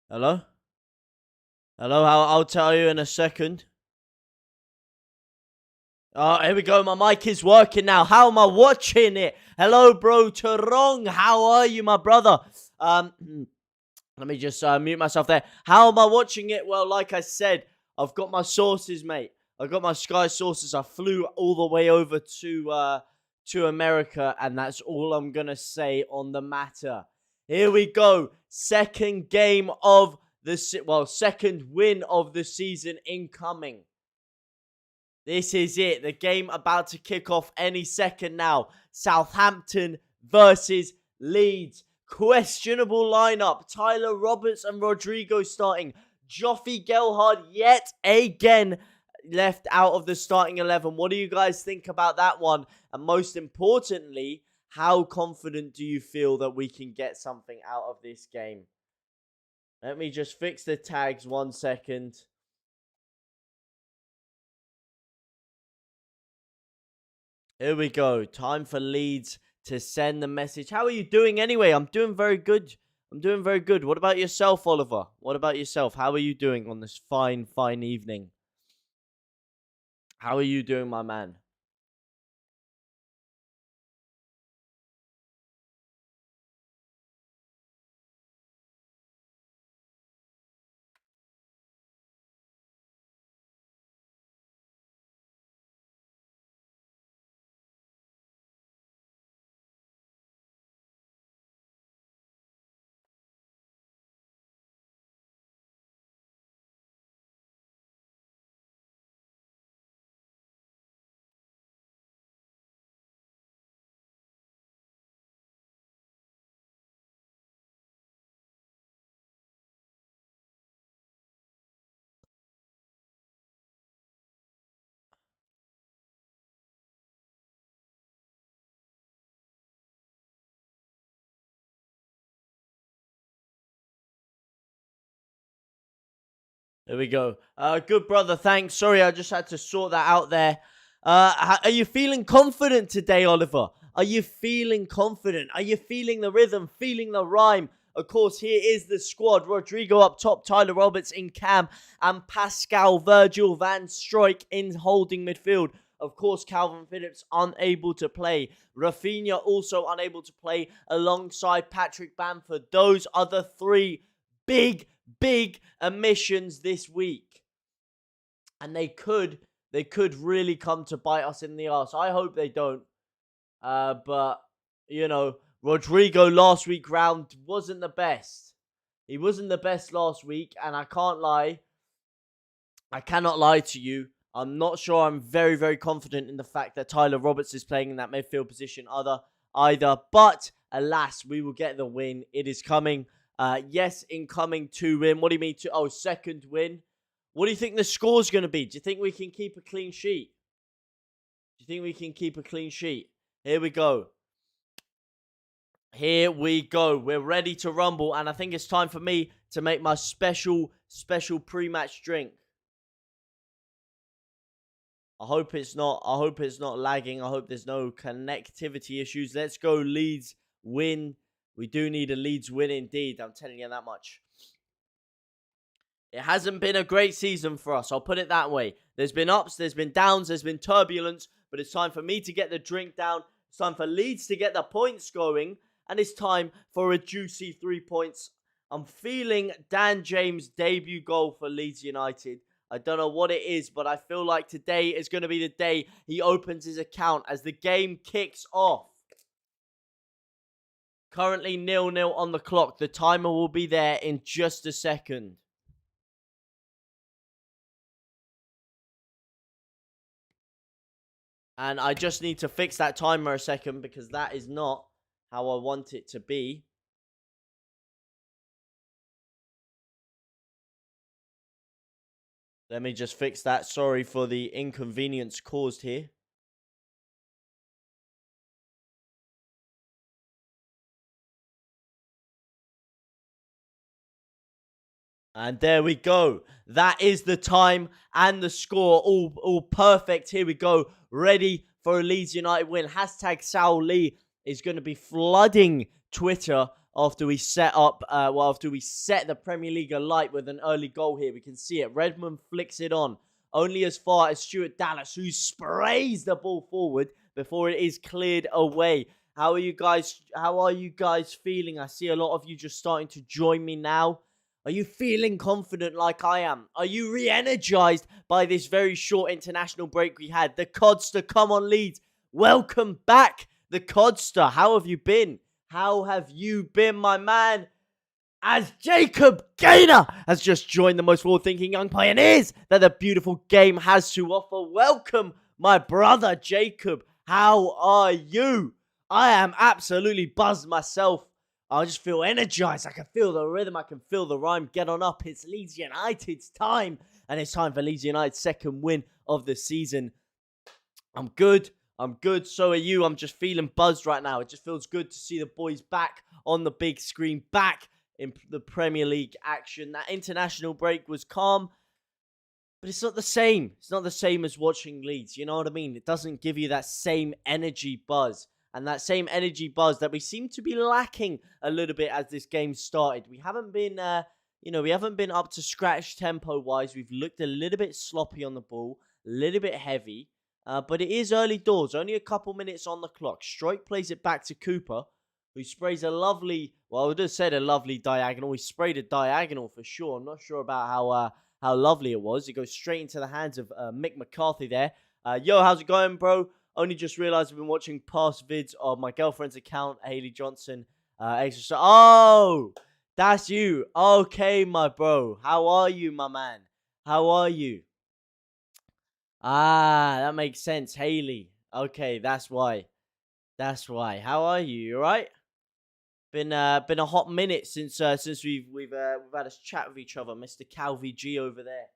Hello? Hello, I'll tell you in a second. Oh, here we go. My mic is working now. How am I watching it? Hello, bro. Tarong. How are you, my brother? Let me just mute myself there. How am I watching it? Well, like I said, I've got my sources, mate. I've got my Sky sources. I flew all the way over to America, and that's all I'm gonna say on the matter. Here we go. Second game of second win of the season incoming. This is it. The game about to kick off any second now. Southampton versus Leeds. Questionable lineup. Tyler Roberts and Rodrigo starting. Joffy Gelhard yet again left out of the starting 11. What do you guys think about that one? And most importantly, how confident do you feel that we can get something out of this game? Let me just fix the tags 1 second. Here we go. Time for Leeds to send the message. How are you doing anyway? I'm doing very good. What about yourself, Oliver? What about yourself? How are you doing on this fine evening? How are you doing, my man? There we go. Good, brother. Thanks. Sorry, I just had to sort that out there. Are you feeling confident today, Oliver? Are you feeling confident? Are you feeling the rhythm, feeling the rhyme? Of course, here is the squad. Rodrigo up top, Tyler Roberts in cam, and Pascal Virgil van Strijk in holding midfield. Of course, Calvin Phillips unable to play. Rafinha also unable to play alongside Patrick Bamford. Those are the three big omissions this week. And they could really come to bite us in the arse. I hope they don't. But, you know, Rodrigo last week round wasn't the best. He wasn't the best last week, and I can't lie. I cannot lie to you. I'm not sure I'm very confident in the fact that Tyler Roberts is playing in that midfield position either. But, alas, we will get the win. It is coming. Yes, incoming 2 win. What do you mean second win? What do you think the score's going to be? Do you think we can keep a clean sheet? Here we go. We're ready to rumble, and I think it's time for me to make my special pre-match drink. I hope it's not lagging. I hope there's no connectivity issues. Let's go, Leeds win. We do need a Leeds win indeed. I'm telling you that much. It hasn't been a great season for us. I'll put it that way. There's been ups, there's been downs, there's been turbulence. But it's time for me to get the drink down. It's time for Leeds to get the points going. And it's time for a juicy 3 points. I'm feeling Dan James' debut goal for Leeds United. I don't know what it is, but I feel like today is going to be the day he opens his account as the game kicks off. Currently 0-0 on the clock. The timer will be there in just a second. And I just need to fix that timer a second because that is not how I want it to be. Let me just fix that. Sorry for the inconvenience caused here. And there we go. That is the time and the score. All perfect. Here we go. Ready for a Leeds United win. Hashtag Saul Lee is going to be flooding Twitter after we set up, after we set the Premier League alight with an early goal here. We can see it. Redmond flicks it on only as far as Stuart Dallas, who sprays the ball forward before it is cleared away. How are you guys feeling? I see a lot of you just starting to join me now. Are you feeling confident like I am? Are you re-energized by this very short international break we had? The Codster, come on Leeds. Welcome back, the Codster. How have you been? How have you been, my man? As Jacob Gaynor has just joined the most forward-thinking young pioneers that the beautiful game has to offer. Welcome, my brother Jacob. How are you? I am absolutely buzzed myself. I just feel energized. I can feel the rhythm. I can feel the rhyme. Get on up. It's Leeds United's time. And it's time for Leeds United's second win of the season. I'm good. So are you. I'm just feeling buzzed right now. It just feels good to see the boys back on the big screen, back in the Premier League action. That international break was calm, but it's not the same. It's not the same as watching Leeds. You know what I mean? It doesn't give you that same energy buzz. And that same energy buzz that we seem to be lacking a little bit as this game started. We haven't been, we haven't been up to scratch tempo-wise. We've looked a little bit sloppy on the ball, a little bit heavy. But it is early doors, only a couple minutes on the clock. Stroik plays it back to Cooper, who sprays a lovely, well, I would have said a lovely diagonal. He sprayed a diagonal for sure. I'm not sure about how lovely it was. It goes straight into the hands of Mick McCarthy there. Yo, how's it going, bro? Only just realized I've been watching past vids of my girlfriend's account, Haley Johnson. Oh, that's you. Okay, my bro. How are you, my man? How are you? Ah, that makes sense. Haley. Okay, that's why. How are you? You alright? Been a hot minute since we've had a chat with each other, Mr. Calvi G over there.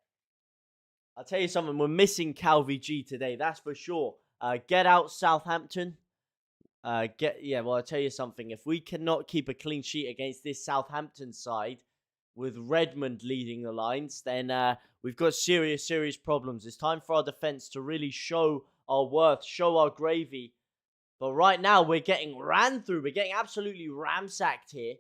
I'll tell you something. We're missing Calvi G today. That's for sure. Get out Southampton. I'll tell you something. If we cannot keep a clean sheet against this Southampton side, with Redmond leading the lines, then we've got serious problems. It's time for our defense to really show our worth, show our gravy. But right now, we're getting ran through. We're getting absolutely ramsacked here.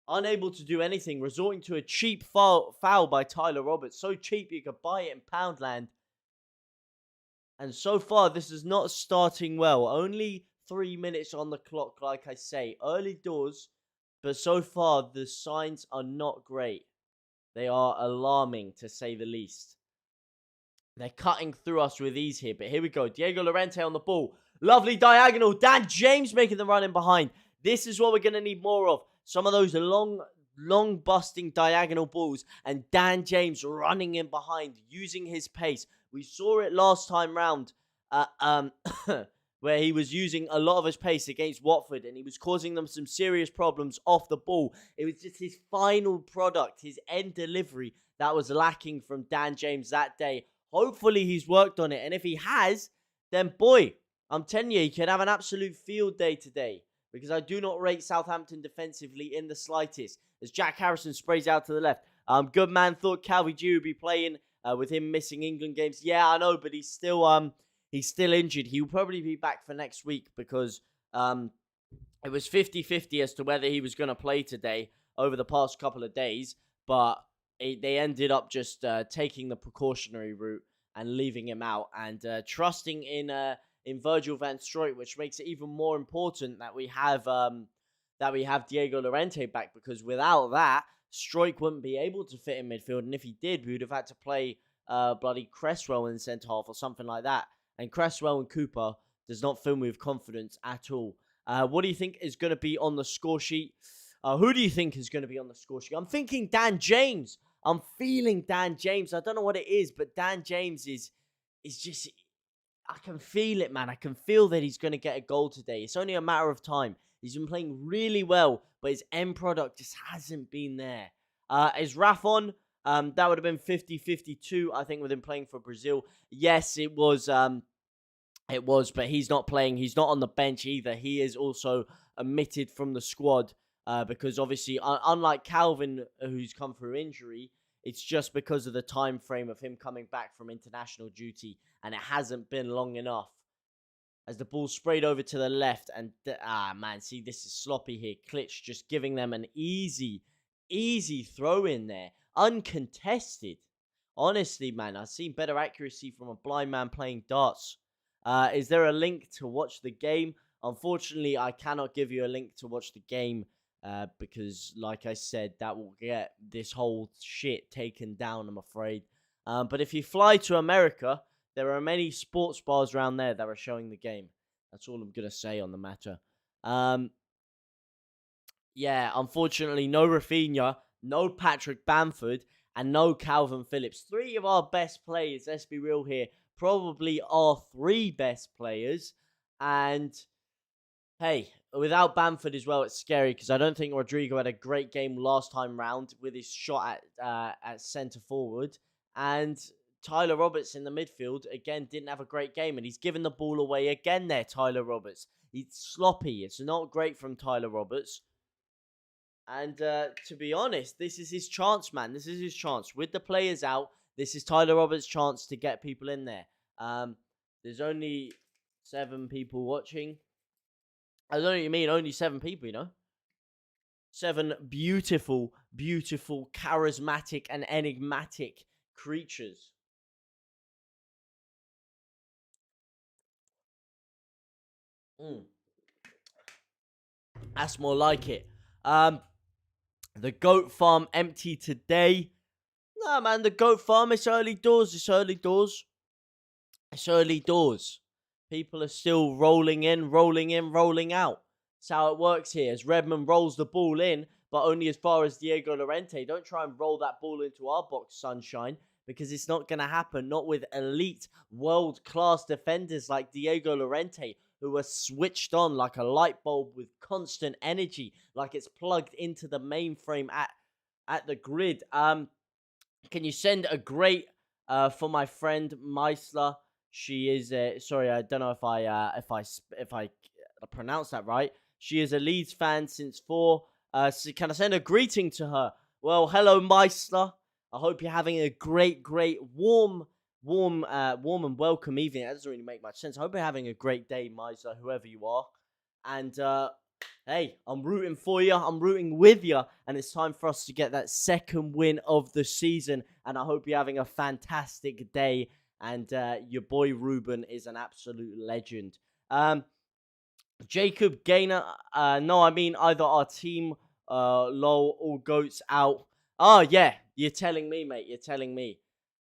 Unable to do anything, resorting to a cheap foul by Tyler Roberts. So cheap you could buy it in Poundland. And so far, this is not starting well. Only 3 minutes on the clock, like I say. Early doors, but so far, the signs are not great. They are alarming, to say the least. They're cutting through us with ease here. But here we go. Diego Llorente on the ball. Lovely diagonal. Dan James making the run in behind. This is what we're going to need more of. Some of those long busting diagonal balls. And Dan James running in behind, using his pace. We saw it last time round, where he was using a lot of his pace against Watford, and he was causing them some serious problems off the ball. It was just his final product, his end delivery, that was lacking from Dan James that day. Hopefully he's worked on it, and if he has, then boy, I'm telling you, he could have an absolute field day today, because I do not rate Southampton defensively in the slightest, as Jack Harrison sprays out to the left. Good man thought Calvi G would be playing with him missing England games. Yeah, I know, but he's still injured. He'll probably be back for next week because it was 50-50 as to whether he was going to play today over the past couple of days, but they ended up just taking the precautionary route and leaving him out and trusting in Virgil van Strooij, which makes it even more important that we have Diego Llorente back, because without that, Strooij wouldn't be able to fit in midfield, and if he did, we would have had to play bloody Cresswell in centre half or something like that. And Cresswell and Cooper does not fill me with confidence at all. What do you think is going to be on the score sheet? Who do you think is going to be on the score sheet? I'm thinking Dan James. I'm feeling Dan James. I don't know what it is, but Dan James is just... I can feel it, man. I can feel that he's going to get a goal today. It's only a matter of time. He's been playing really well, but his end product just hasn't been there. Is Raf on? That would have been 50-52, I think, with him playing for Brazil. Yes, it was, but he's not playing. He's not on the bench either. He is also omitted from the squad because obviously, unlike Calvin, who's come through injury, it's just because of the time frame of him coming back from international duty, and it hasn't been long enough. as the ball sprayed over to the left. And, man, see, this is sloppy here. Klitsch just giving them an easy throw in there. Uncontested. Honestly, man, I've seen better accuracy from a blind man playing darts. Is there a link to watch the game? Unfortunately, I cannot give you a link to watch the game because, like I said, that will get this whole shit taken down, I'm afraid. But if you fly to America, there are many sports bars around there that are showing the game. That's all I'm going to say on the matter. Yeah, unfortunately, no Rafinha, no Patrick Bamford, and no Calvin Phillips. 3 of our best players, let's be real here, probably our 3 best players. And, hey, without Bamford as well, it's scary because I don't think Rodrigo had a great game last time round with his shot at centre forward. And Tyler Roberts in the midfield, again, didn't have a great game. And he's given the ball away again there, Tyler Roberts. He's sloppy. It's not great from Tyler Roberts. And to be honest, this is his chance, man. This is his chance. With the players out, this is Tyler Roberts' chance to get people in there. There's only 7 people watching. I don't know what you mean, only 7 people, you know? 7 beautiful, charismatic, and enigmatic creatures. That's more like it. The goat farm empty today. Nah, man, the goat farm, it's early doors. It's early doors. People are still rolling in, rolling out. That's how it works here. As Redmond rolls the ball in, but only as far as Diego Llorente. Don't try and roll that ball into our box, sunshine, because it's not going to happen. Not with elite, world-class defenders like Diego Llorente, who are switched on like a light bulb with constant energy, like it's plugged into the mainframe at the grid. Can you send a great for my friend Meisler? She is sorry, I don't know if I pronounce that right. She is a Leeds fan since 4. So can I send a greeting to her? Well, hello Meisler. I hope you're having a great, warm and welcome evening. That doesn't really make much sense. I hope you're having a great day, Meisler, whoever you are. And hey, I'm rooting for you. I'm rooting with you. And it's time for us to get that second win of the season. And I hope you're having a fantastic day. And your boy Ruben is an absolute legend. Jacob Gaynor. No, I mean either our team, lol, all goats out. Oh, yeah. You're telling me, mate. You're telling me.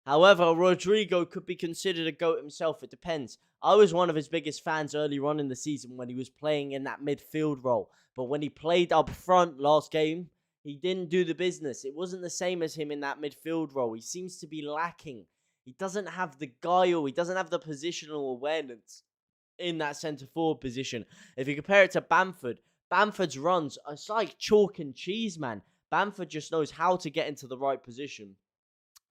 However, Rodrigo could be considered a GOAT himself. It depends. I was one of his biggest fans earlier on in the season when he was playing in that midfield role. But when he played up front last game, he didn't do the business. It wasn't the same as him in that midfield role. He seems to be lacking. He doesn't have the guile. He doesn't have the positional awareness in that centre-forward position. If you compare it to Bamford, Bamford's runs, it's like chalk and cheese, man. Bamford just knows how to get into the right position.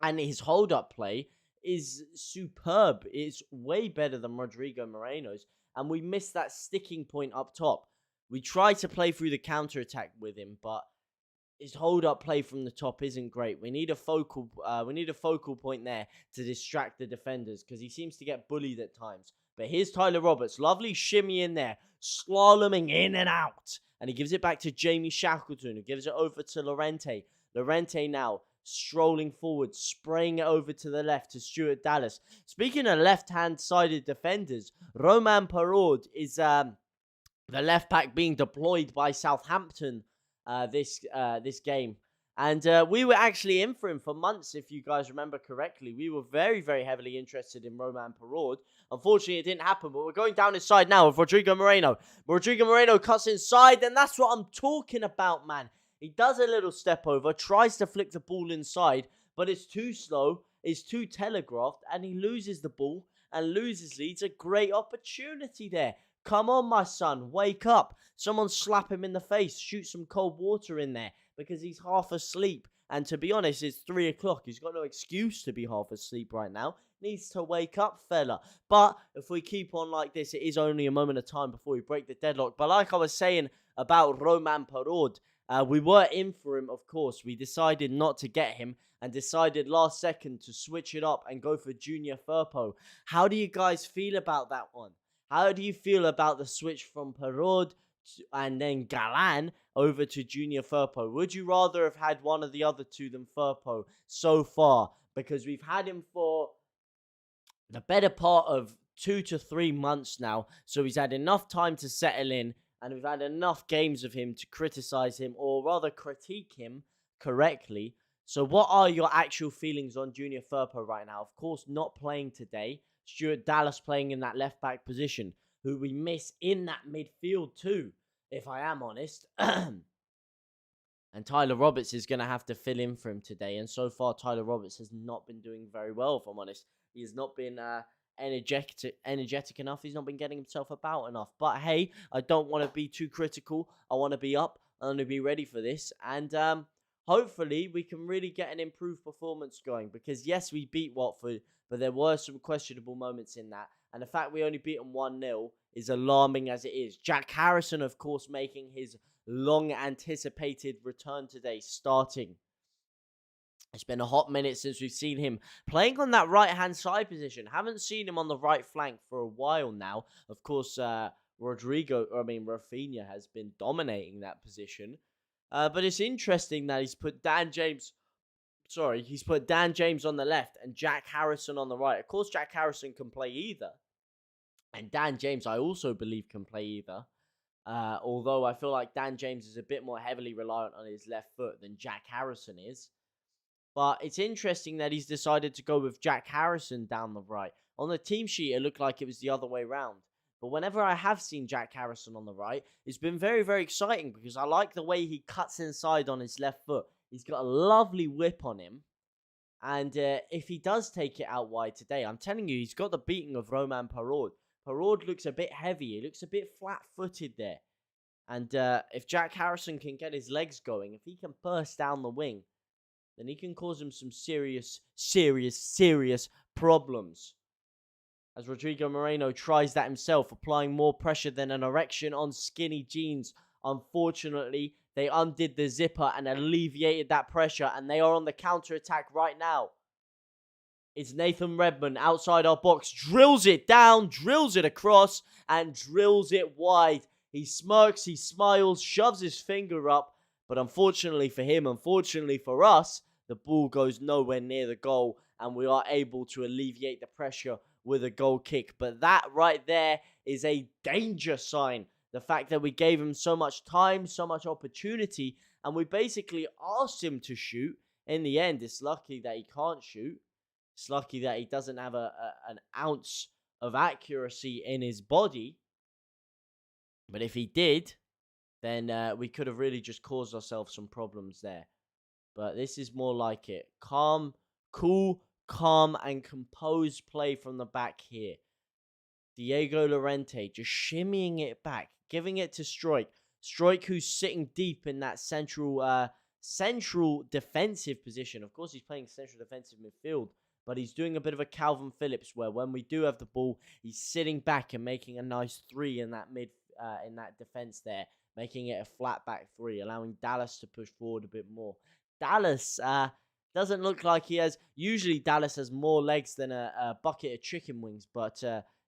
And his hold-up play is superb. It's way better than Rodrigo Moreno's. And we missed that sticking point up top. We tried to play through the counter-attack with him, but his hold-up play from the top isn't great. We need a focal point there to distract the defenders because he seems to get bullied at times. But here's Tyler Roberts. Lovely shimmy in there. Slaloming in and out. And he gives it back to Jamie Shackleton, who gives it over to Llorente. Llorente now strolling forward, spraying it over to the left to Stuart Dallas. Speaking of left-hand-sided defenders, Romain Perraud is the left back being deployed by Southampton this game. And we were actually in for him for months, if you guys remember correctly. We were very, very heavily interested in Romain Perraud. Unfortunately, it didn't happen, but we're going down his side now with Rodrigo Moreno. Rodrigo Moreno cuts inside, and that's what I'm talking about, man. He does a little step over, tries to flick the ball inside, but it's too slow, it's too telegraphed, and he loses the ball and loses Leeds. A great opportunity there. Come on, my son, wake up. Someone slap him in the face, shoot some cold water in there because he's half asleep. And to be honest, it's 3 o'clock. He's got no excuse to be half asleep right now. Needs to wake up, fella. But if we keep on like this, it is only a moment of time before we break the deadlock. But like I was saying about Romain Perraud, we were in for him, of course. We decided not to get him and decided last second to switch it up and go for Junior Firpo. How do you guys feel about that one? How do you feel about the switch from Perraud and then Galan over to Junior Firpo? Would you rather have had one of the other two than Firpo so far? Because we've had him for the better part of 2 to 3 months now, so he's had enough time to settle in, and we've had enough games of him to criticize him, or rather critique him correctly. So what are your actual feelings on Junior Firpo right now? Of course, not playing today. Stuart Dallas playing in that left-back position, who we miss in that midfield too, if I am honest. And Tyler Roberts is going to have to fill in for him today. And so far, Tyler Roberts has not been doing very well, if I'm honest. He has not been energetic enough. He's not been getting himself about enough. But hey, I don't want to be too critical. I want to be up. I want to be ready for this. And hopefully, we can really get an improved performance going. Because yes, we beat Watford, but there were some questionable moments in that. And the fact we only beat them 1-0 is alarming as it is. Jack Harrison, of course, making his long-anticipated return today, starting. It's been a hot minute since we've seen him playing on that right-hand side position. Haven't seen him on the right flank for a while now. Of course, Rafinha has been dominating that position. But it's interesting that he's put Dan James on the left and Jack Harrison on the right. Of course, Jack Harrison can play either. And Dan James, I also believe, can play either. Although I feel like Dan James is a bit more heavily reliant on his left foot than Jack Harrison is. But it's interesting that he's decided to go with Jack Harrison down the right. On the team sheet, it looked like it was the other way around. But whenever I have seen Jack Harrison on the right, it's been very, very exciting because I like the way he cuts inside on his left foot. He's got a lovely whip on him. And if he does take it out wide today, I'm telling you, he's got the beating of Romain Perraud. Perraud looks a bit heavy. He looks a bit flat-footed there. And if Jack Harrison can get his legs going, if he can burst down the wing, then he can cause him some serious problems. As Rodrigo Moreno tries that himself, applying more pressure than an erection on skinny jeans. Unfortunately, they undid the zipper and alleviated that pressure, and they are on the counter-attack right now. It's Nathan Redmond outside our box, drills it down, drills it across, and drills it wide. He smirks, he smiles, shoves his finger up, but unfortunately for him, unfortunately for us, the ball goes nowhere near the goal, and we are able to alleviate the pressure with a goal kick. But that right there is a danger sign. The fact that we gave him so much time, so much opportunity, and we basically asked him to shoot. In the end, it's lucky that he can't shoot. It's lucky that he doesn't have an ounce of accuracy in his body. But if he did, then we could have really just caused ourselves some problems there. But this is more like it. Cool, calm, and composed play from the back here. Diego Llorente just shimmying it back, giving it to Struijk. Struijk, who's sitting deep in that central defensive position. Of course, he's playing central defensive midfield. But he's doing a bit of a Calvin Phillips where when we do have the ball, he's sitting back and making a nice 3 in that in that defense there, making it a flat back 3, allowing Dallas to push forward a bit more. Dallas doesn't look like he has. Usually, Dallas has more legs than a bucket of chicken wings, but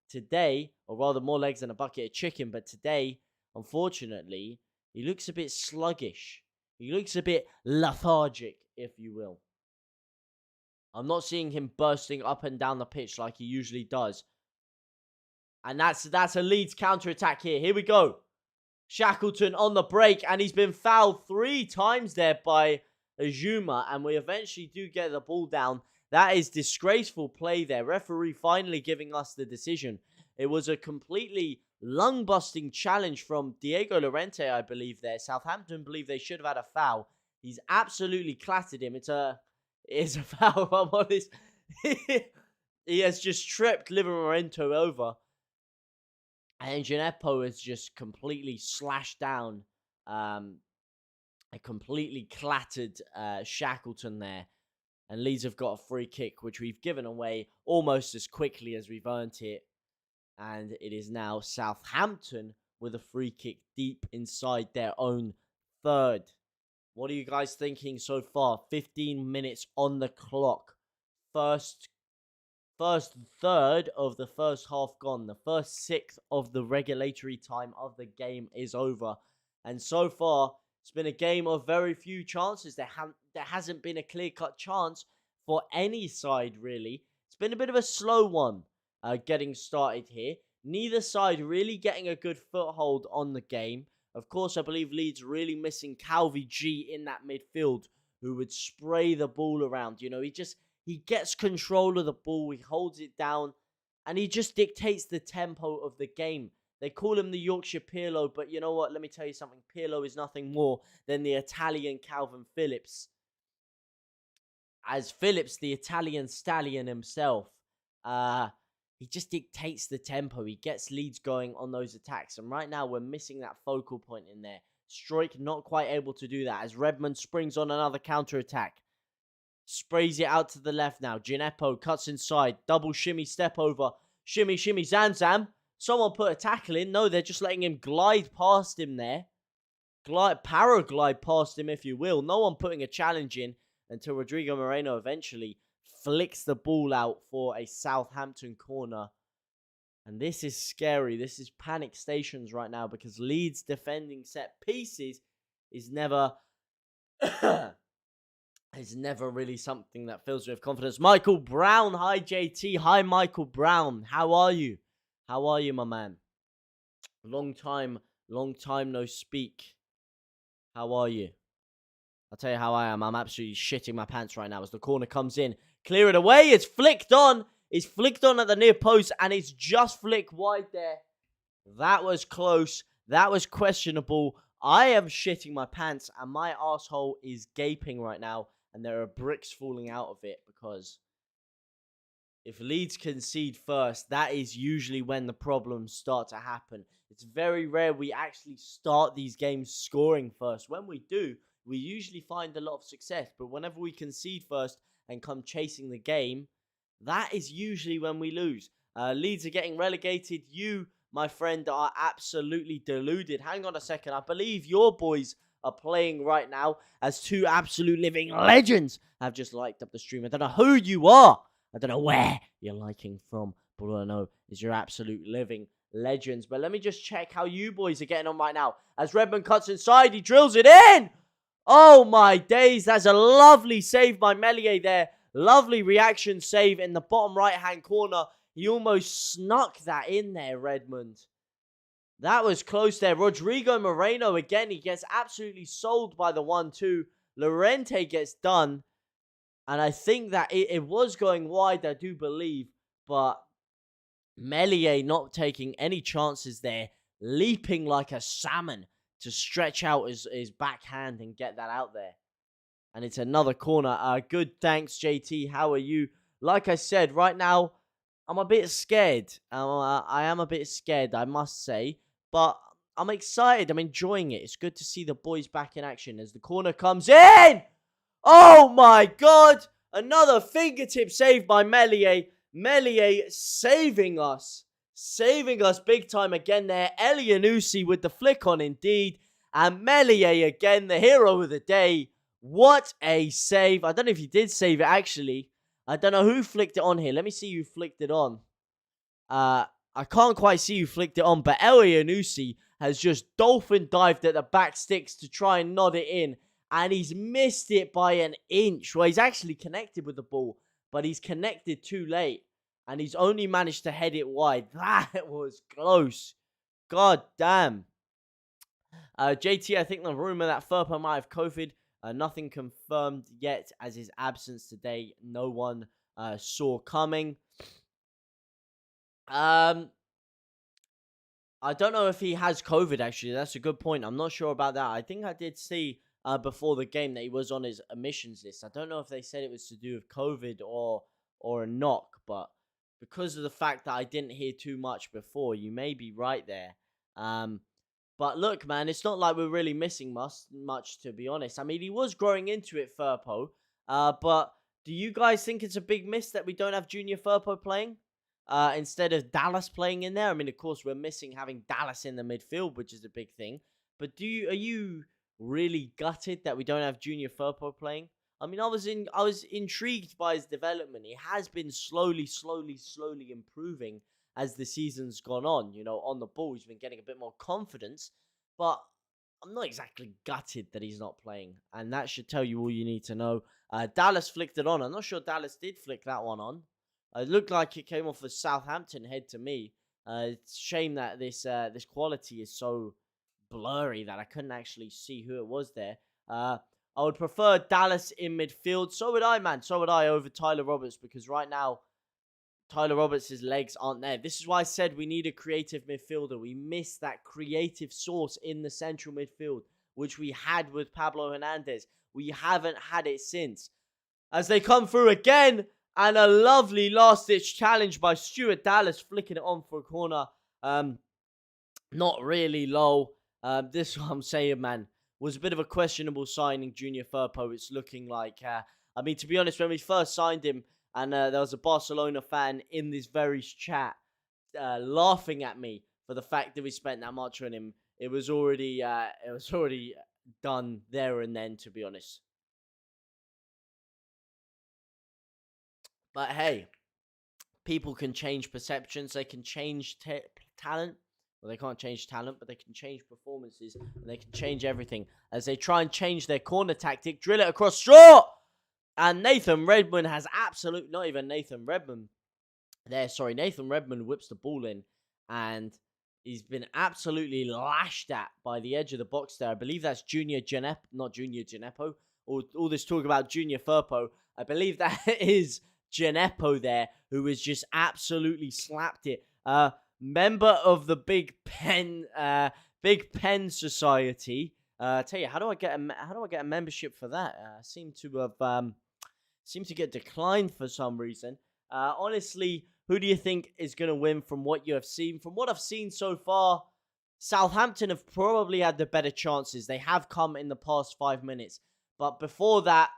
today, or rather, more legs than a bucket of chicken. But today, unfortunately, he looks a bit sluggish. He looks a bit lethargic, if you will. I'm not seeing him bursting up and down the pitch like he usually does. And that's a Leeds counter-attack here. Here we go. Shackleton on the break, and he's been fouled 3 times there by Azuma, and we eventually do get the ball down. That is disgraceful play there. Referee finally giving us the decision. It was a completely lung-busting challenge from Diego Llorente, I believe there. Southampton believe they should have had a foul. He's absolutely clattered him. It's a foul, I'm honest. He has just tripped Livramento over. And Gineppo has just completely slashed down a completely clattered Shackleton there. And Leeds have got a free kick, which we've given away almost as quickly as we've earned it. And it is now Southampton with a free kick deep inside their own third. What are you guys thinking so far? 15 minutes on the clock. First first third of the first half gone. The first sixth of the regulatory time of the game is over. And so far, it's been a game of very few chances. There hasn't been a clear-cut chance for any side, really. It's been a bit of a slow one getting started here. Neither side really getting a good foothold on the game. Of course, I believe Leeds really missing Calvi G in that midfield, who would spray the ball around. You know, he gets control of the ball, he holds it down, and he just dictates the tempo of the game. They call him the Yorkshire Pirlo, but you know what? Let me tell you something. Pirlo is nothing more than the Italian Calvin Phillips. As Phillips, the Italian stallion himself, he just dictates the tempo. He gets Leeds going on those attacks. And right now, we're missing that focal point in there. Stroik not quite able to do that as Redmond springs on another counter-attack. Sprays it out to the left now. Gineppo cuts inside. Double shimmy step over. Shimmy, shimmy, Zam. Someone put a tackle in. No, they're just letting him glide past him there. Paraglide past him, if you will. No one putting a challenge in until Rodrigo Moreno eventually flicks the ball out for a Southampton corner. And this is scary. This is panic stations right now because Leeds defending set pieces is never... is never really something that fills me with confidence. Michael Brown. Hi, JT. Hi, Michael Brown. How are you? How are you, my man? Long time no speak. How are you? I'll tell you how I am. I'm absolutely shitting my pants right now as the corner comes in. Clear it away. It's flicked on. It's flicked on at the near post, and it's just flicked wide there. That was close. That was questionable. I am shitting my pants, and my asshole is gaping right now. And there are bricks falling out of it because if Leeds concede first, that is usually when the problems start to happen. It's very rare we actually start these games scoring first. When we do, we usually find a lot of success. But whenever we concede first and come chasing the game, that is usually when we lose. Leeds are getting relegated. You, my friend, are absolutely deluded. Hang on a second. I believe your boys are playing right now as two absolute living legends have just liked up the stream. I don't know who you are. I don't know where you're liking from. But all I know is you're absolute living legends. But let me just check how you boys are getting on right now. As Redmond cuts inside, he drills it in. Oh my days. That's a lovely save by Meslier there. Lovely reaction save in the bottom right-hand corner. He almost snuck that in there, Redmond. That was close there. Rodrigo Moreno, again, he gets absolutely sold by the 1-2. Llorente gets done. And I think that it was going wide, I do believe. But Meslier not taking any chances there. Leaping like a salmon to stretch out his backhand and get that out there. And it's another corner. Good, thanks, JT. How are you? Like I said, right now, I'm a bit scared. I am a bit scared, I must say. But I'm excited. I'm enjoying it. It's good to see the boys back in action as the corner comes in. Oh, my God. Another fingertip save by Meslier. Meslier saving us. Saving us big time again there. Elianusi with the flick on indeed. And Meslier again, the hero of the day. What a save. I don't know if he did save it, actually. I don't know who flicked it on here. Let me see who flicked it on. I can't quite see who flicked it on, but Elianusi has just dolphin dived at the back sticks to try and nod it in. And he's missed it by an inch. Well, he's actually connected with the ball, but he's connected too late. And he's only managed to head it wide. That was close. God damn. JT, I think the rumor that Furpo might have COVID. Nothing confirmed yet as his absence today. No one saw coming. I don't know if he has COVID, actually. That's a good point. I'm not sure about that. I think I did see before the game that he was on his omissions list. I don't know if they said it was to do with COVID or a knock, but because of the fact that I didn't hear too much before, you may be right there. But look, man, it's not like we're really missing much, to be honest. I mean, he was growing into it, Furpo. But do you guys think it's a big miss that we don't have Junior Furpo playing instead of Dallas playing in there? I mean, of course, we're missing having Dallas in the midfield, which is a big thing. But are you really gutted that we don't have Junior Furpo playing? I mean, I was intrigued by his development. He has been slowly improving as the season's gone on. You know, on the ball, he's been getting a bit more confidence, but I'm not exactly gutted that he's not playing, and that should tell you all you need to know. Dallas flicked it on. I'm not sure Dallas did flick that one on. It looked like it came off a Southampton head to me. It's a shame that this quality is so blurry that I couldn't actually see who it was there. I would prefer Dallas in midfield. So would I, man. So would I over Tyler Roberts, because right now Tyler Roberts' legs aren't there. This is why I said we need a creative midfielder. We miss that creative source in the central midfield, which we had with Pablo Hernandez. We haven't had it since. As they come through again, and a lovely last-ditch challenge by Stuart Dallas, flicking it on for a corner. Not really low. This is what I'm saying, man. Was a bit of a questionable signing, Junior Firpo. It's looking like, I mean, to be honest, when we first signed him, and there was a Barcelona fan in this very chat laughing at me for the fact that we spent that much on him. It was already done there and then, to be honest. But hey, people can change perceptions. They can change talent. Well, they can't change talent, but they can change performances, and they can change everything as they try and change their corner tactic, drill it across straw. And Nathan Redmond has not even Nathan Redmond there. Sorry, Nathan Redmond whips the ball in, and he's been absolutely lashed at by the edge of the box there. I believe that's not Junior Gineppo. All this talk about Junior Firpo. I believe that is Gineppo there, who has just absolutely slapped it. Member of the Big Pen Society. Tell you, how do I get a membership for that? Seem to get declined for some reason. Honestly, who do you think is going to win from what you have seen? From what I've seen so far, Southampton have probably had the better chances. They have come in the past 5 minutes, but before that,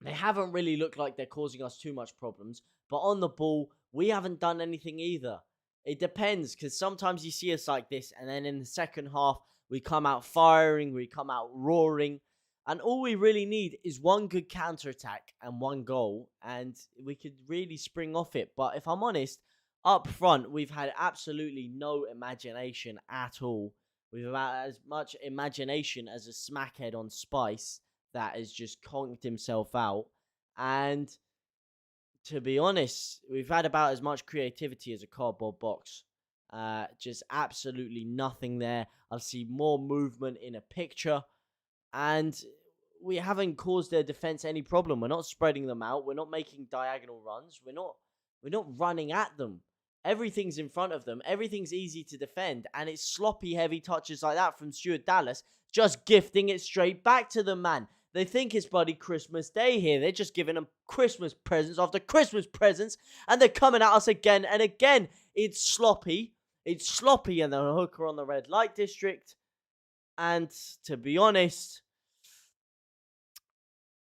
they haven't really looked like they're causing us too much problems. But on the ball, we haven't done anything either. It depends, because sometimes you see us like this, and then in the second half, we come out firing, we come out roaring, and all we really need is one good counter-attack and one goal, and we could really spring off it. But if I'm honest, up front, we've had absolutely no imagination at all. We've had as much imagination as a smackhead on Spice that has just conked himself out, and to be honest, we've had about as much creativity as a cardboard box. Just absolutely nothing there. I see more movement in a picture, and we haven't caused their defense any problem. We're not spreading them out. We're not making diagonal runs. We're not running at them. Everything's in front of them. Everything's easy to defend, and it's sloppy, heavy touches like that from Stuart Dallas, just gifting it straight back to the man. They think it's bloody Christmas Day here. They're just giving them Christmas presents after Christmas presents, and they're coming at us again and again. It's sloppy. It's sloppy, and the hooker on the red light district. And to be honest,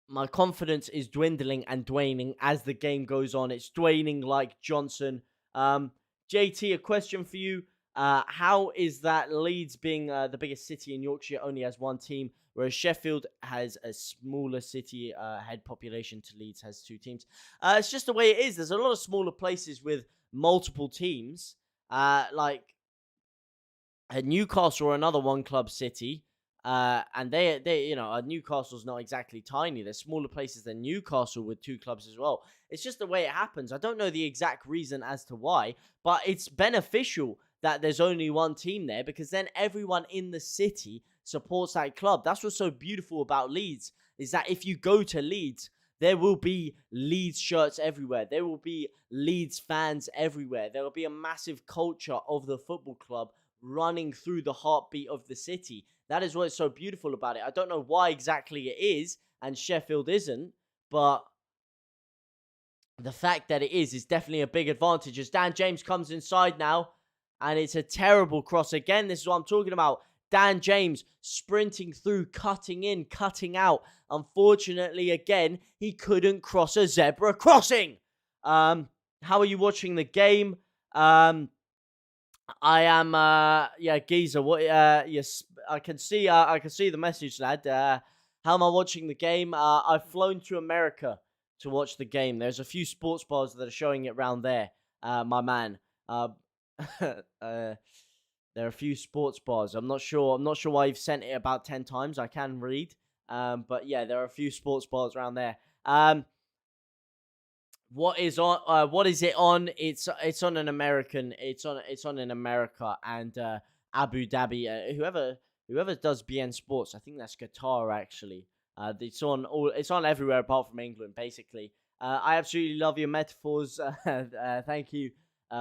my confidence is dwindling and waning as the game goes on. It's waning like Johnson. JT, a question for you. How is that Leeds, being the biggest city in Yorkshire, only has one team, whereas Sheffield has a smaller city head population to Leeds has 2 teams? It's just the way it is. There's a lot of smaller places with multiple teams, like Newcastle or another one-club city, and they Newcastle's not exactly tiny. There's smaller places than Newcastle with 2 clubs as well. It's just the way it happens. I don't know the exact reason as to why, but it's beneficial that there's only one team there, because then everyone in the city supports that club. That's what's so beautiful about Leeds, is that if you go to Leeds, there will be Leeds shirts everywhere. There will be Leeds fans everywhere. There will be a massive culture of the football club running through the heartbeat of the city. That is what's so beautiful about it. I don't know why exactly it is, and Sheffield isn't, but the fact that it is definitely a big advantage. As Dan James comes inside now, and it's a terrible cross again. This is what I'm talking about. Dan James sprinting through, cutting in, cutting out. Unfortunately, again, he couldn't cross a zebra crossing. How are you watching the game? I am, Geezer. What? Yes, I can see the message, lad. How am I watching the game? I've flown to America to watch the game. There's a few sports bars that are showing it around there, my man. There are a few sports bars. I'm not sure why you've sent it about 10 times. I can read. But yeah, there are a few sports bars around there. What is on? What is it on? It's on an American. It's on in America and Abu Dhabi. Whoever does BN Sports, I think that's Qatar actually. It's on everywhere apart from England, basically. I absolutely love your metaphors. Thank you.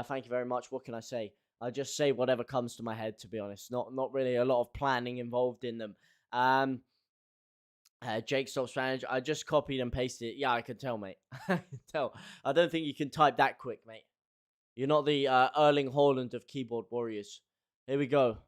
Thank you very much. What can I say? I just say whatever comes to my head, to be honest. Not really a lot of planning involved in them. Jake Stop Spanish. I just copied and pasted it. Yeah, I can tell, mate. I can tell. I don't think you can type that quick, mate. You're not the Erling Haaland of keyboard warriors. Here we go.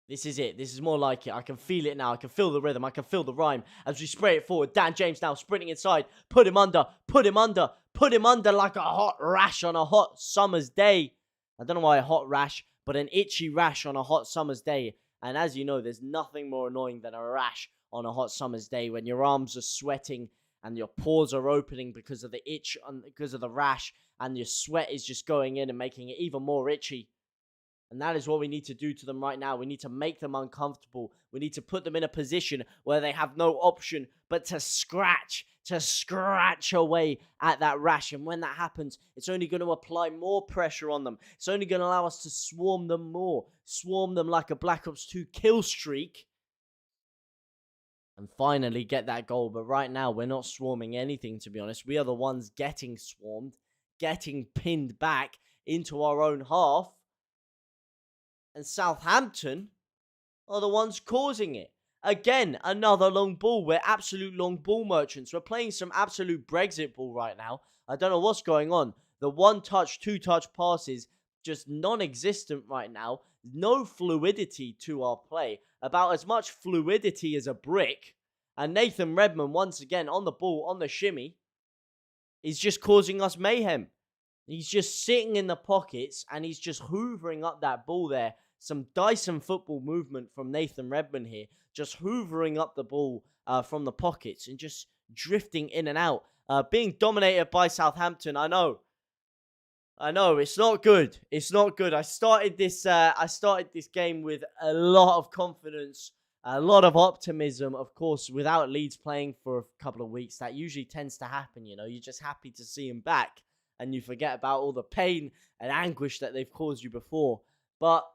This is it. This is more like it. I can feel it now. I can feel the rhythm. I can feel the rhyme as we spray it forward. Dan James now sprinting inside. Put him under. Put him under. Put him under like a hot rash on a hot summer's day. I don't know why a hot rash, but an itchy rash on a hot summer's day. And as you know, there's nothing more annoying than a rash on a hot summer's day when your arms are sweating and your pores are opening because of the itch, because of the rash, and your sweat is just going in and making it even more itchy. And that is what we need to do to them right now. We need to make them uncomfortable. We need to put them in a position where they have no option but to scratch away at that rash. And when that happens, it's only going to apply more pressure on them. It's only going to allow us to swarm them more. Swarm them like a Black Ops 2 kill streak. And finally get that goal. But right now, we're not swarming anything, to be honest. We are the ones getting swarmed, getting pinned back into our own half. And Southampton are the ones causing it. Again, another long ball. We're absolute long ball merchants. We're playing some absolute Brexit ball right now. I don't know what's going on. The one-touch, two-touch passes, just non-existent right now. No fluidity to our play. About as much fluidity as a brick. And Nathan Redmond, once again, on the ball, on the shimmy, is just causing us mayhem. He's just sitting in the pockets and he's just hoovering up that ball there. Some Dyson football movement from Nathan Redmond here. Just hoovering up the ball from the pockets and just drifting in and out. Being dominated by Southampton, I know. It's not good. It's not good. I started this game with a lot of confidence, a lot of optimism. Of course, without Leeds playing for a couple of weeks, that usually tends to happen, you know. You're just happy to see him back. And you forget about all the pain and anguish that they've caused you before. But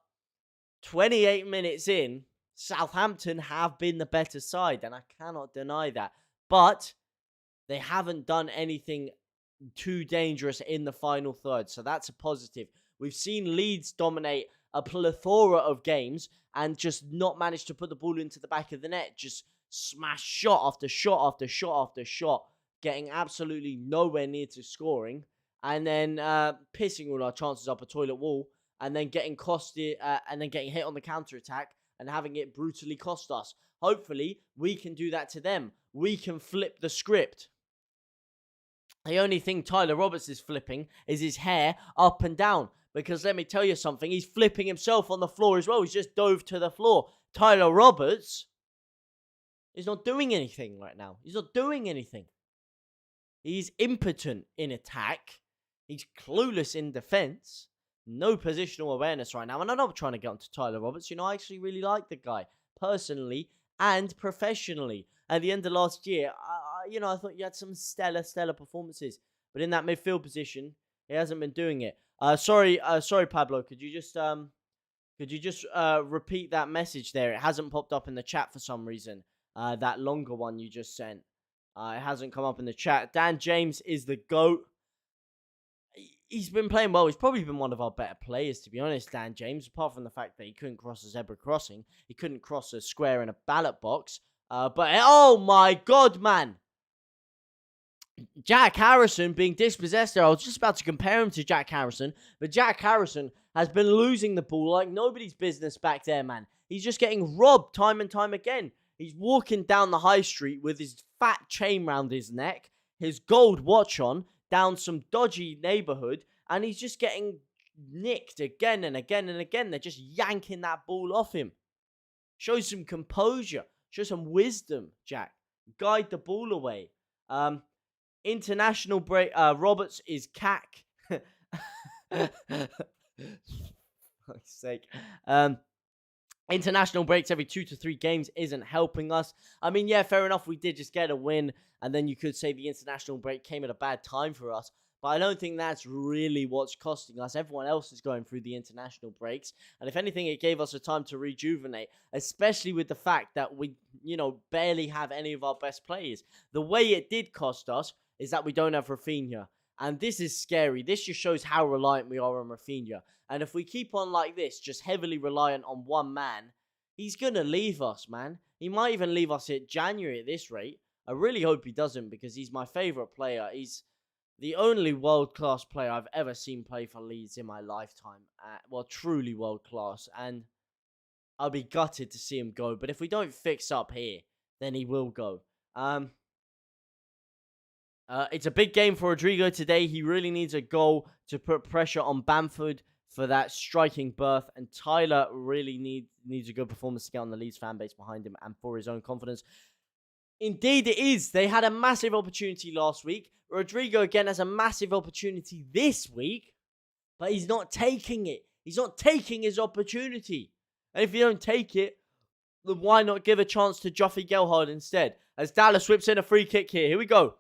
28 minutes in, Southampton have been the better side, and I cannot deny that. But they haven't done anything too dangerous in the final third, so that's a positive. We've seen Leeds dominate a plethora of games and just not manage to put the ball into the back of the net. Just smash shot after shot after shot after shot, getting absolutely nowhere near to scoring. And then pissing all our chances up a toilet wall, and then getting hit on the counter-attack and having it brutally cost us. Hopefully, we can do that to them. We can flip the script. The only thing Tyler Roberts is flipping is his hair up and down. Because let me tell you something, he's flipping himself on the floor as well. He's just dove to the floor. Tyler Roberts is not doing anything right now. He's not doing anything. He's impotent in attack. He's clueless in defense. No positional awareness right now. And I'm not trying to get onto Tyler Roberts. You know, I actually really like the guy. Personally and professionally. At the end of last year, I thought you had some stellar performances. But in that midfield position, he hasn't been doing it. Sorry, Pablo. Could you just repeat that message there? It hasn't popped up in the chat for some reason. That longer one you just sent. It hasn't come up in the chat. Dan James is the GOAT. He's been playing well. He's probably been one of our better players, to be honest, Dan James. Apart from the fact that he couldn't cross a zebra crossing. He couldn't cross a square in a ballot box. But, oh my God, man. Jack Harrison being dispossessed there. I was just about to compare him to Jack Harrison. But Jack Harrison has been losing the ball like nobody's business back there, man. He's just getting robbed time and time again. He's walking down the high street with his fat chain round his neck, his gold watch on, down some dodgy neighborhood, and he's just getting nicked again and again and again. They're just yanking that ball off him. Show some composure. Show some wisdom, Jack. Guide the ball away. International break. Roberts is cack. For fuck's sake. International breaks every 2 to 3 games isn't helping us. I mean, yeah, fair enough. We did just get a win. And then you could say the international break came at a bad time for us. But I don't think that's really what's costing us. Everyone else is going through the international breaks. And if anything, it gave us a time to rejuvenate. Especially with the fact that we, barely have any of our best players. The way it did cost us is that we don't have Rafinha. And this is scary. This just shows how reliant we are on Rafinha. And if we keep on like this, just heavily reliant on one man, he's going to leave us, man. He might even leave us in January at this rate. I really hope he doesn't because he's my favourite player. He's the only world-class player I've ever seen play for Leeds in my lifetime. Truly world-class. And I'll be gutted to see him go. But if we don't fix up here, then he will go. It's a big game for Rodrigo today. He really needs a goal to put pressure on Bamford for that striking berth. And Tyler really needs a good performance to get on the Leeds fan base behind him and for his own confidence. Indeed it is. They had a massive opportunity last week. Rodrigo again has a massive opportunity this week. But he's not taking it. He's not taking his opportunity. And if you don't take it, then why not give a chance to Joffrey Gelhardt instead? As Dallas whips in a free kick here. Here we go.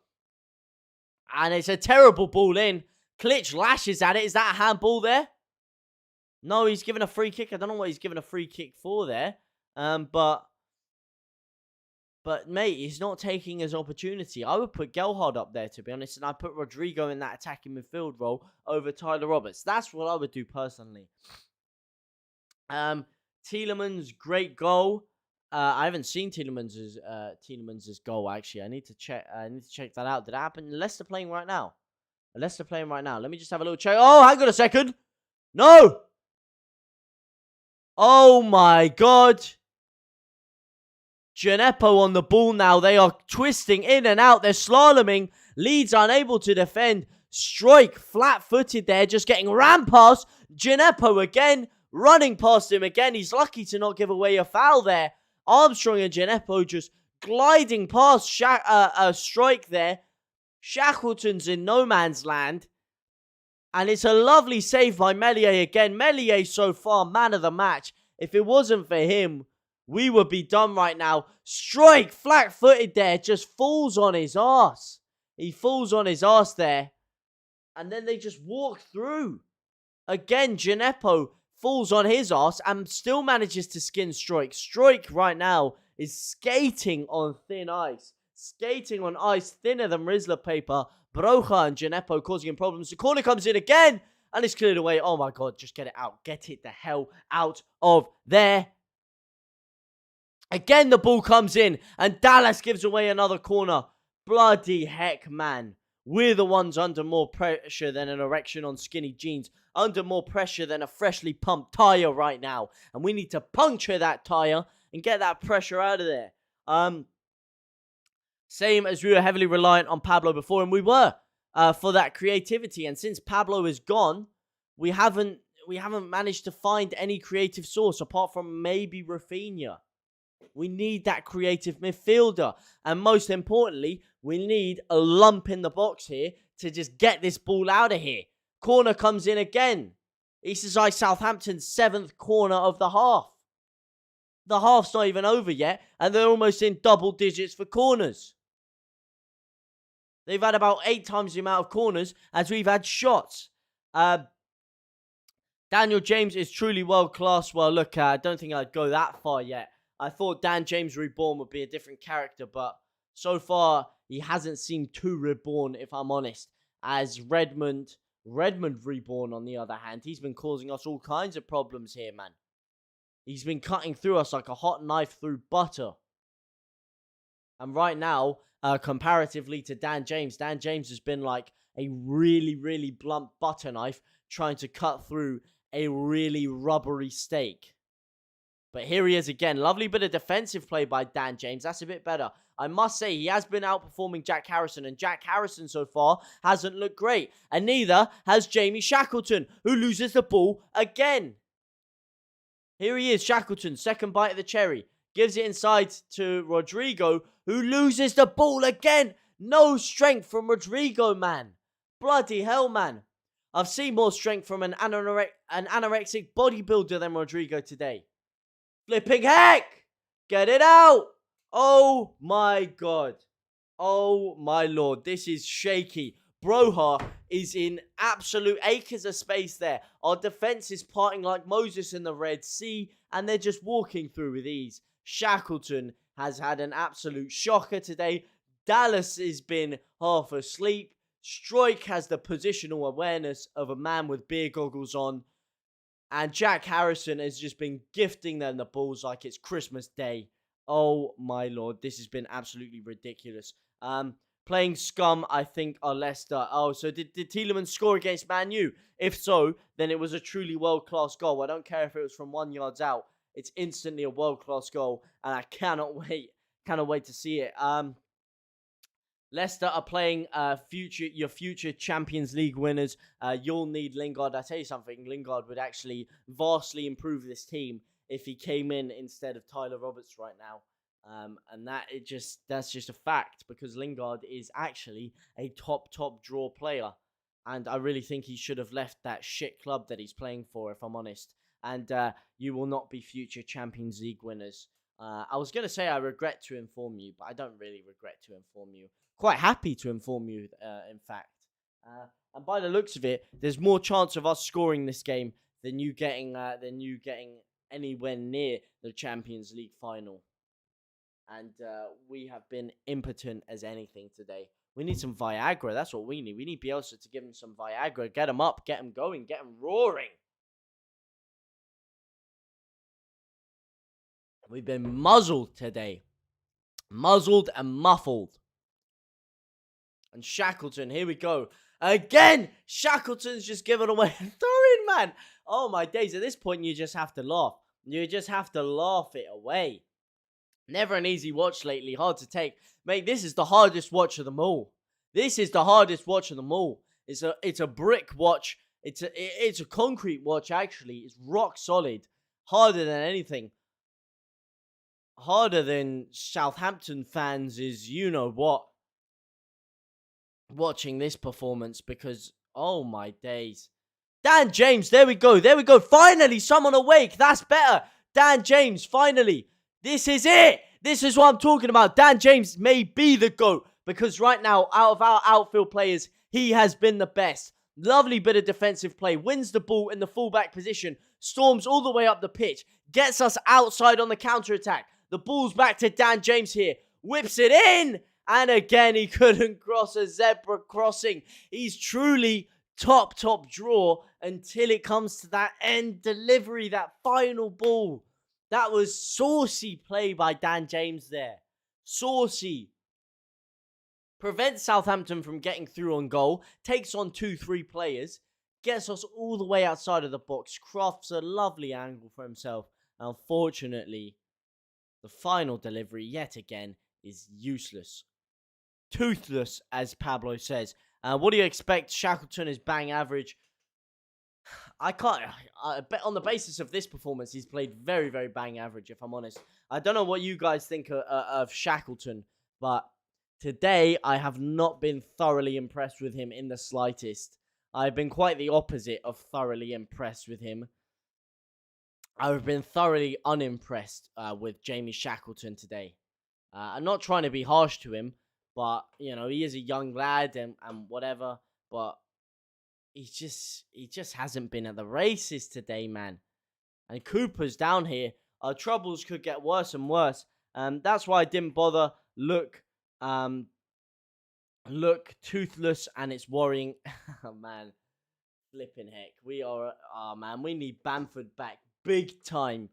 And it's a terrible ball in. Klitsch lashes at it. Is that a handball there? No, he's given a free kick. I don't know what he's given a free kick for there. But mate, he's not taking his opportunity. I would put Gelhardt up there, to be honest. And I'd put Rodrigo in that attacking midfield role over Tyler Roberts. That's what I would do personally. Tielemans, great goal. I haven't seen Tielemans' goal, actually. I need to check that out. Did that happen? Leicester playing right now. Leicester playing right now. Let me just have a little check. Oh, hang on a second. No! Oh my God. Gineppo on the ball now. They are twisting in and out. They're slaloming. Leeds unable to defend. Struijk flat-footed there. Just getting rammed past. Gineppo again. Running past him again. He's lucky to not give away a foul there. Armstrong and Gineppo just gliding past Struijk there. Shackleton's in no man's land. And it's a lovely save by Meslier again. Meslier so far, man of the match. If it wasn't for him, we would be done right now. Struijk, flat-footed there, just falls on his arse. He falls on his arse there. And then they just walk through. Again, Gineppo falls on his arse and still manages to skin Struijk. Struijk right now is skating on thin ice. Skating on ice thinner than Rizzler paper. Broja and Gineppo causing him problems. The corner comes in again and it's cleared away. Oh my God, just get it out. Get it the hell out of there. Again, the ball comes in and Dallas gives away another corner. Bloody heck, man. We're the ones under more pressure than an erection on skinny jeans. Under more pressure than a freshly pumped tyre right now. And we need to puncture that tyre and get that pressure out of there. Same as we were heavily reliant on Pablo before, and we were for that creativity. And since Pablo is gone, we haven't managed to find any creative source apart from maybe Rafinha. We need that creative midfielder. And most importantly, we need a lump in the box here to just get this ball out of here. Corner comes in again. This is like Southampton's 7th corner of the half. The half's not even over yet, and they're almost in double digits for corners. They've had about 8 times the amount of corners as we've had shots. Daniel James is truly world class. Well, look, I don't think I'd go that far yet. I thought Dan James Reborn would be a different character, but so far he hasn't seemed too reborn, if I'm honest. As Redmond Reborn, on the other hand, he's been causing us all kinds of problems here, man. He's been cutting through us like a hot knife through butter. And right now, comparatively to Dan James has been like a really, really blunt butter knife trying to cut through a really rubbery steak. But here he is again. Lovely bit of defensive play by Dan James. That's a bit better. I must say, he has been outperforming Jack Harrison. And Jack Harrison so far hasn't looked great. And neither has Jamie Shackleton, who loses the ball again. Here he is, Shackleton, second bite of the cherry. Gives it inside to Rodrigo, who loses the ball again. No strength from Rodrigo, man. Bloody hell, man. I've seen more strength from an anorexic bodybuilder than Rodrigo today. Flipping heck! Get it out! Oh my god. Oh my lord. This is shaky. Broha is in absolute acres of space there. Our defense is parting like Moses in the Red Sea, and they're just walking through with ease. Shackleton has had an absolute shocker today. Dallas has been half asleep. Stroik has the positional awareness of a man with beer goggles on. And Jack Harrison has just been gifting them the balls like it's Christmas Day. Oh my lord, this has been absolutely ridiculous. Playing scum, I think, are Leicester. Oh, so did Tielemans score against Man U? If so, then it was a truly world-class goal. I don't care if it was from 1 yard out. It's instantly a world-class goal, and I cannot wait. Cannot wait to see it. Leicester are playing your future Champions League winners. You'll need Lingard. I tell you something, Lingard would actually vastly improve this team if he came in instead of Tyler Roberts right now. And that's just a fact, because Lingard is actually a top draw player. And I really think he should have left that shit club that he's playing for, if I'm honest. And you will not be future Champions League winners. I was going to say I regret to inform you, but I don't really regret to inform you. Quite happy to inform you, in fact. And by the looks of it, there's more chance of us scoring this game than you getting anywhere near the Champions League final. And we have been impotent as anything today. We need some Viagra. That's what we need. We need Bielsa to give him some Viagra. Get him up. Get him going. Get him roaring. We've been muzzled today. Muzzled and muffled. And Shackleton, here we go. Again, Shackleton's just given away a throw-in, man. Oh, my days. At this point, you just have to laugh. You just have to laugh it away. Never an easy watch lately. Hard to take. Mate, this is the hardest watch of them all. This is the hardest watch of them all. It's a brick watch. It's a concrete watch, actually. It's rock solid. Harder than anything. Harder than Southampton fans is you-know-what. Watching this performance, because, oh my days. Dan James, there we go. There we go. Finally, someone awake. That's better. Dan James, finally. This is it. This is what I'm talking about. Dan James may be the GOAT, because right now, out of our outfield players, he has been the best. Lovely bit of defensive play. Wins the ball in the fullback position. Storms all the way up the pitch. Gets us outside on the counter-attack. The ball's back to Dan James here. Whips it in. And again, he couldn't cross a zebra crossing. He's truly top draw until it comes to that end delivery, that final ball. That was saucy play by Dan James there. Saucy. Prevents Southampton from getting through on goal. Takes on 2-3 players. Gets us all the way outside of the box. Crafts a lovely angle for himself. Unfortunately, the final delivery, yet again, is useless. Toothless, as Pablo says. What do you expect? Shackleton is bang average. I can't... on the basis of this performance, he's played very, very bang average, if I'm honest. I don't know what you guys think of Shackleton, but today I have not been thoroughly impressed with him in the slightest. I've been quite the opposite of thoroughly impressed with him. I've been thoroughly unimpressed with Jamie Shackleton today. I'm not trying to be harsh to him, but, you know, he is a young lad and whatever, but he just hasn't been at the races today, man. And Cooper's down here. Our troubles could get worse and worse. That's why I didn't bother. Look toothless, and it's worrying. Oh, man. Flipping heck. We need Bamford back. Big time.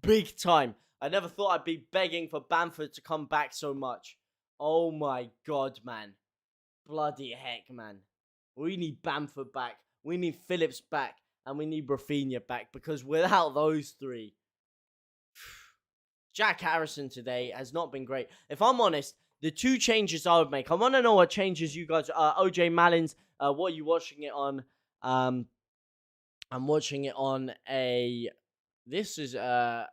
Big time. I never thought I'd be begging for Bamford to come back so much. Oh my god, man. Bloody heck, man. We need Bamford back. We need Phillips back. And we need Rafinha back. Because without those three... Jack Harrison today has not been great. If I'm honest, the two changes I would make... I want to know what changes you guys... OJ Malins, what are you watching it on? I'm watching it on a this is a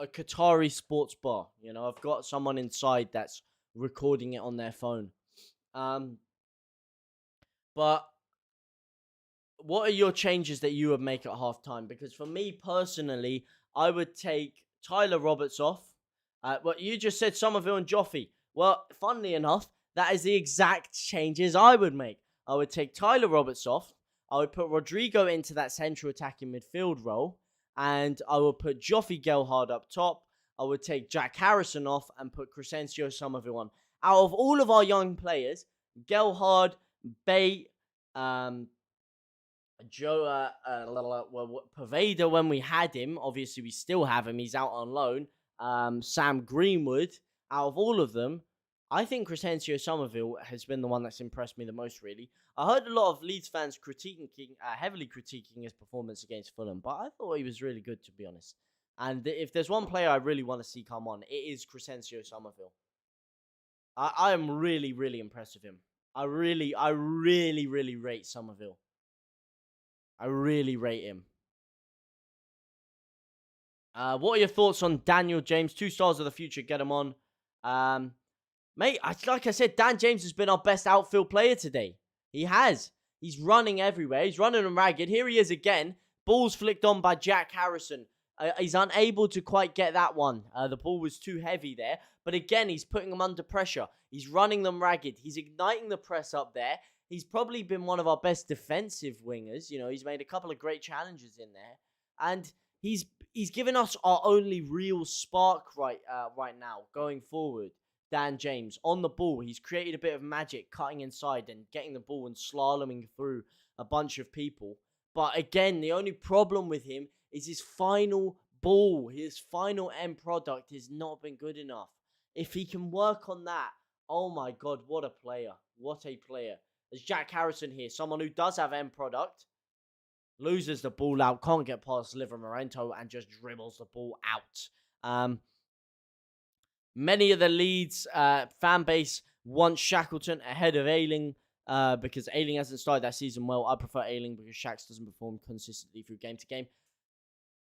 Qatari sports bar. You know, I've got someone inside that's recording it on their phone. But what are your changes that you would make at halftime? Because for me personally, I would take Tyler Roberts off. What you just said, Somerville and Joffy. Well, funnily enough, that is the exact changes I would make. I would take Tyler Roberts off. I would put Rodrigo into that central attacking midfield role. And I would put Joffy Gelhard up top. I would take Jack Harrison off and put Crescencio Somerville on. Out of all of our young players, Gelhard, Bate, Joe Paveda, when we had him, obviously we still have him, he's out on loan. Sam Greenwood, out of all of them, I think Crescencio Somerville has been the one that's impressed me the most, really. I heard a lot of Leeds fans heavily critiquing his performance against Fulham, but I thought he was really good, to be honest. And if there's one player I really want to see come on, it is Crescencio Somerville. I am really, really impressed with him. I really rate Somerville. I really rate him. What are your thoughts on Daniel James? 2 stars of the future. Get him on. Mate, like I said, Dan James has been our best outfield player today. He has. He's running everywhere. He's running them ragged. Here he is again. Ball's flicked on by Jack Harrison. He's unable to quite get that one. The ball was too heavy there. But again, he's putting them under pressure. He's running them ragged. He's igniting the press up there. He's probably been one of our best defensive wingers. You know, he's made a couple of great challenges in there. And he's given us our only real spark right now going forward. Dan James on the ball. He's created a bit of magic cutting inside and getting the ball and slaloming through a bunch of people. But again, the only problem with him is his final ball. His final end product has not been good enough. If he can work on that, oh my God, what a player. What a player. There's Jack Harrison here, someone who does have end product. Loses the ball out, can't get past Livermorento and just dribbles the ball out. Many of the Leeds fan base want Shackleton ahead of Ayling because Ayling hasn't started that season well. I prefer Ayling because Shax doesn't perform consistently through game to game.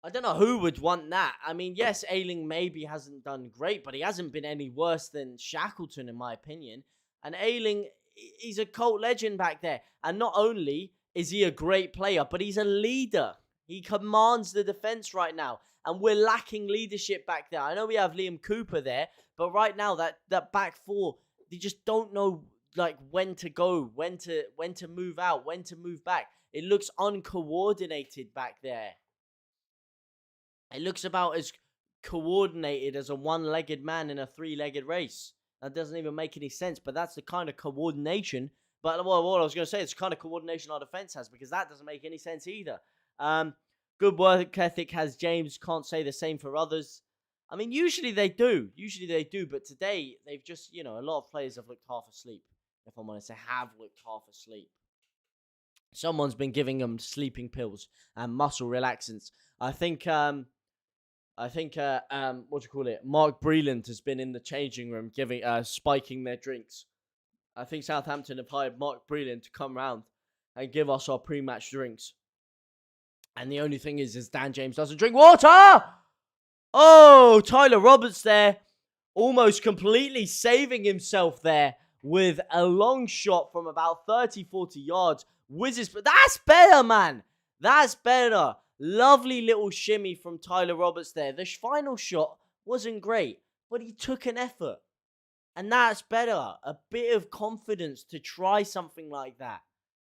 I don't know who would want that. I mean, yes, Ayling maybe hasn't done great, but he hasn't been any worse than Shackleton, in my opinion. And Ayling, he's a cult legend back there. And not only is he a great player, but he's a leader. He commands the defense right now. And we're lacking leadership back there. I know we have Liam Cooper there, but right now that back four, they just don't know like when to go, when to move out, when to move back. It looks uncoordinated back there. It looks about as coordinated as a one-legged man in a three-legged race. That doesn't even make any sense, but that's the kind of coordination. But what I was going to say, it's the kind of coordination our defense has, because that doesn't make any sense either. Good work ethic has James. Can't say the same for others. I mean, usually they do. But today, they've just, a lot of players have looked half asleep. If I'm honest, they have looked half asleep. Someone's been giving them sleeping pills and muscle relaxants. I think Mark Breland has been in the changing room spiking their drinks. I think Southampton have hired Mark Breland to come round and give us our pre-match drinks. And the only thing is Dan James doesn't drink water! Oh, Tyler Roberts there, almost completely saving himself there with a long shot from about 30, 40 yards. Whizzes, but that's better, man. That's better. Lovely little shimmy from Tyler Roberts there. The final shot wasn't great, but he took an effort. And that's better. A bit of confidence to try something like that.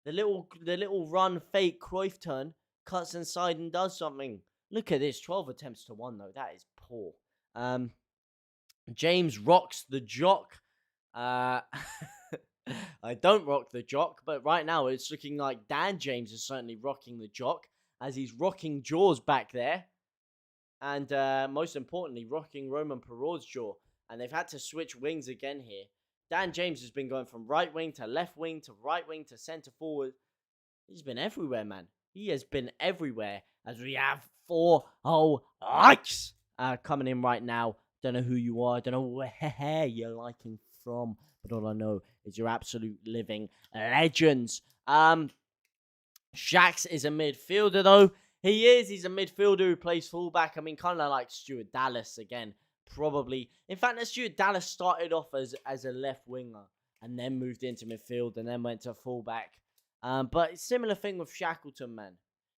The little run fake Cruyff turn, cuts inside and does something. Look at this, 12 attempts to 1 though. That is poor. James rocks the jock. I don't rock the jock, but right now it's looking like Dan James is certainly rocking the jock, as he's rocking Jaws back there. And most importantly, rocking Roman Perraud's jaw. And they've had to switch wings again here. Dan James has been going from right wing to left wing to right wing to centre forward. He's been everywhere, man. He has been everywhere. As we have 4 likes coming in right now. Don't know who you are. Don't know where you're liking from. But all I know is you're absolute living legends. Shax is a midfielder, though. He is. He's a midfielder who plays fullback. I mean, kind of like Stuart Dallas again, probably. In fact, Stuart Dallas started off as a left winger and then moved into midfield and then went to fullback. But similar thing with Shackleton, man.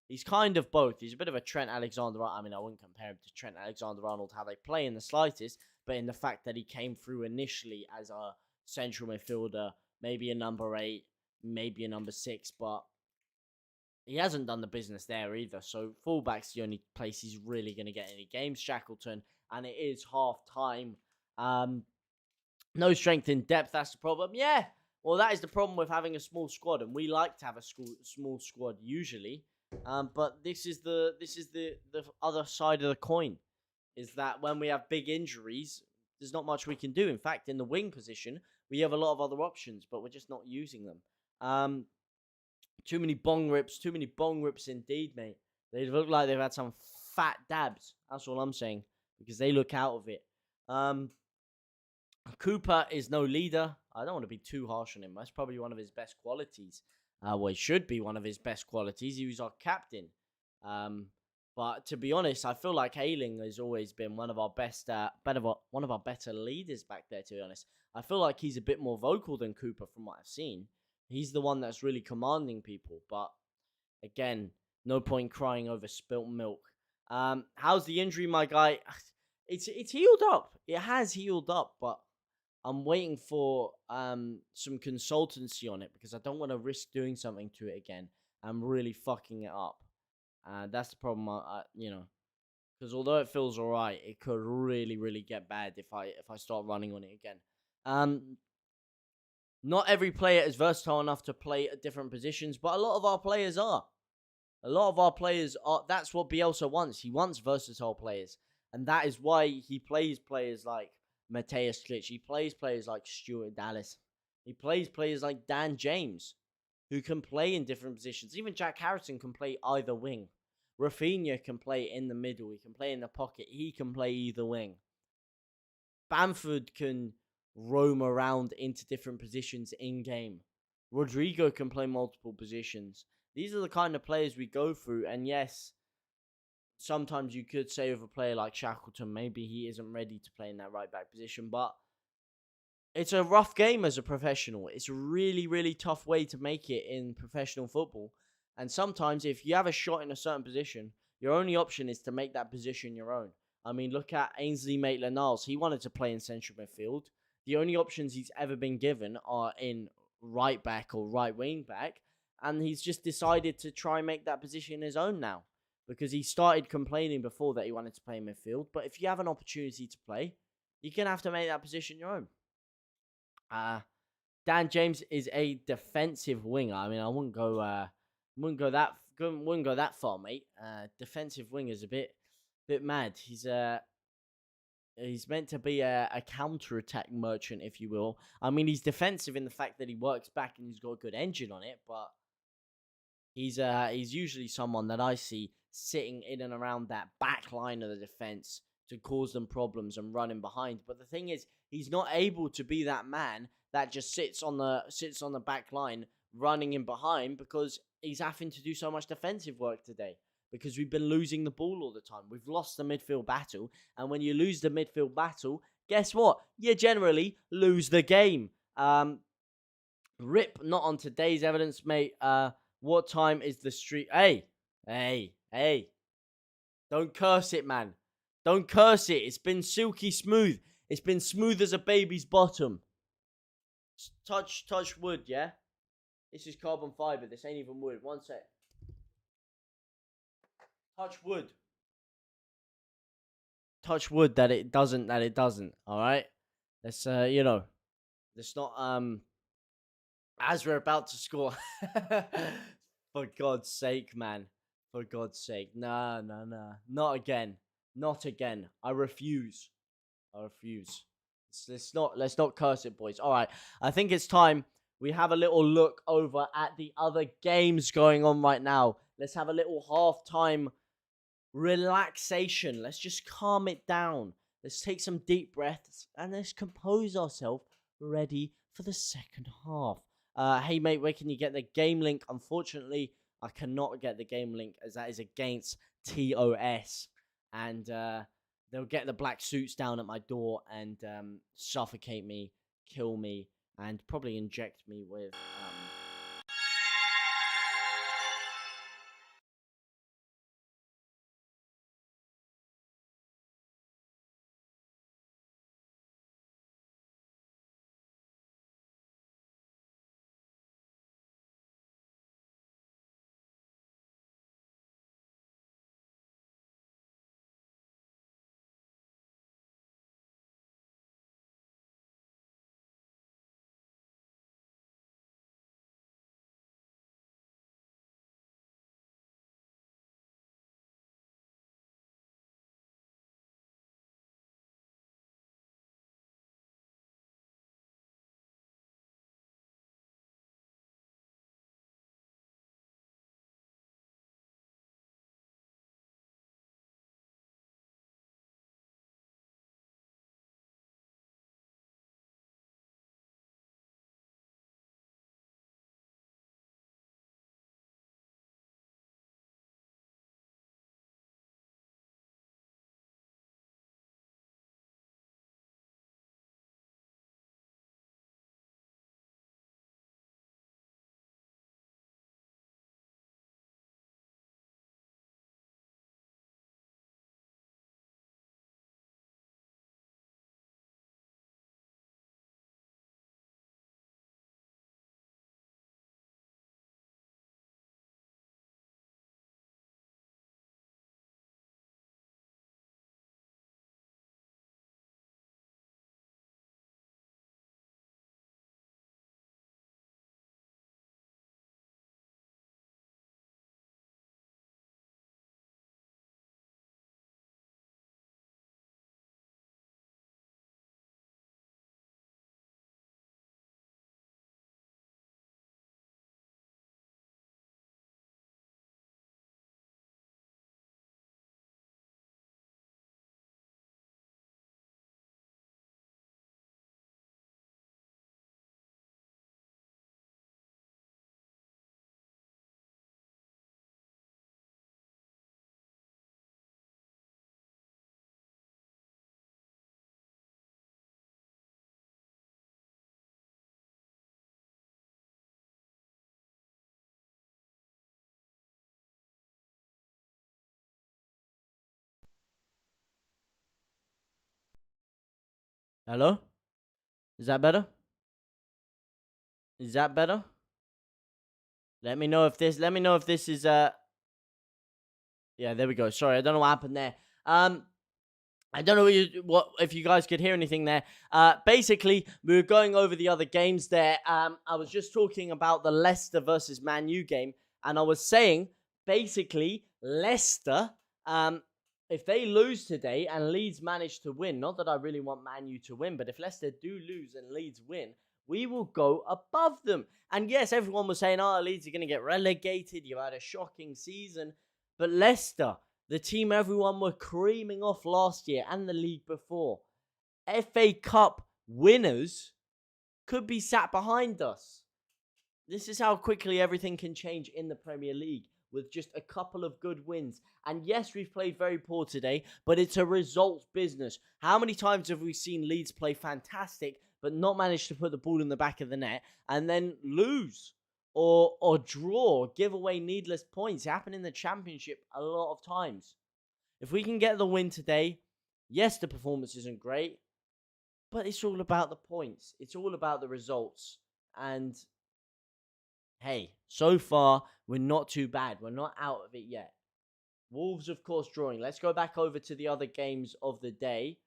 He's kind of both. He's a bit of a Trent Alexander-Arnold. I mean, I wouldn't compare him to Trent Alexander-Arnold, how they play in the slightest, but in the fact that he came through initially as a central midfielder, maybe a number 8, maybe a number 6, but he hasn't done the business there either. So fullback's the only place he's really going to get any games, Shackleton, and it is half-time. No strength in depth, that's the problem. Yeah, well, that is the problem with having a small squad, and we like to have a small squad usually. But this is the other side of the coin, is that when we have big injuries, there's not much we can do. In fact, in the wing position, we have a lot of other options, but we're just not using them. Too many bong rips indeed, mate. They look like they've had some fat dabs. That's all I'm saying, because they look out of it. Cooper is no leader. I don't want to be too harsh on him. That's probably one of his best qualities. Well, it should be one of his best qualities. He was our captain. But to be honest, I feel like Ayling has always been one of our best, one of our better leaders back there, to be honest. I feel like he's a bit more vocal than Cooper from what I've seen. He's the one that's really commanding people. But again, no point crying over spilt milk. How's the injury, my guy? It's healed up. It has healed up, but I'm waiting for some consultancy on it, because I don't want to risk doing something to it again. I'm really fucking it up. That's the problem, because although it feels alright, it could really, really get bad if I start running on it again. Not every player is versatile enough to play at different positions, but a lot of our players are. That's what Bielsa wants. He wants versatile players. And that is why he plays players like Mateus Klitsch. He plays players like Stuart Dallas. He plays players like Dan James, who can play in different positions. Even Jack Harrison can play either wing. Rafinha can play in the middle. He can play in the pocket. He can play either wing. Bamford can roam around into different positions in-game. Rodrigo can play multiple positions. These are the kind of players we go through. And yes, sometimes you could say of a player like Shackleton, maybe he isn't ready to play in that right-back position. But it's a rough game as a professional. It's a really, really tough way to make it in professional football. And sometimes if you have a shot in a certain position, your only option is to make that position your own. I mean, look at Ainsley Maitland-Niles. He wanted to play in central midfield. The only options he's ever been given are in right back or right wing back. And he's just decided to try and make that position his own now, because he started complaining before that he wanted to play in midfield. But if you have an opportunity to play, you're going to have to make that position your own. Dan James is a defensive winger. I mean, I wouldn't go that far, mate. Defensive winger is a bit mad. He's meant to be a counter-attack merchant, if you will. I mean, he's defensive in the fact that he works back and he's got a good engine on it, but he's usually someone that I see sitting in and around that back line of the defense to cause them problems and running behind. But the thing is, he's not able to be that man that just sits on the back line running in behind, because he's having to do so much defensive work today, because we've been losing the ball all the time. We've lost the midfield battle, and when you lose the midfield battle, guess what? You generally lose the game. Rip, not on today's evidence, mate. What time is the street? Hey. Don't curse it, man. Don't curse it. It's been silky smooth. It's been smooth as a baby's bottom. Touch wood, yeah? This is carbon fiber. This ain't even wood. One sec. Touch wood that it doesn't, alright? Let's, let's not, as we're about to score. For God's sake, man. For God's sake. Nah. Not again. I refuse. Let's not curse it, boys. Alright, I think it's time we have a little look over at the other games going on right now. Let's have a little halftime relaxation. Let's just calm it down. Let's take some deep breaths and let's compose ourselves ready for the second half. Hey mate, where can you get the game link? Unfortunately, I cannot get the game link as that is against TOS. And they'll get the black suits down at my door and suffocate me, kill me, and probably inject me with... Hello? Is that better? Is that better? Let me know if this is yeah, there we go. Sorry, I don't know what happened there. I don't know what if you guys could hear anything there. Basically, we were going over the other games there. I was just talking about the Leicester versus Man U game, and I was saying basically Leicester, if they lose today and Leeds manage to win, not that I really want Man U to win, but if Leicester do lose and Leeds win, we will go above them. And yes, everyone was saying, oh, Leeds are going to get relegated. You had a shocking season. But Leicester, the team everyone were creaming off last year and the league before, FA Cup winners, could be sat behind us. This is how quickly everything can change in the Premier League with just a couple of good wins. And yes, we've played very poor today, but it's a results business. How many times have we seen Leeds play fantastic but not manage to put the ball in the back of the net and then lose or draw, give away needless points? It happened in the Championship a lot of times. If we can get the win today, yes, the performance isn't great, but it's all about the points. It's all about the results. And hey, so far, we're not too bad. We're not out of it yet. Wolves, of course, drawing. Let's go back over to the other games of the day.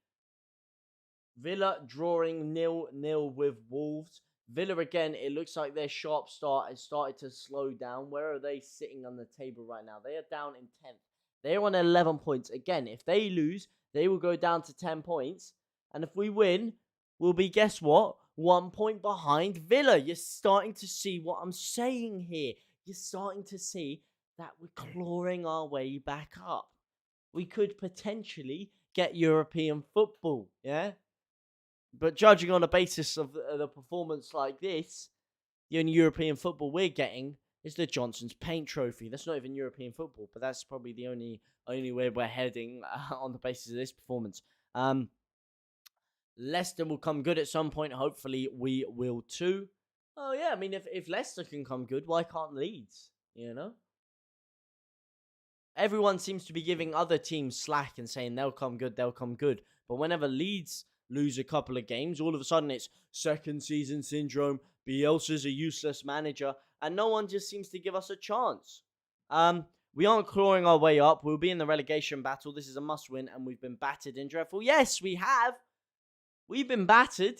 Villa drawing 0-0 with Wolves. Villa, again, it looks like their sharp start has started to slow down. Where are they sitting on the table right now? They are down in 10th. They're on 11 points. Again, if they lose, they will go down to 10 points. And if we win, we'll be, guess what? 1 point behind Villa. You're starting to see what I'm saying here. You're starting to see that we're clawing our way back up. We could potentially get European football, yeah? But judging on the basis of the performance like this, the only European football we're getting is the Johnson's Paint Trophy. That's not even European football, but that's probably the only way we're heading on the basis of this performance. Leicester will come good at some point. Hopefully, we will too. Oh yeah, I mean, if Leicester can come good, why can't Leeds? You know, everyone seems to be giving other teams slack and saying they'll come good, they'll come good. But whenever Leeds lose a couple of games, all of a sudden it's second season syndrome. Bielsa's a useless manager, and no one just seems to give us a chance. We aren't clawing our way up. We'll be in the relegation battle. This is a must-win, and we've been battered and dreadful. Yes, we have. We've been battered,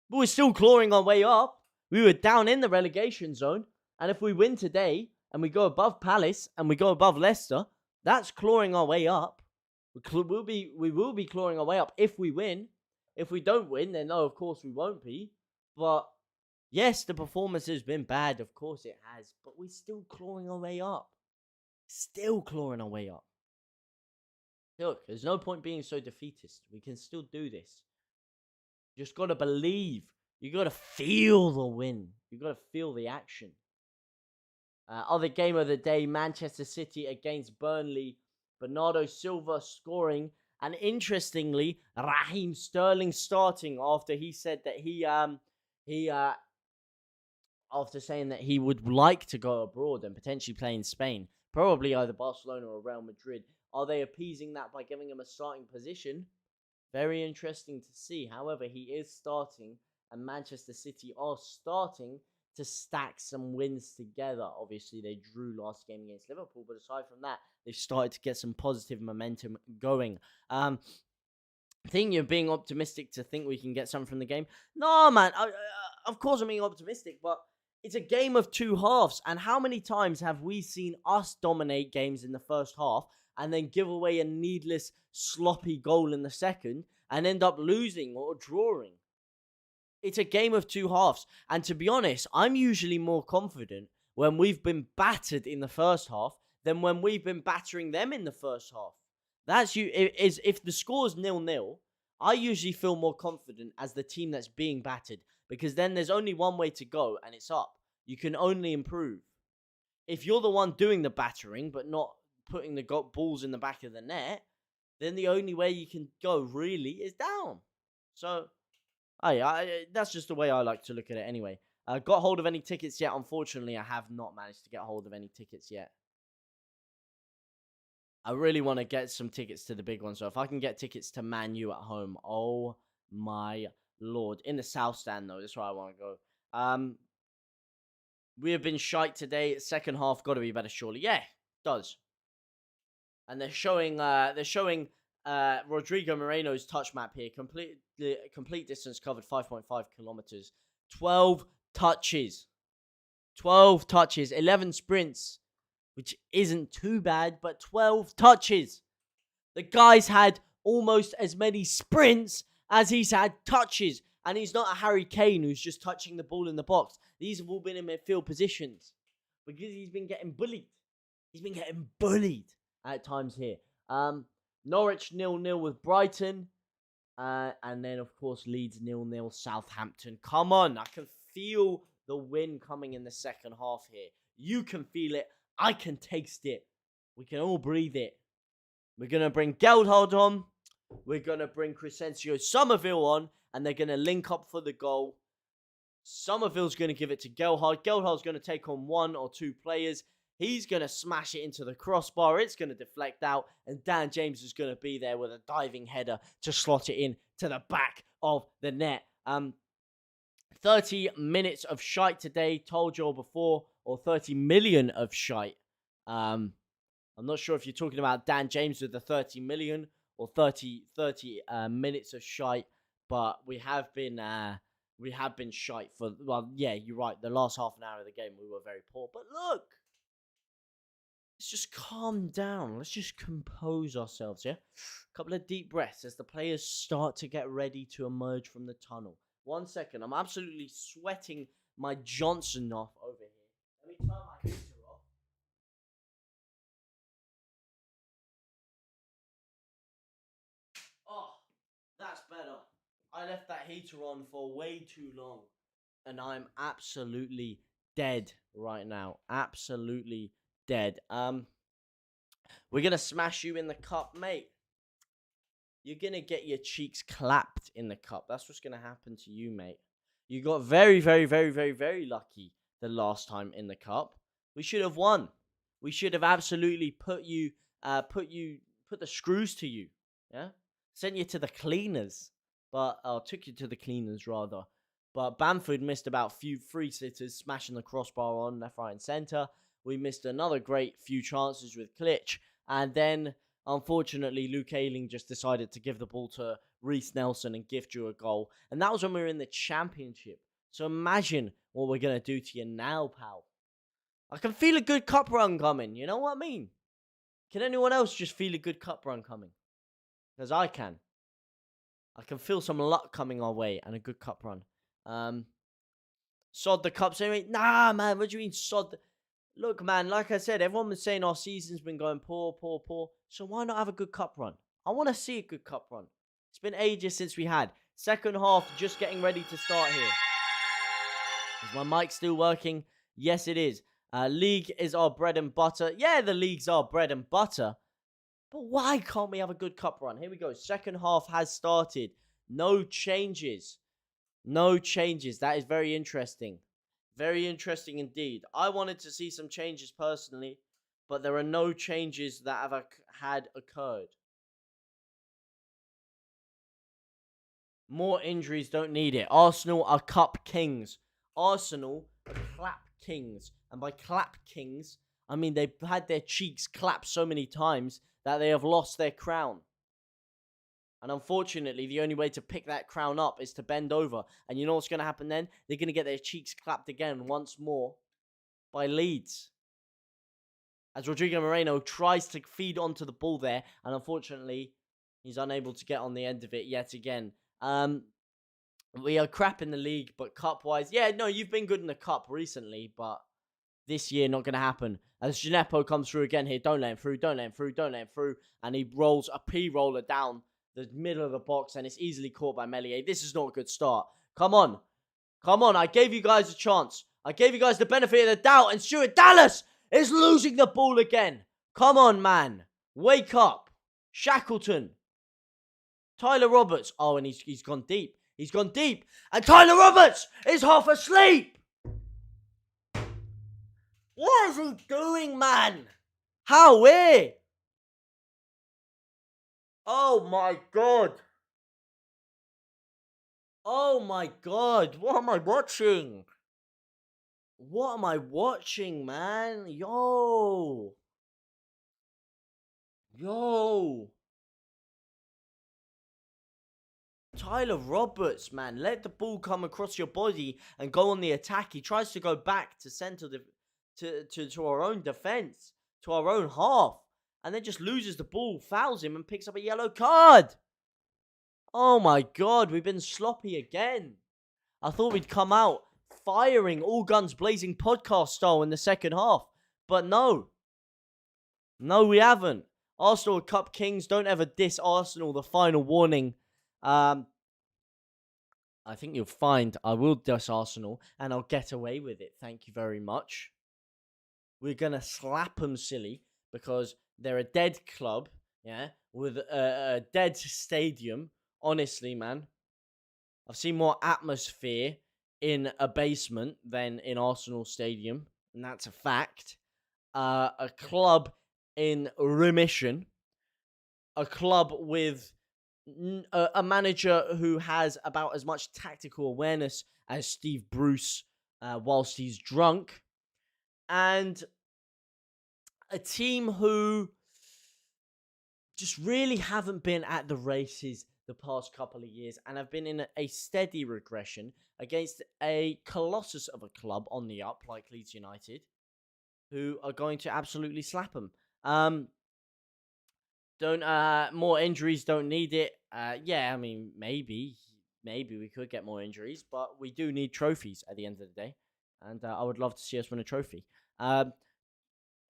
but we're still clawing our way up. We were down in the relegation zone, and if we win today and we go above Palace and we go above Leicester, that's clawing our way up. We will be clawing our way up if we win. If we don't win, then no, of course we won't be. But yes, the performance has been bad. Of course it has, but we're still clawing our way up. Still clawing our way up. Look, there's no point being so defeatist. We can still do this. You just got to believe. You got to feel the win. You got to feel the action. Other game of the day, Manchester City against Burnley. Bernardo Silva scoring. And interestingly, Raheem Sterling starting after he said that after saying that he would like to go abroad and potentially play in Spain. Probably either Barcelona or Real Madrid. Are they appeasing that by giving him a starting position? Very interesting to see. However, he is starting, and Manchester City are starting to stack some wins together. Obviously, they drew last game against Liverpool, but aside from that, they've started to get some positive momentum going. I think you're being optimistic to think we can get something from the game. No, man. Of course I'm being optimistic, but it's a game of two halves. And how many times have we seen us dominate games in the first half and then give away a needless, sloppy goal in the second and end up losing or drawing? It's a game of two halves. And to be honest, I'm usually more confident when we've been battered in the first half than when we've been battering them in the first half. That's you. If the score is 0-0, I usually feel more confident as the team that's being battered, because then there's only one way to go, and it's up. You can only improve. If you're the one doing the battering but not putting the balls in the back of the net, then the only way you can go really is down. So, that's just the way I like to look at it anyway. Got hold of any tickets yet? Unfortunately, I have not managed to get hold of any tickets yet. I really want to get some tickets to the big one. So if I can get tickets to Man U at home, oh my lord. In the South Stand, though, that's where I want to go. We have been shite today. Second half got to be better, surely. Yeah, it does. And they're showing Rodrigo Moreno's touch map here. Complete distance covered, 5.5 kilometers. 12 touches. 12 touches. 11 sprints, which isn't too bad, but 12 touches. The guy's had almost as many sprints as he's had touches. And he's not a Harry Kane who's just touching the ball in the box. These have all been in midfield positions because he's been getting bullied. He's been getting bullied at times here. Norwich 0-0 with Brighton. And then, of course, Leeds 0-0, Southampton. Come on, I can feel the win coming in the second half here. You can feel it. I can taste it. We can all breathe it. We're going to bring Geldhard on. We're going to bring Crescencio Somerville on. And they're going to link up for the goal. Somerville's going to give it to Geldhard. Geldhard's going to take on one or two players. He's going to smash it into the crossbar. It's going to deflect out. And Dan James is going to be there with a diving header to slot it in to the back of the net. 30 minutes of shite today. Told you all before. Or 30 million of shite. I'm not sure if you're talking about Dan James with the 30 million or 30 minutes of shite. But we have been shite for, well, yeah, you're right. The last half an hour of the game, we were very poor. But look, let's just calm down. Let's just compose ourselves, yeah? A couple of deep breaths as the players start to get ready to emerge from the tunnel. 1 second. I'm absolutely sweating my Johnson off over here. Let me turn my heater off. Oh, that's better. I left that heater on for way too long. And I'm absolutely dead right now. Absolutely dead. We're going to smash you in the cup, mate. You're going to get your cheeks clapped in the cup. That's what's going to happen to you, mate. You got very, very, very, very, very lucky the last time in the cup. We should have won. We should have absolutely put the screws to you. Yeah? Sent you to the cleaners. Took you to the cleaners, rather. But Bamford missed about few free sitters, smashing the crossbar on left, right, and centre. We missed another great few chances with Klitsch. And then, unfortunately, Luke Ayling just decided to give the ball to Reece Nelson and gift you a goal. And that was when we were in the Championship. So imagine what we're going to do to you now, pal. I can feel a good cup run coming. You know what I mean? Can anyone else just feel a good cup run coming? Because I can. I can feel some luck coming our way and a good cup run. Sod the cups anyway. Nah, man. What do you mean sod? Look, man. Like I said, everyone was saying our season's been going poor. So why not have a good cup run? I want to see a good cup run. It's been ages since we had. Second half just getting ready to start here. Is my mic still working? Yes, it is. League is our bread and butter. Yeah, the league's our bread and butter. But why can't we have a good cup run? Here we go. Second half has started. No changes. No changes. That is very interesting. Very interesting indeed. I wanted to see some changes personally, but there are no changes that had occurred. More injuries, don't need it. Arsenal are cup kings. Arsenal are clap kings. And by clap kings, I mean they've had their cheeks clapped so many times that they have lost their crown. And unfortunately, the only way to pick that crown up is to bend over. And you know what's going to happen then? They're going to get their cheeks clapped again once more by Leeds. As Rodrigo Moreno tries to feed onto the ball there. And unfortunately, he's unable to get on the end of it yet again. We are crap in the league, but cup-wise... Yeah, no, you've been good in the cup recently, but this year not going to happen. As Gineppo comes through again here. Don't let him through, don't let him through, don't let him through. And he rolls a P-roller down the middle of the box, and it's easily caught by Meslier. This is not a good start. Come on. Come on. I gave you guys a chance. I gave you guys the benefit of the doubt, and Stuart Dallas is losing the ball again. Come on, man. Wake up. Shackleton. Tyler Roberts. Oh, and he's gone deep. He's gone deep. And Tyler Roberts is half asleep. What is he doing, man? How? Where? Oh my god. Oh my god. What am I watching? What am I watching, man? Yo. Tyler Roberts, man. Let the ball come across your body and go on the attack. He tries to go back to center to our own defense, to our own half. And then just loses the ball, fouls him, and picks up a yellow card. Oh my god, we've been sloppy again. I thought we'd come out firing all guns blazing podcast style in the second half. But no. No, we haven't. Arsenal Cup Kings, don't ever diss Arsenal, the final warning. I think you'll find I will diss Arsenal, and I'll get away with it. Thank you very much. We're going to slap them silly, because they're a dead club, yeah, with a dead stadium. Honestly, man, I've seen more atmosphere in a basement than in Arsenal Stadium, and that's a fact. A club in remission, a club with a manager who has about as much tactical awareness as Steve Bruce whilst he's drunk, and a team who just really haven't been at the races the past couple of years and have been in a steady regression against a colossus of a club on the up like Leeds United, who are going to absolutely slap them. More injuries, don't need it. Yeah, I mean, maybe we could get more injuries, but we do need trophies at the end of the day, and I would love to see us win a trophy.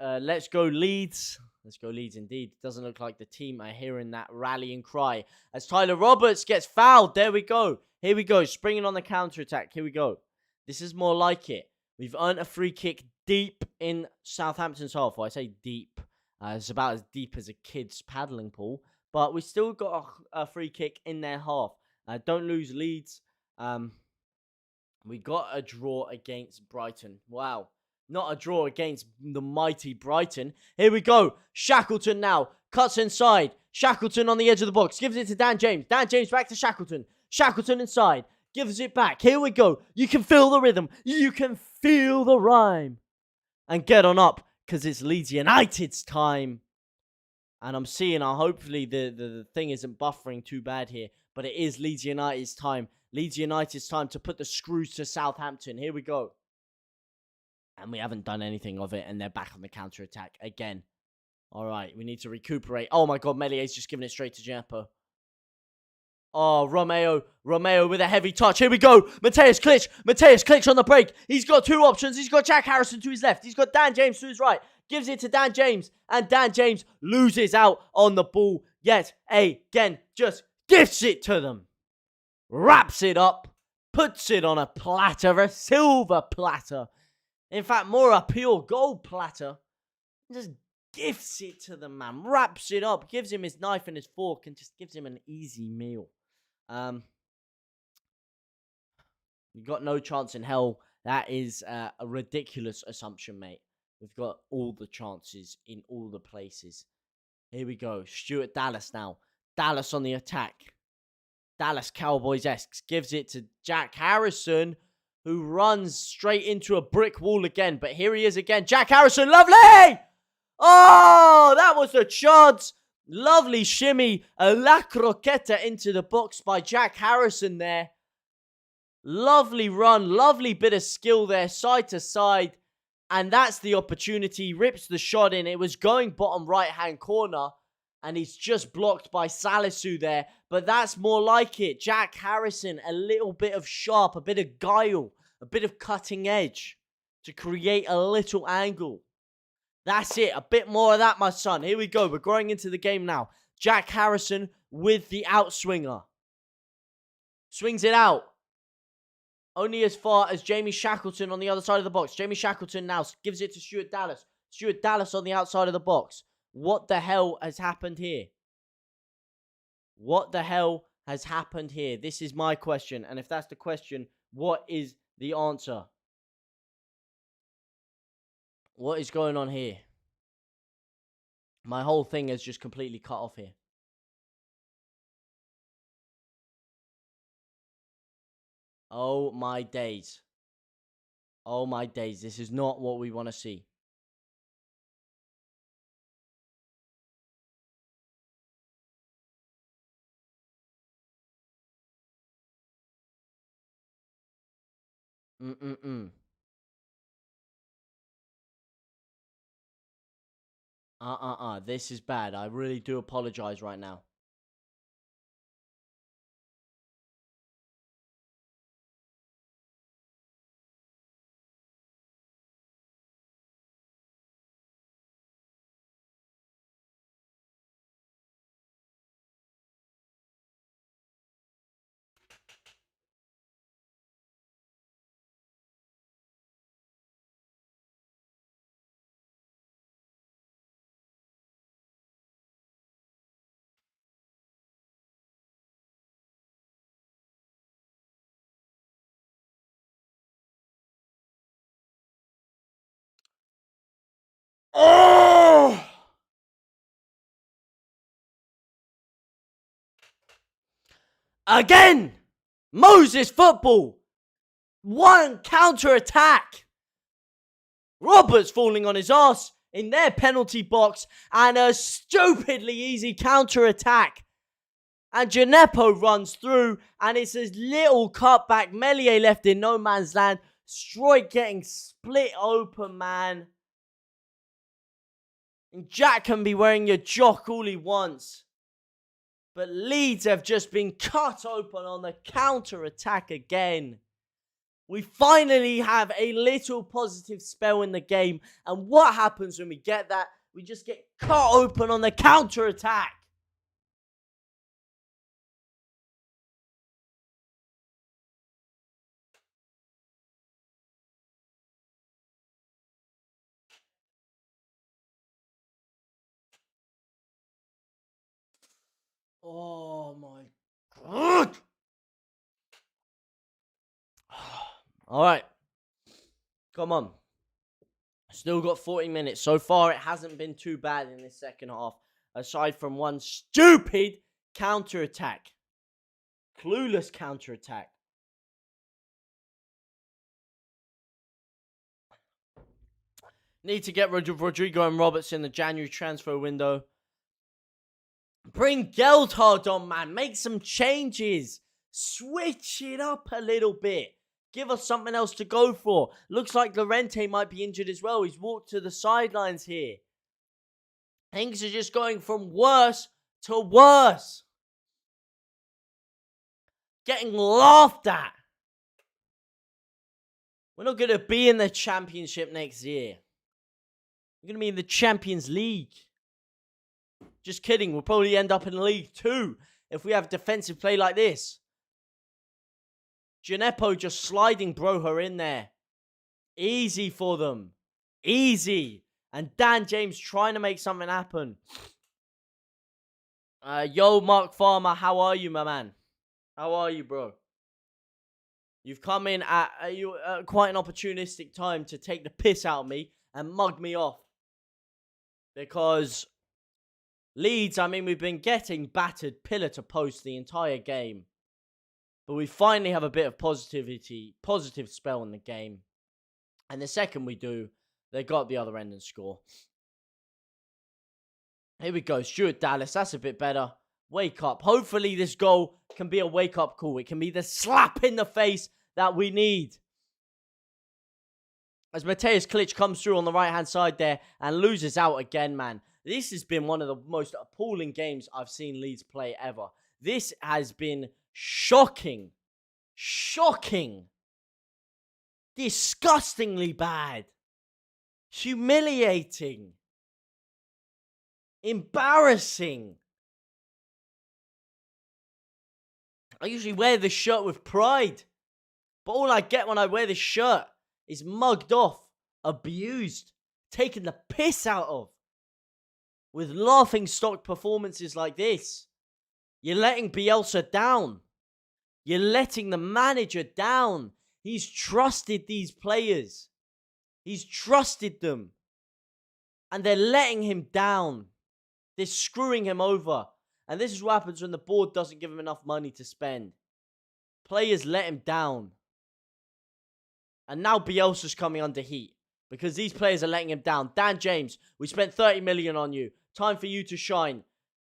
Let's go Leeds. Let's go Leeds indeed. Doesn't look like the team are hearing that rallying cry as Tyler Roberts gets fouled. There we go. Here we go. Springing on the counter-attack. Here we go. This is more like it. We've earned a free kick deep in Southampton's half. Well, I say deep. It's about as deep as a kid's paddling pool. But we still got a free kick in their half. Don't lose Leeds. We got a draw against Brighton. Wow. Not a draw against the mighty Brighton. Here we go. Shackleton now. Cuts inside. Shackleton on the edge of the box. Gives it to Dan James. Dan James back to Shackleton. Shackleton inside. Gives it back. Here we go. You can feel the rhythm. You can feel the rhyme. And get on up, because it's Leeds United's time. And I'm seeing, hopefully the thing isn't buffering too bad here. But it is Leeds United's time. Leeds United's time to put the screws to Southampton. Here we go. And we haven't done anything of it. And they're back on the counter-attack again. All right, we need to recuperate. Oh my God, Melier's just giving it straight to Djenepo. Oh, Romeo with a heavy touch. Here we go. Mateus Klich on the break. He's got two options. He's got Jack Harrison to his left. He's got Dan James to his right. Gives it to Dan James. And Dan James loses out on the ball yet again. Just gifts it to them. Wraps it up. Puts it on a platter. A silver platter. In fact, more a pure gold platter. Just gifts it to the man. Wraps it up. Gives him his knife and his fork. And just gives him an easy meal. You got no chance in hell. That is a ridiculous assumption, mate. We've got all the chances in all the places. Here we go. Stuart Dallas now. Dallas on the attack. Dallas Cowboys-esque. Gives it to Jack Harrison, who runs straight into a brick wall again. But here he is again. Jack Harrison, lovely! Oh, that was a chance. Lovely shimmy, a la croqueta into the box by Jack Harrison there. Lovely run, lovely bit of skill there, side to side. And that's the opportunity. Rips the shot in. It was going bottom right-hand corner. And he's just blocked by Salisu there. But that's more like it. Jack Harrison, a little bit of sharp, a bit of guile, a bit of cutting edge to create a little angle. That's it. A bit more of that, my son. Here we go. We're growing into the game now. Jack Harrison with the outswinger. Swings it out. Only as far as Jamie Shackleton on the other side of the box. Jamie Shackleton now gives it to Stuart Dallas. Stuart Dallas on the outside of the box. What the hell has happened here? What the hell has happened here? This is my question. And if that's the question, what is the answer? What is going on here? My whole thing is just completely cut off here. Oh my days. Oh my days. This is not what we want to see. This is bad. I really do apologize right now. Oh! Again! Moses football! One counter-attack! Roberts falling on his ass in their penalty box, and a stupidly easy counter-attack. And Djenepo runs through, and it's a little cutback. Melier left in no man's land. Stroik getting split open, man. And Jack can be wearing your jock all he wants. But Leeds have just been cut open on the counter-attack again. We finally have a little positive spell in the game. And what happens when we get that? We just get cut open on the counter-attack. Oh my God. All right. Come on. Still got 40 minutes. So far, it hasn't been too bad in this second half, aside from one stupid counter-attack. Clueless counter-attack. Need to get Rodrigo and Roberts in the January transfer window. Bring Geldhard on, man. Make some changes. Switch it up a little bit. Give us something else to go for. Looks like Llorente might be injured as well. He's walked to the sidelines here. Things are just going from worse to worse. Getting laughed at. We're not going to be in the Championship next year. We're going to be in the Champions League. Just kidding. We'll probably end up in League 2 if we have defensive play like this. Gineppo just sliding Broha in there. Easy for them. Easy. And Dan James trying to make something happen. Yo, Mark Farmer, how are you, my man? How are you, bro? You've come in at quite an opportunistic time to take the piss out of me and mug me off. Because Leeds, I mean, we've been getting battered pillar to post the entire game. But we finally have a bit of positive spell in the game. And the second we do, they got the other end and score. Here we go, Stuart Dallas, that's a bit better. Wake up. Hopefully this goal can be a wake-up call. It can be the slap in the face that we need. As Mateusz Klich comes through on the right-hand side there and loses out again, man. This has been one of the most appalling games I've seen Leeds play ever. This has been shocking. Shocking. Disgustingly bad. Humiliating. Embarrassing. I usually wear this shirt with pride. But all I get when I wear this shirt is mugged off, abused, taken the piss out of. With laughing-stock performances like this. You're letting Bielsa down. You're letting the manager down. He's trusted these players. He's trusted them. And they're letting him down. They're screwing him over. And this is what happens when the board doesn't give him enough money to spend. Players let him down. And now Bielsa's coming under heat. Because these players are letting him down. Dan James, we spent 30 million on you. Time for you to shine.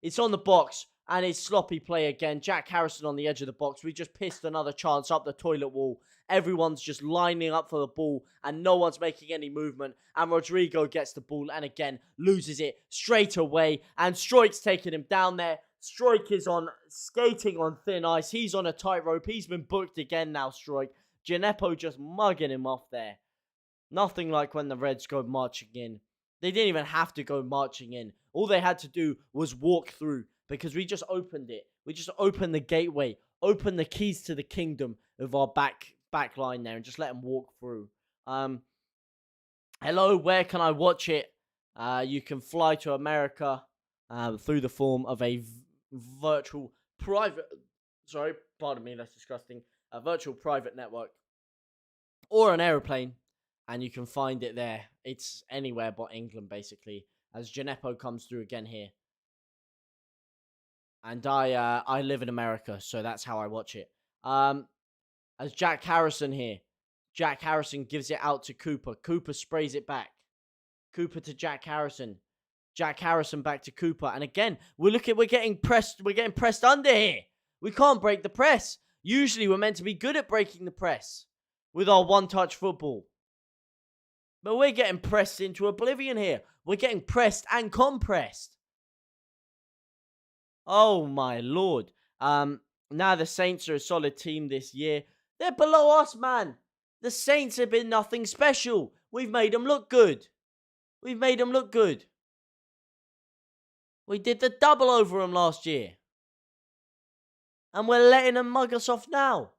It's on the box. And it's sloppy play again. Jack Harrison on the edge of the box. We just pissed another chance up the toilet wall. Everyone's just lining up for the ball. And no one's making any movement. And Rodrigo gets the ball. And again, loses it straight away. And Stroik's taking him down there. Stroik is skating on thin ice. He's on a tightrope. He's been booked again now, Stroik. Gineppo just mugging him off there. Nothing like when the Reds go marching in. They didn't even have to go marching in. All they had to do was walk through. Because we just opened it. We just opened the gateway. Opened the keys to the kingdom of our back line there. And just let them walk through. Hello, where can I watch it? You can fly to America through the form of a virtual private... Sorry, pardon me, that's disgusting. A virtual private network. Or an aeroplane. And you can find it there. It's anywhere but England, basically. As Gineppo comes through again here. And I live in America, so that's how I watch it. As Jack Harrison here. Jack Harrison gives it out to Cooper. Cooper sprays it back. Cooper to Jack Harrison. Jack Harrison back to Cooper. And again, we're getting pressed under here. We can't break the press. Usually we're meant to be good at breaking the press with our one-touch football. But we're getting pressed into oblivion here. We're getting pressed and compressed. Oh my lord. Now the Saints are a solid team this year. They're below us, man. The Saints have been nothing special. We've made them look good. We did the double over them last year. And we're letting them mug us off now.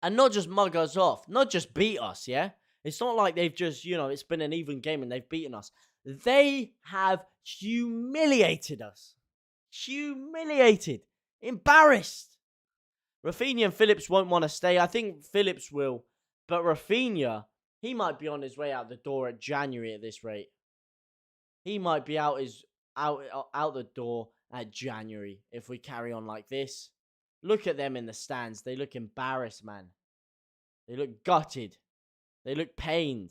And not just mug us off. Not just beat us, yeah? It's not like they've just, it's been an even game and they've beaten us. They have humiliated us. Humiliated. Embarrassed. Rafinha and Phillips won't want to stay. I think Phillips will. But Rafinha, he might be on his way out the door at January at this rate. He might be out the door at January if we carry on like this. Look at them in the stands. They look embarrassed, man. They look gutted. They look pained.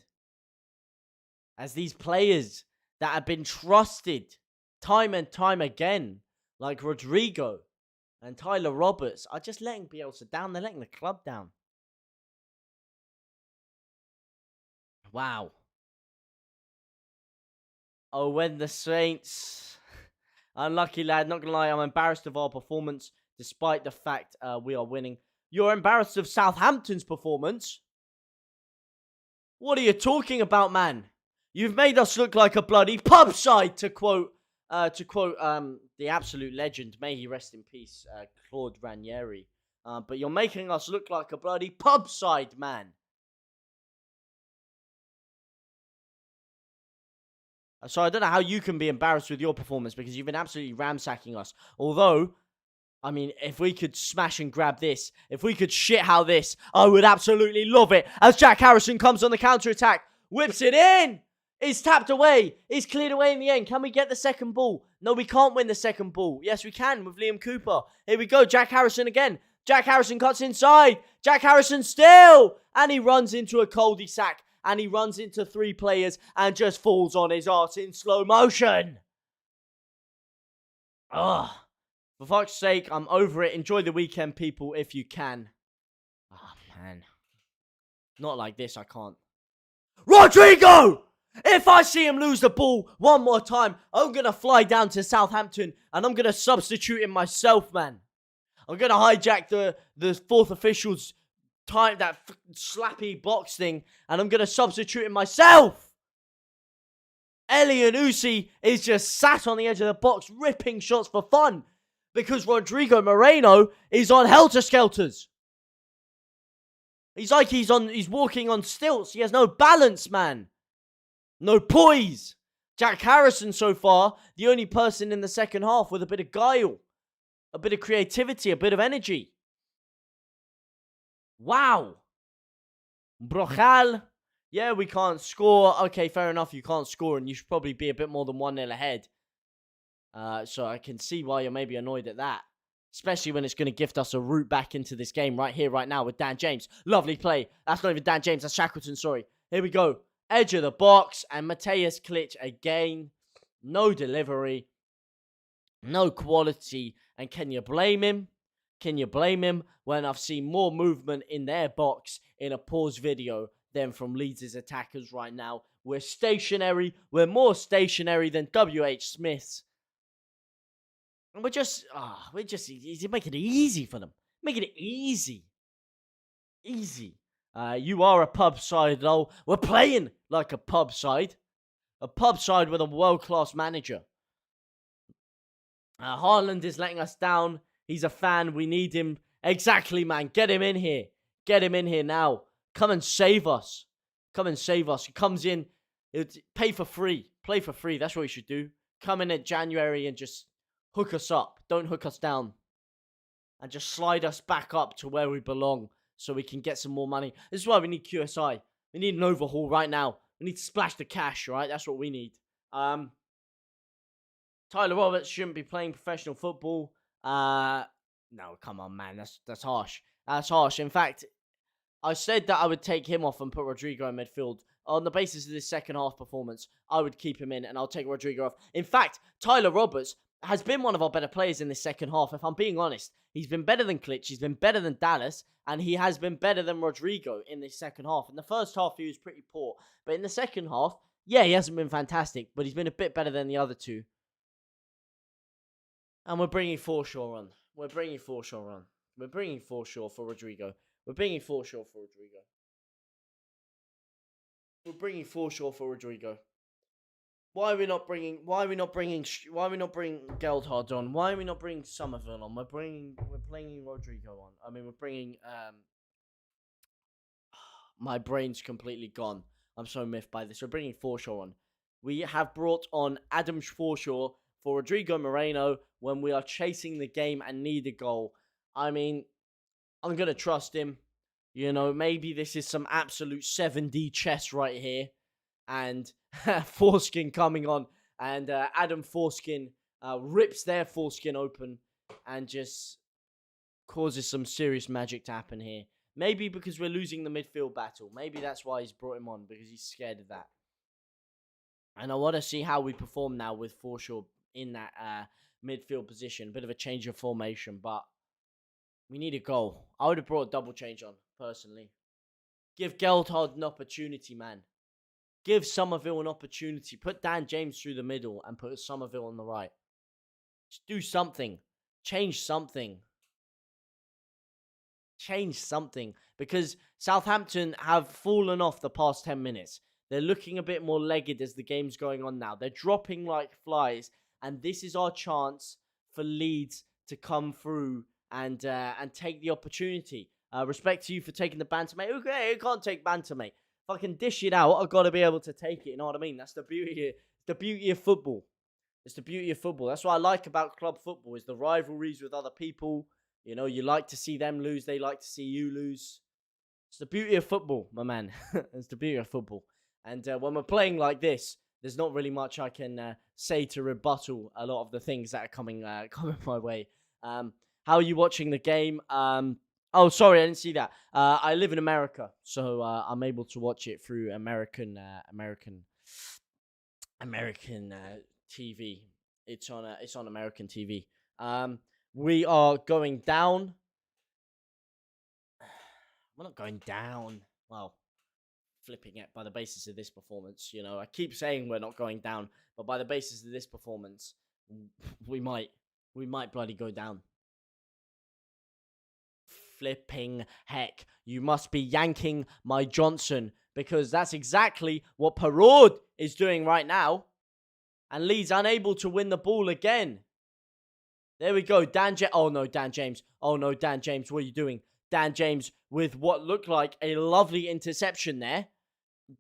As these players that have been trusted time and time again, like Rodrigo and Tyler Roberts, are just letting Bielsa down. They're letting the club down. Wow. Oh, when the Saints... Unlucky, lad. Not going to lie, I'm embarrassed of our performance, despite the fact we are winning. You're embarrassed of Southampton's performance? What are you talking about, man? You've made us look like a bloody pub side, to quote the absolute legend, may he rest in peace, Claude Ranieri. But you're making us look like a bloody pub side, man. So I don't know how you can be embarrassed with your performance, because you've been absolutely ransacking us. Although, I mean, if we could smash and grab this, if we could shit-how this, I would absolutely love it. As Jack Harrison comes on the counter-attack, whips it in. It's tapped away. It's cleared away in the end. Can we get the second ball? No, we can't win the second ball. Yes, we can with Liam Cooper. Here we go. Jack Harrison again. Jack Harrison cuts inside. Jack Harrison still. And he runs into a cul-de-sac. And he runs into 3 players and just falls on his arse in slow motion. Ugh. For fuck's sake, I'm over it. Enjoy the weekend, people, if you can. Oh, man. Not like this, I can't. Rodrigo! If I see him lose the ball one more time, I'm going to fly down to Southampton and I'm going to substitute him myself, man. I'm going to hijack the fourth official's time, that slappy box thing, and I'm going to substitute him myself. Uzi is just sat on the edge of the box ripping shots for fun because Rodrigo Moreno is on helter-skelters. He's like he's walking on stilts. He has no balance, man. No poise. Jack Harrison so far, the only person in the second half with a bit of guile, a bit of creativity, a bit of energy. Wow. Brochal. Yeah, we can't score. Okay, fair enough. You can't score and you should probably be a bit more than 1-0 ahead. So I can see why you're maybe annoyed at that. Especially when it's going to gift us a route back into this game right here, right now with Dan James. Lovely play. That's not even Dan James. That's Shackleton, sorry. Here we go. Edge of the box. And Mateus Klitsch again. No delivery. No quality. And can you blame him? Can you blame him when I've seen more movement in their box in a pause video than from Leeds' attackers right now? We're stationary. We're more stationary than W.H. Smith's. And he's making it easy for them. Making it easy. Easy. You are a pub side, though. We're playing like a pub side. A pub side with a world-class manager. Haaland is letting us down. He's a fan. We need him. Exactly, man. Get him in here. Get him in here now. Come and save us. Come and save us. He comes in. Pay for free. Play for free. That's what he should do. Come in at January and just hook us up. Don't hook us down. And just slide us back up to where we belong so we can get some more money. This is why we need QSI. We need an overhaul right now. We need to splash the cash, right? That's what we need. Tyler Roberts shouldn't be playing professional football. No, come on, man. That's harsh. That's harsh. In fact, I said that I would take him off and put Rodrigo in midfield. On the basis of this second half performance, I would keep him in and I'll take Rodrigo off. In fact, Tyler Roberts has been one of our better players in this second half. If I'm being honest, he's been better than Klitsch, he's been better than Dallas, and he has been better than Rodrigo in this second half. In the first half, he was pretty poor. But in the second half, yeah, he hasn't been fantastic, but he's been a bit better than the other two. And we're bringing Forshaw on. We're bringing Forshaw on. We're bringing Forshaw for Rodrigo. We're bringing Forshaw for Rodrigo. We're bringing Forshaw for Rodrigo. Why are we not bringing Geldhard on? Why are we not bringing Somerville on? We're bringing Rodrigo on. I mean, we're bringing my brain's completely gone. I'm so miffed by this. We're bringing Forshaw on. We have brought on Adam Forshaw for Rodrigo Moreno when we are chasing the game and need a goal. I mean, I'm going to trust him. You know, maybe this is some absolute 7D chess right here. And Foreskin coming on. And Adam Foreskin rips their foreskin open and just causes some serious magic to happen here. Maybe because we're losing the midfield battle. Maybe that's why he's brought him on, because he's scared of that. And I want to see how we perform now with Forshaw in that midfield position. Bit of a change of formation, but we need a goal. I would have brought a double change on, personally. Give Geltard an opportunity, man. Give Somerville an opportunity. Put Dan James through the middle and put Somerville on the right. Just do something. Change something. Change something. Because Southampton have fallen off the past 10 minutes. They're looking a bit more legged as the game's going on now. They're dropping like flies. And this is our chance for Leeds to come through and take the opportunity. Respect to you for taking the banter, mate. Okay, you can't take banter, mate. If I can dish it out, I've got to be able to take it. You know what I mean? That's the beauty of football. It's the beauty of football. That's what I like about club football, is the rivalries with other people. You know, you like to see them lose. They like to see you lose. It's the beauty of football, my man. It's the beauty of football. And when we're playing like this, there's not really much I can say to rebuttal a lot of the things that are coming my way. How are you watching the game? Oh, sorry, I didn't see that. I live in America, so I'm able to watch it through American TV. It's on American TV. We are going down. We're not going down. Well, flipping it by the basis of this performance. You know, I keep saying we're not going down, but by the basis of this performance, we might bloody go down. Flipping heck, you must be yanking my Johnson, because that's exactly what Perraud is doing right now. And Leeds unable to win the ball again. There we go. Oh no, Dan James. Oh no, Dan James, what are you doing? Dan James with what looked like a lovely interception there.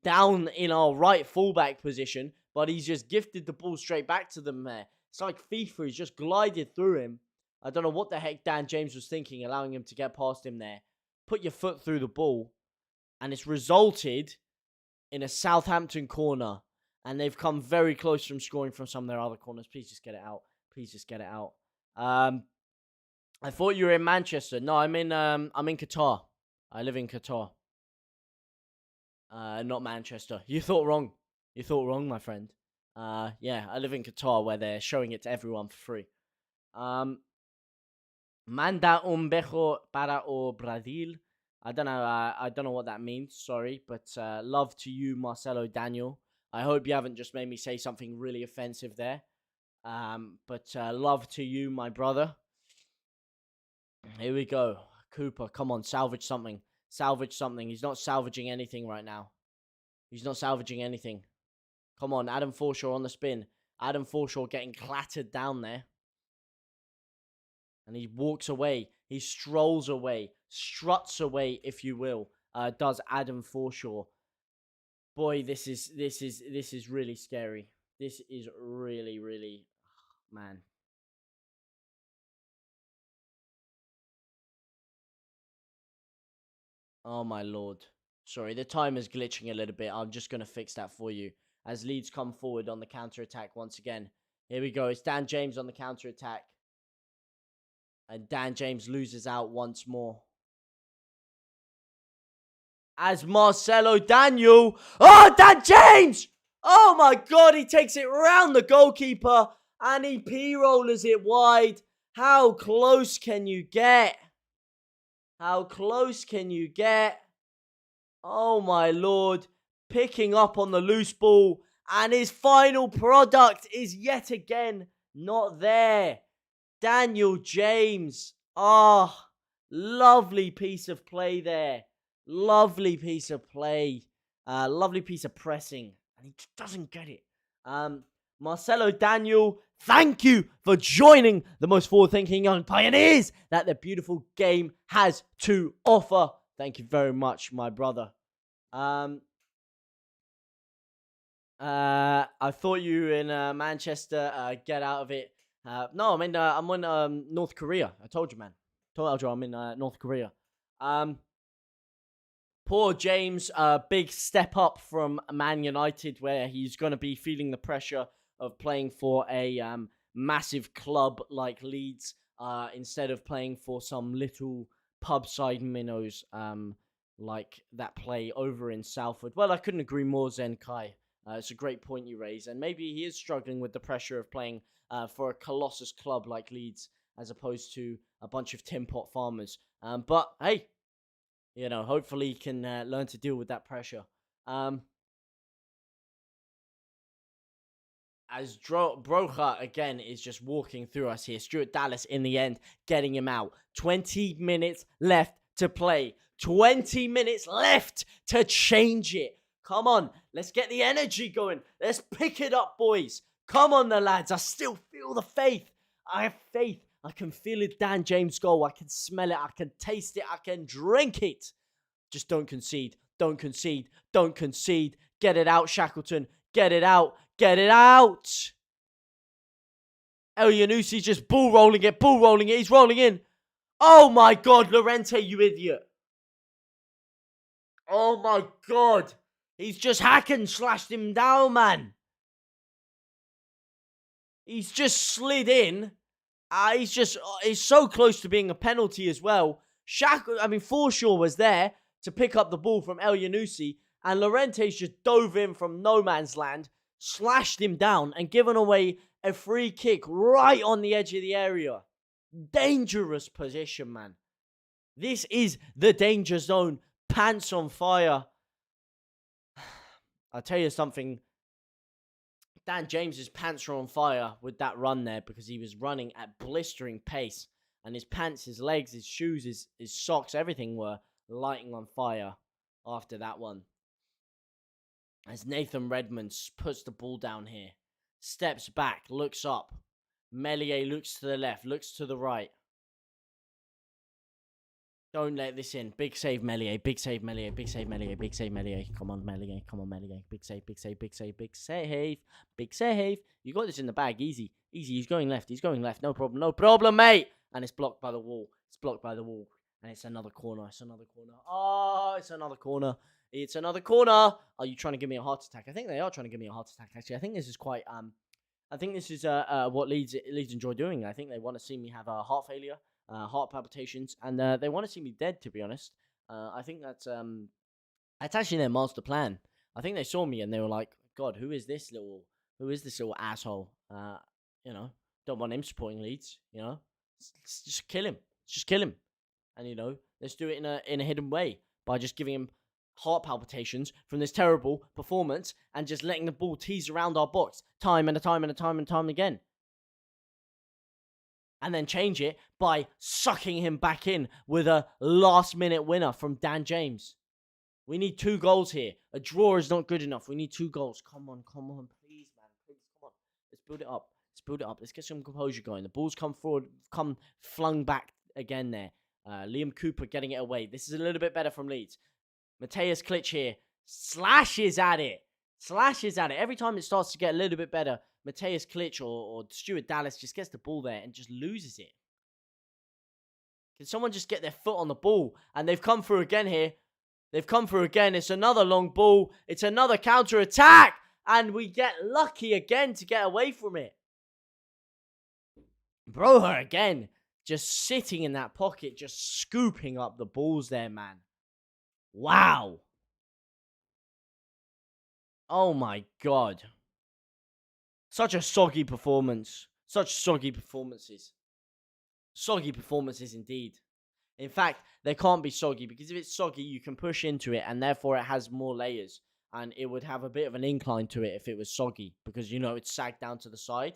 Down in our right fullback position. But he's just gifted the ball straight back to them there. It's like FIFA. He's just glided through him. I don't know what the heck Dan James was thinking, allowing him to get past him there. Put your foot through the ball. And it's resulted in a Southampton corner. And they've come very close from scoring from some of their other corners. Please just get it out. Please just get it out. I thought you were in Manchester. No, I'm in Qatar. I live in Qatar. Not Manchester. You thought wrong. You thought wrong, my friend. Yeah, I live in Qatar, where they're showing it to everyone for free. Manda un bejo para o Brazil. I don't know what that means. Sorry, but love to you, Marcelo Daniel. I hope you haven't just made me say something really offensive there. But love to you, my brother. Here we go. Cooper, come on, salvage something. Salvage something. He's not salvaging anything right now. He's not salvaging anything. Come on, Adam Forshaw on the spin. Adam Forshaw getting clattered down there. And he walks away. He strolls away. Struts away, if you will. Does Adam Forshaw. Boy, this is really scary. This is really, really, man. Oh, my Lord. Sorry, the timer's glitching a little bit. I'm just going to fix that for you. As Leeds come forward on the counter-attack once again. Here we go. It's Dan James on the counter-attack. And Dan James loses out once more. As Marcelo Daniel. Oh, Dan James! Oh, my God. He takes it round the goalkeeper. And he P-rollers it wide. How close can you get? How close can you get? Oh, my Lord. Picking up on the loose ball. And his final product is yet again not there. Daniel James. Ah, lovely piece of play there. Lovely piece of play. Lovely piece of pressing. And he just doesn't get it. Marcelo Daniel, thank you for joining the most forward-thinking young pioneers that the beautiful game has to offer. Thank you very much, my brother. I thought you were in Manchester. Get out of it. No, I'm in North Korea. I told you, man. Told you I'm in North Korea. Um, Poor James, big step up from Man United, where he's going to be feeling the pressure of playing for a massive club like Leeds, instead of playing for some little pub side minnows like that play over in Salford. Well, I couldn't agree more, Zen Kai. It's a great point you raise, and maybe he is struggling with the pressure of playing for a colossus club like Leeds, as opposed to a bunch of tin pot farmers. But hey, hopefully he can learn to deal with that pressure. Um, as Broja again is just walking through us here. Stuart Dallas in the end, getting him out. 20 minutes left to play. 20 minutes left to change it. Come on, let's get the energy going. Let's pick it up, boys. Come on, the lads. I still feel the faith. I have faith. I can feel it. Dan James' goal. I can smell it. I can taste it. I can drink it. Just don't concede. Don't concede. Don't concede. Get it out, Shackleton. Get it out. Get it out. El Yanusi's just bull rolling it. Bull rolling it. He's rolling in. Oh my God, Llorente, you idiot. Oh my God. He's just hack and slashed him down, man. He's just slid in. He's so close to being a penalty as well. Forshaw was there to pick up the ball from El Yanusi, and Llorente's just dove in from no man's land, slashed him down, and given away a free kick right on the edge of the area. Dangerous position, man. This is the danger zone. Pants on fire. I'll tell you something. Dan James's pants are on fire with that run there, because he was running at blistering pace, and his pants, his legs, his shoes, his socks, everything were lighting on fire after that one. As Nathan Redmond puts the ball down here, steps back, looks up. Meslier looks to the left, looks to the right. Don't let this in. Big save, Meslier. Big save, Meslier. Big save, Meslier. Big save, Meslier. Come on, Meslier. Come on, Meslier. Big save, big save, big save, big save. Big save. You got this in the bag. Easy. Easy. He's going left. He's going left. No problem. No problem, mate. And it's blocked by the wall. It's blocked by the wall. And it's another corner. It's another corner. Oh, it's another corner. It's another corner. Are you trying to give me a heart attack? I think they are trying to give me a heart attack, actually. I think this is quite... I think this is what Leeds enjoy doing. I think they want to see me have a heart failure. Heart palpitations, and they want to see me dead, to be honest. I think that's actually their master plan. I think they saw me and they were like, God, who is this little asshole? Don't want him supporting Leeds, let's just kill him. Just kill him. And let's do it in a hidden way by just giving him heart palpitations from this terrible performance and just letting the ball tease around our box time and time again. And then change it by sucking him back in with a last-minute winner from Dan James. We need 2 goals here. A draw is not good enough. We need 2 goals. Come on, please, man. Please, come on. Let's build it up. Let's get some composure going. The ball's come forward, flung back again there. Liam Cooper getting it away. This is a little bit better from Leeds. Mateus Klitsch here. Slashes at it. Every time it starts to get a little bit better, Mateus Klitsch or Stuart Dallas just gets the ball there and just loses it. Can someone just get their foot on the ball? And they've come through again here. It's another long ball. It's another counter-attack. And we get lucky again to get away from it. Broja again, just sitting in that pocket, just scooping up the balls there, man. Wow. Oh my God. Such a soggy performance. Such soggy performances. Soggy performances indeed. In fact, they can't be soggy, because if it's soggy, you can push into it and therefore it has more layers. And it would have a bit of an incline to it if it was soggy, because, it's sagged down to the side.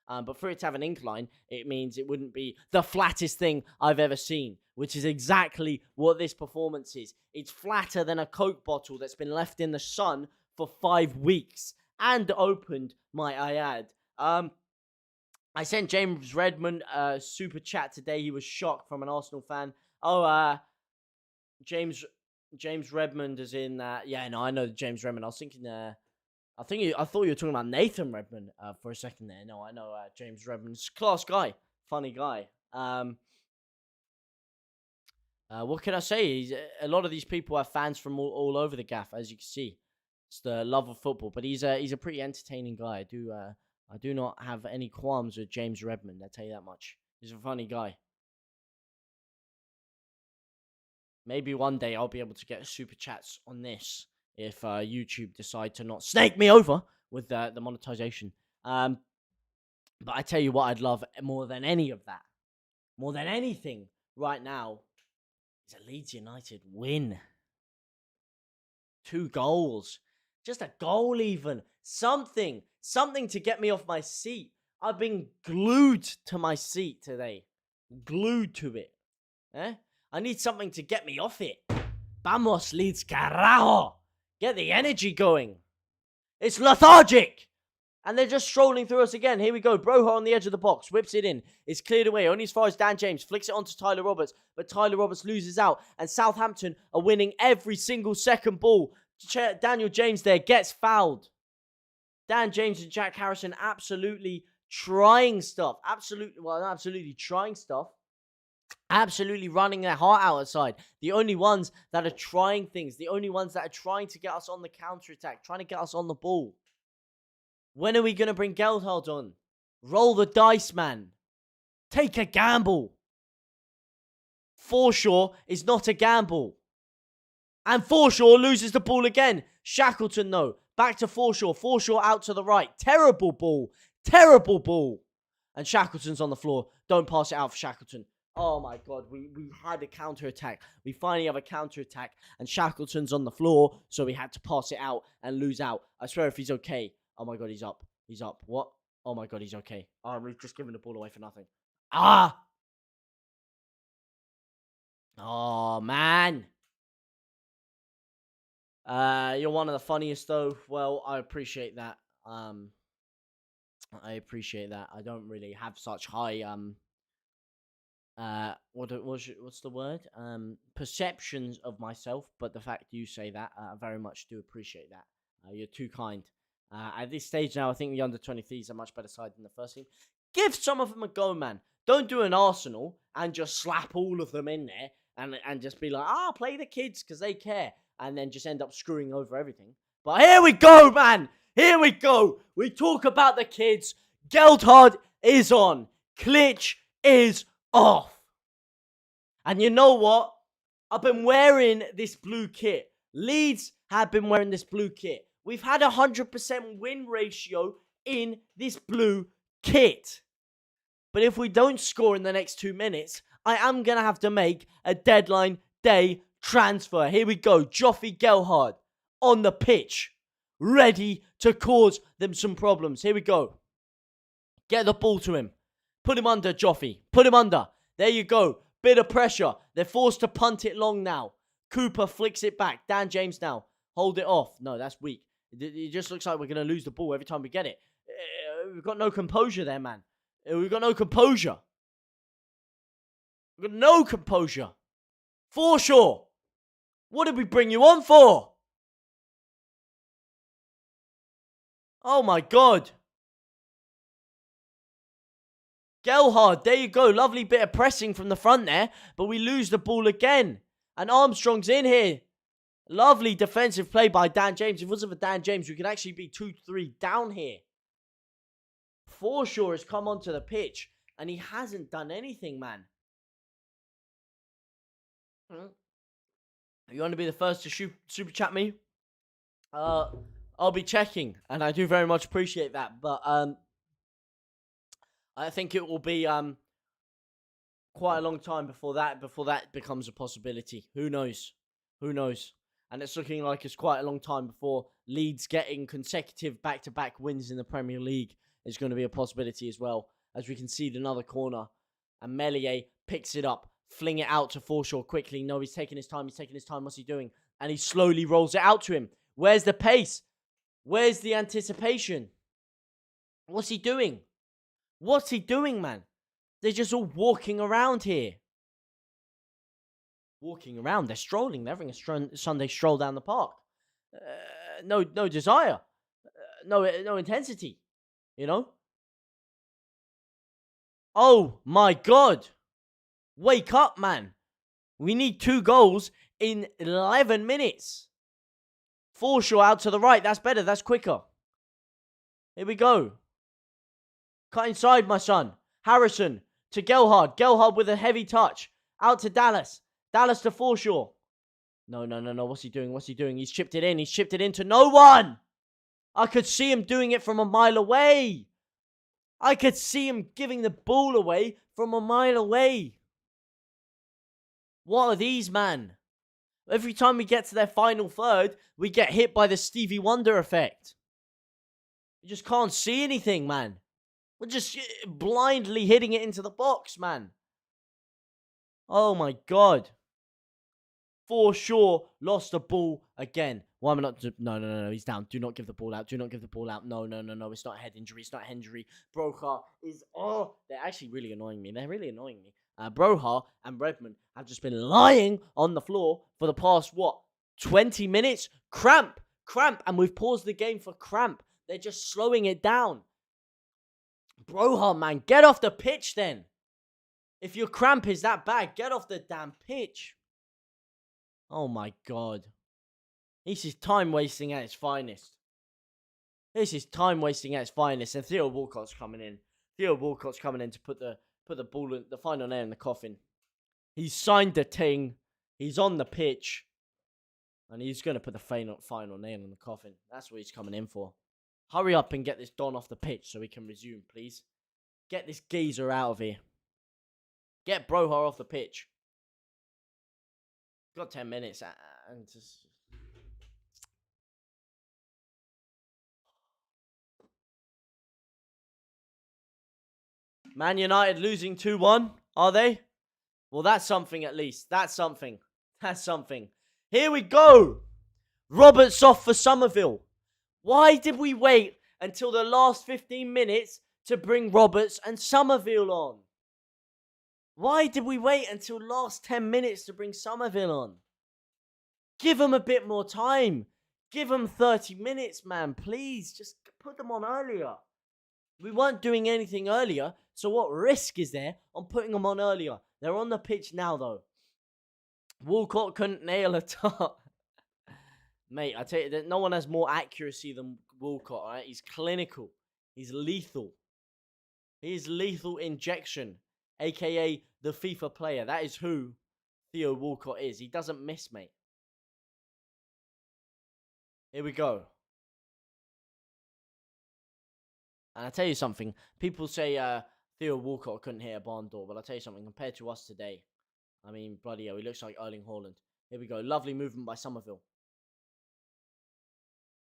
But for it to have an incline, it means it wouldn't be the flattest thing I've ever seen, which is exactly what this performance is. It's flatter than a Coke bottle that's been left in the sun for 5 weeks and opened, might I add. I sent James Redmond a super chat today. He was shocked from an Arsenal fan. James Redmond is in. I know James Redmond. I was thinking I thought you were talking about Nathan Redmond for a second there. No, I know James Redmond's class guy, funny guy. What can I say? A lot of these people have fans from all over the gaff, as you can see. It's the love of football, but he's a pretty entertaining guy. I do not have any qualms with James Redmond. I tell you that much. He's a funny guy. Maybe one day I'll be able to get super chats on this if YouTube decide to not snake me over with the monetization. But I tell you what, I'd love more than any of that, more than anything right now, is a Leeds United win. 2 goals. Just a goal even. Something to get me off my seat. I've been glued to my seat today. Glued to it. I need something to get me off it. Vamos, Leeds, carajo. Get the energy going. It's lethargic. And they're just strolling through us again. Here we go. Broha on the edge of the box. Whips it in. It's cleared away. Only as far as Dan James. Flicks it onto Tyler Roberts. But Tyler Roberts loses out. And Southampton are winning every single second ball. Daniel James there gets fouled. Dan James and Jack Harrison absolutely trying stuff. Absolutely trying stuff. Absolutely running their heart out outside. The only ones that are trying things. The only ones that are trying to get us on the counter-attack. Trying to get us on the ball. When are we going to bring Geldhard on? Roll the dice, man. Take a gamble. Forshaw is not a gamble. And Forshaw loses the ball again. Shackleton, though. Back to Forshaw. Forshaw out to the right. Terrible ball. Terrible ball. And Shackleton's on the floor. Don't pass it out for Shackleton. Oh my God, we had a counter-attack. We finally have a counter-attack. And Shackleton's on the floor, so we had to pass it out and lose out. I swear if he's okay. Oh my God, he's up. He's up. What? Oh my God, he's okay. Oh, we've just given the ball away for nothing. Ah! Oh, man. You're one of the funniest, though. Well, I appreciate that. I appreciate that. I don't really have such high, what's the word? Perceptions of myself, but the fact you say that, I very much do appreciate that. You're too kind. At this stage now, I think the under-23s are a much better side than the first team. Give some of them a go, man. Don't do an Arsenal and just slap all of them in there and just be like, play the kids because they care. And then just end up screwing over everything. But here we go, man. Here we go. We talk about the kids. Geldhard is on. Klitsch is off. And you know what? I've been wearing this blue kit. Leeds have been wearing this blue kit. We've had a 100% win ratio in this blue kit. But if we don't score in the next 2 minutes, I am going to have to make a deadline day transfer. Here we go. Joffy Geldhard on the pitch. Ready to cause them some problems. Here we go. Get the ball to him. Put him under, Joffy. Put him under. There you go. Bit of pressure. They're forced to punt it long now. Cooper flicks it back. Dan James now. Hold it off. No, that's weak. It just looks like we're going to lose the ball every time we get it. We've got no composure there, man. We've got no composure. We've got no composure. Forshaw. What did we bring you on for? Oh, my God. Geldhard, there you go. Lovely bit of pressing from the front there. But we lose the ball again. And Armstrong's in here. Lovely defensive play by Dan James. If it wasn't for Dan James, we could actually be 2-3 down here. Forshaw has come onto the pitch. And he hasn't done anything, man. You want to be the first to super chat me? I'll be checking. And I do very much appreciate that. But I think it will be quite a long time before that becomes a possibility. Who knows? Who knows? And it's looking like it's quite a long time before Leeds getting consecutive back-to-back wins in the Premier League is going to be a possibility as well. As we can see another corner. And Melier picks it up. Fling it out to Forshaw quickly. No, he's taking his time. What's he doing? And he slowly rolls it out to him. Where's the pace? Where's the anticipation? What's he doing? What's he doing, man? They're just all walking around here. Walking around. They're strolling. They're having a Sunday stroll down the park. No desire. no intensity, you know? Oh my God. Wake up, man. We need 2 goals in 11 minutes. Forshaw out to the right. That's better. That's quicker. Here we go. Cut inside, my son. Harrison to Gelhard. Gelhard with a heavy touch. Out to Dallas. Dallas to Forshaw. No. What's he doing? He's chipped it in. He's chipped it into no one. I could see him doing it from a mile away. I could see him giving the ball away from a mile away. What are these, man? Every time we get to their final third, we get hit by the Stevie Wonder effect. You just can't see anything, man. We're just blindly hitting it into the box, man. Oh my God. For sure, lost the ball again. Why am I not? No. He's down. Do not give the ball out. No. It's not a head injury. Broha is. Oh, they're actually really annoying me. Broha and Redmond have just been lying on the floor for the past, 20 minutes? Cramp. And we've paused the game for cramp. They're just slowing it down. Broha, man, get off the pitch then. If your cramp is that bad, get off the damn pitch. Oh my God. This is time wasting at its finest. And Theo Walcott's coming in. To put the ball in, the final nail in the coffin. He's signed the ting. He's on the pitch. And he's going to put the final nail in the coffin. That's what he's coming in for. Hurry up and get this Don off the pitch so we can resume, please. Get this geezer out of here. Get Broha off the pitch. Got 10 minutes and just... Man United losing 2-1, are they? Well, that's something at least. That's something. Here we go. Roberts off for Somerville. Why did we wait until the last 15 minutes to bring Roberts and Somerville on? Why did we wait until last 10 minutes to bring Somerville on? Give them a bit more time. Give them 30 minutes, man. Please, just put them on earlier. We weren't doing anything earlier, so what risk is there on putting them on earlier? They're on the pitch now, though. Walcott couldn't nail a top. Mate, I tell you, no one has more accuracy than Walcott, all right? He's clinical. He's lethal. He's lethal injection, a.k.a. the FIFA player. That is who Theo Walcott is. He doesn't miss, mate. Here we go. And I tell you something. People say Theo Walcott couldn't hit a barn door. But I'll tell you something. Compared to us today, I mean, bloody hell, he looks like Erling Haaland. Here we go. Lovely movement by Somerville.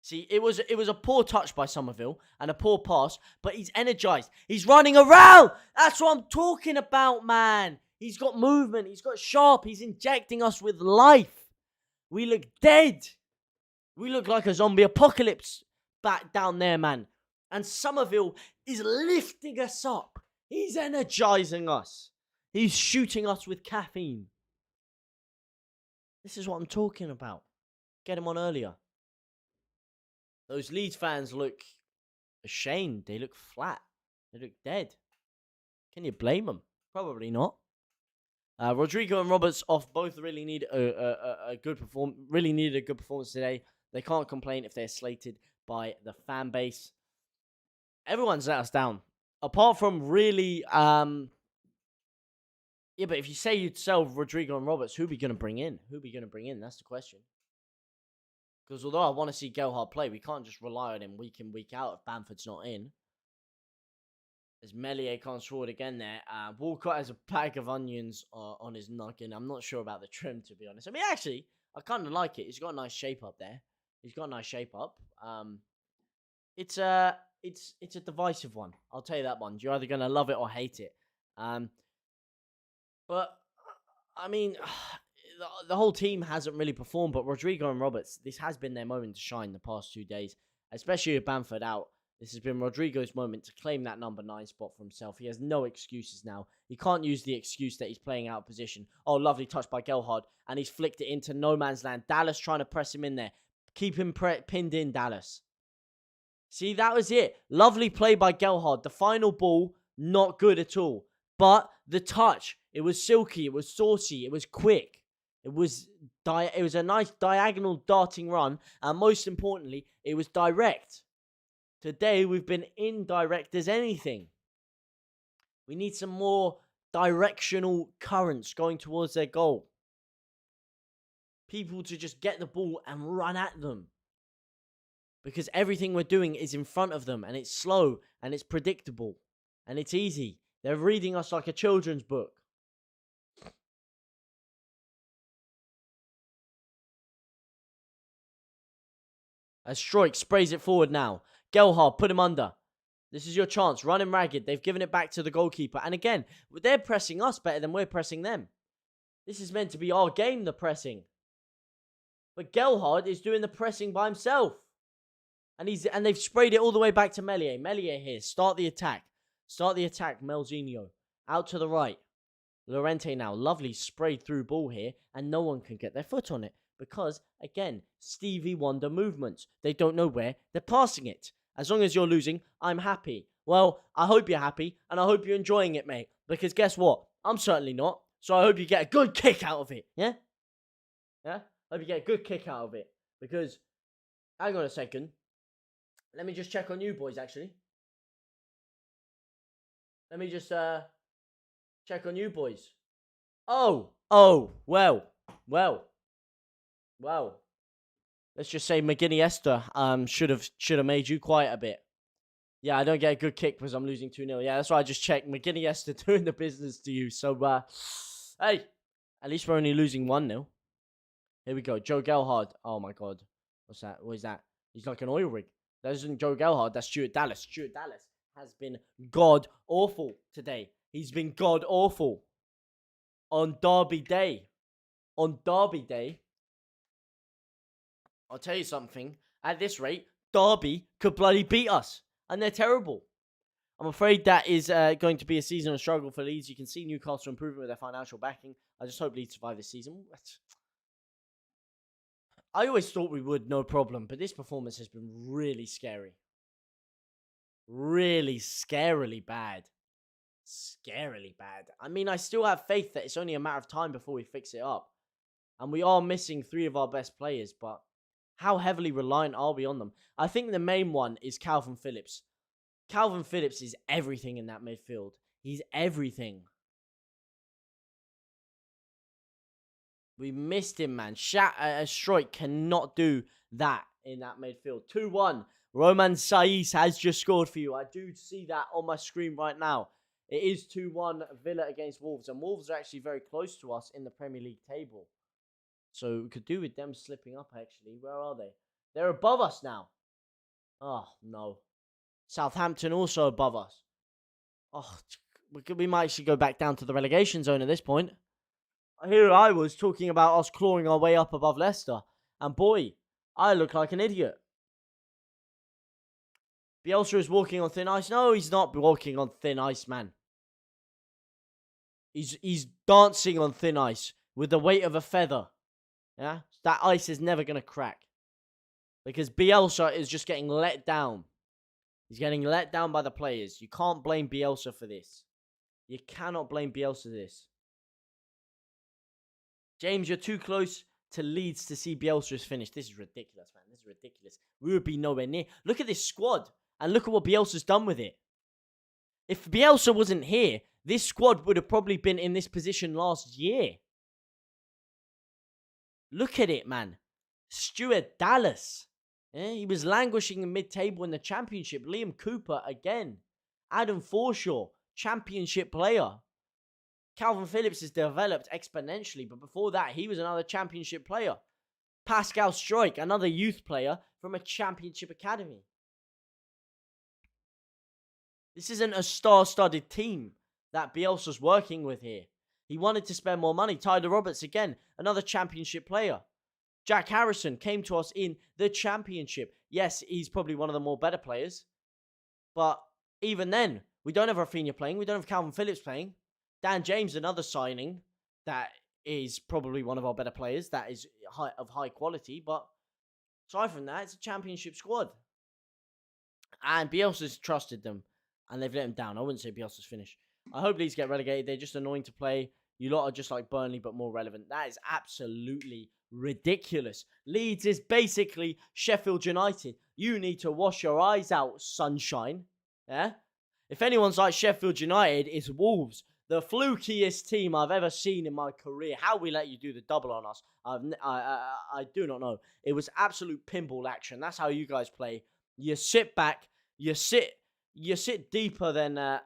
See, it was a poor touch by Somerville and a poor pass, but he's energized. He's running around. That's what I'm talking about, man. He's got movement. He's got sharp. He's injecting us with life. We look dead. We look like a zombie apocalypse back down there, man. And Somerville is lifting us up. He's energizing us. He's shooting us with caffeine. This is what I'm talking about. Get him on earlier. Those Leeds fans look ashamed. They look flat. They look dead. Can you blame them? Probably not. Rodrigo and Roberts off both really need a good really needed a good performance today. They can't complain if they're slated by the fan base. Everyone's let us down. Apart from really yeah, but if you say you'd sell Rodrigo and Roberts, who are we going to bring in? That's the question. Because although I want to see Gelhard play, we can't just rely on him week in, week out if Bamford's not in. As Melier can't forward again there. Walcott has a bag of onions on his noggin. I'm not sure about the trim, to be honest. I mean, actually, I kind of like it. He's got a nice shape up there. It's a divisive one. I'll tell you that one. You're either going to love it or hate it. But, I mean... The whole team hasn't really performed, but Rodrigo and Roberts, this has been their moment to shine the past 2 days, especially with Bamford out. This has been Rodrigo's moment to claim that number 9 spot for himself. He has no excuses now. He can't use the excuse that he's playing out of position. Oh, lovely touch by Gelhard, and he's flicked it into no man's land. Dallas trying to press him in there. Keep him pinned in, Dallas. See, that was it. Lovely play by Gelhardt. The final ball, not good at all. But the touch, it was silky, it was saucy, it was quick. It was a nice diagonal darting run. And most importantly, it was direct. Today, we've been indirect as anything. We need some more directional currents going towards their goal. People to just get the ball and run at them. Because everything we're doing is in front of them, and it's slow, and it's predictable, and it's easy. They're reading us like a children's book. As Stroik sprays it forward now. Gelhardt, put him under. This is your chance. Run him ragged. They've given it back to the goalkeeper. And again, they're pressing us better than we're pressing them. This is meant to be our game, the pressing. But Gelhardt is doing the pressing by himself. And they've sprayed it all the way back to Meslier. Meslier here. Start the attack. Start the attack, Melzinho. Out to the right. Llorente now. Lovely sprayed through ball here. And no one can get their foot on it. Because, again, Stevie Wonder movements. They don't know where they're passing it. As long as you're losing, I'm happy. Well, I hope you're happy. And I hope you're enjoying it, mate. Because guess what? I'm certainly not. So I hope you get a good kick out of it. Yeah? Yeah? I hope you get a good kick out of it. Because, hang on a second. Let me just check on you boys, actually. Let me just check on you boys. Oh, well. Let's just say McGuinness should have made you quiet a bit. Yeah, I don't get a good kick because I'm losing 2-0. Yeah, that's why I just checked. McGuinness doing the business to you. So, hey, at least we're only losing 1-0. Here we go. Joe Gelhardt. Oh, my God. What's that? What is that? He's like an oil rig. That isn't Joe Gelhardt. That's Stuart Dallas. Stuart Dallas has been god-awful today. He's been god-awful. On Derby Day. On Derby Day. I'll tell you something. At this rate, Derby could bloody beat us. And they're terrible. I'm afraid that is going to be a season of struggle for Leeds. You can see Newcastle improving with their financial backing. I just hope Leeds survive this season. I always thought we would, no problem. But this performance has been really scary. Really scarily bad. Scarily bad. I mean, I still have faith that it's only a matter of time before we fix it up. And we are missing 3 of our best players, but how heavily reliant are we on them? I think the main one is Calvin Phillips. Calvin Phillips is everything in that midfield. He's everything. We missed him, man. Stroik cannot do that in that midfield. 2-1. Roman Saiz has just scored for you. I do see that on my screen right now. It is 2-1 Villa against Wolves. And Wolves are actually very close to us in the Premier League table. So we could do with them slipping up, actually. Where are they? They're above us now. Oh, no. Southampton also above us. Oh, we might actually go back down to the relegation zone at this point. Here I was talking about us clawing our way up above Leicester. And boy, I look like an idiot. Bielsa is walking on thin ice. No, he's not walking on thin ice, man. He's dancing on thin ice with the weight of a feather. Yeah? That ice is never going to crack. Because Bielsa is just getting let down. He's getting let down by the players. You can't blame Bielsa for this. You cannot blame Bielsa for this. James, you're too close to Leeds to see Bielsa's finished. This is ridiculous, man. This is ridiculous. We would be nowhere near. Look at this squad. And look at what Bielsa's done with it. If Bielsa wasn't here, this squad would have probably been in this position last year. Look at it, man. Stuart Dallas. Yeah, he was languishing in mid-table in the Championship. Liam Cooper again. Adam Forshaw, Championship player. Calvin Phillips has developed exponentially, but before that, he was another Championship player. Pascal Stroik, another youth player from a Championship academy. This isn't a star-studded team that Bielsa's working with here. He wanted to spend more money. Tyler Roberts, again, another Championship player. Jack Harrison came to us in the Championship. Yes, he's probably one of the more better players. But even then, we don't have Rafinha playing. We don't have Calvin Phillips playing. Dan James, another signing that is probably one of our better players. That is of high quality. But aside from that, it's a Championship squad. And Bielsa's trusted them, and they've let him down. I wouldn't say Bielsa's finished. I hope Leeds get relegated. They're just annoying to play. You lot are just like Burnley, but more relevant. That is absolutely ridiculous. Leeds is basically Sheffield United. You need to wash your eyes out, sunshine. Yeah? If anyone's like Sheffield United, it's Wolves. The flukiest team I've ever seen in my career. How we let you do the double on us, I do not know. It was absolute pinball action. That's how you guys play. You sit back. You sit deeper than a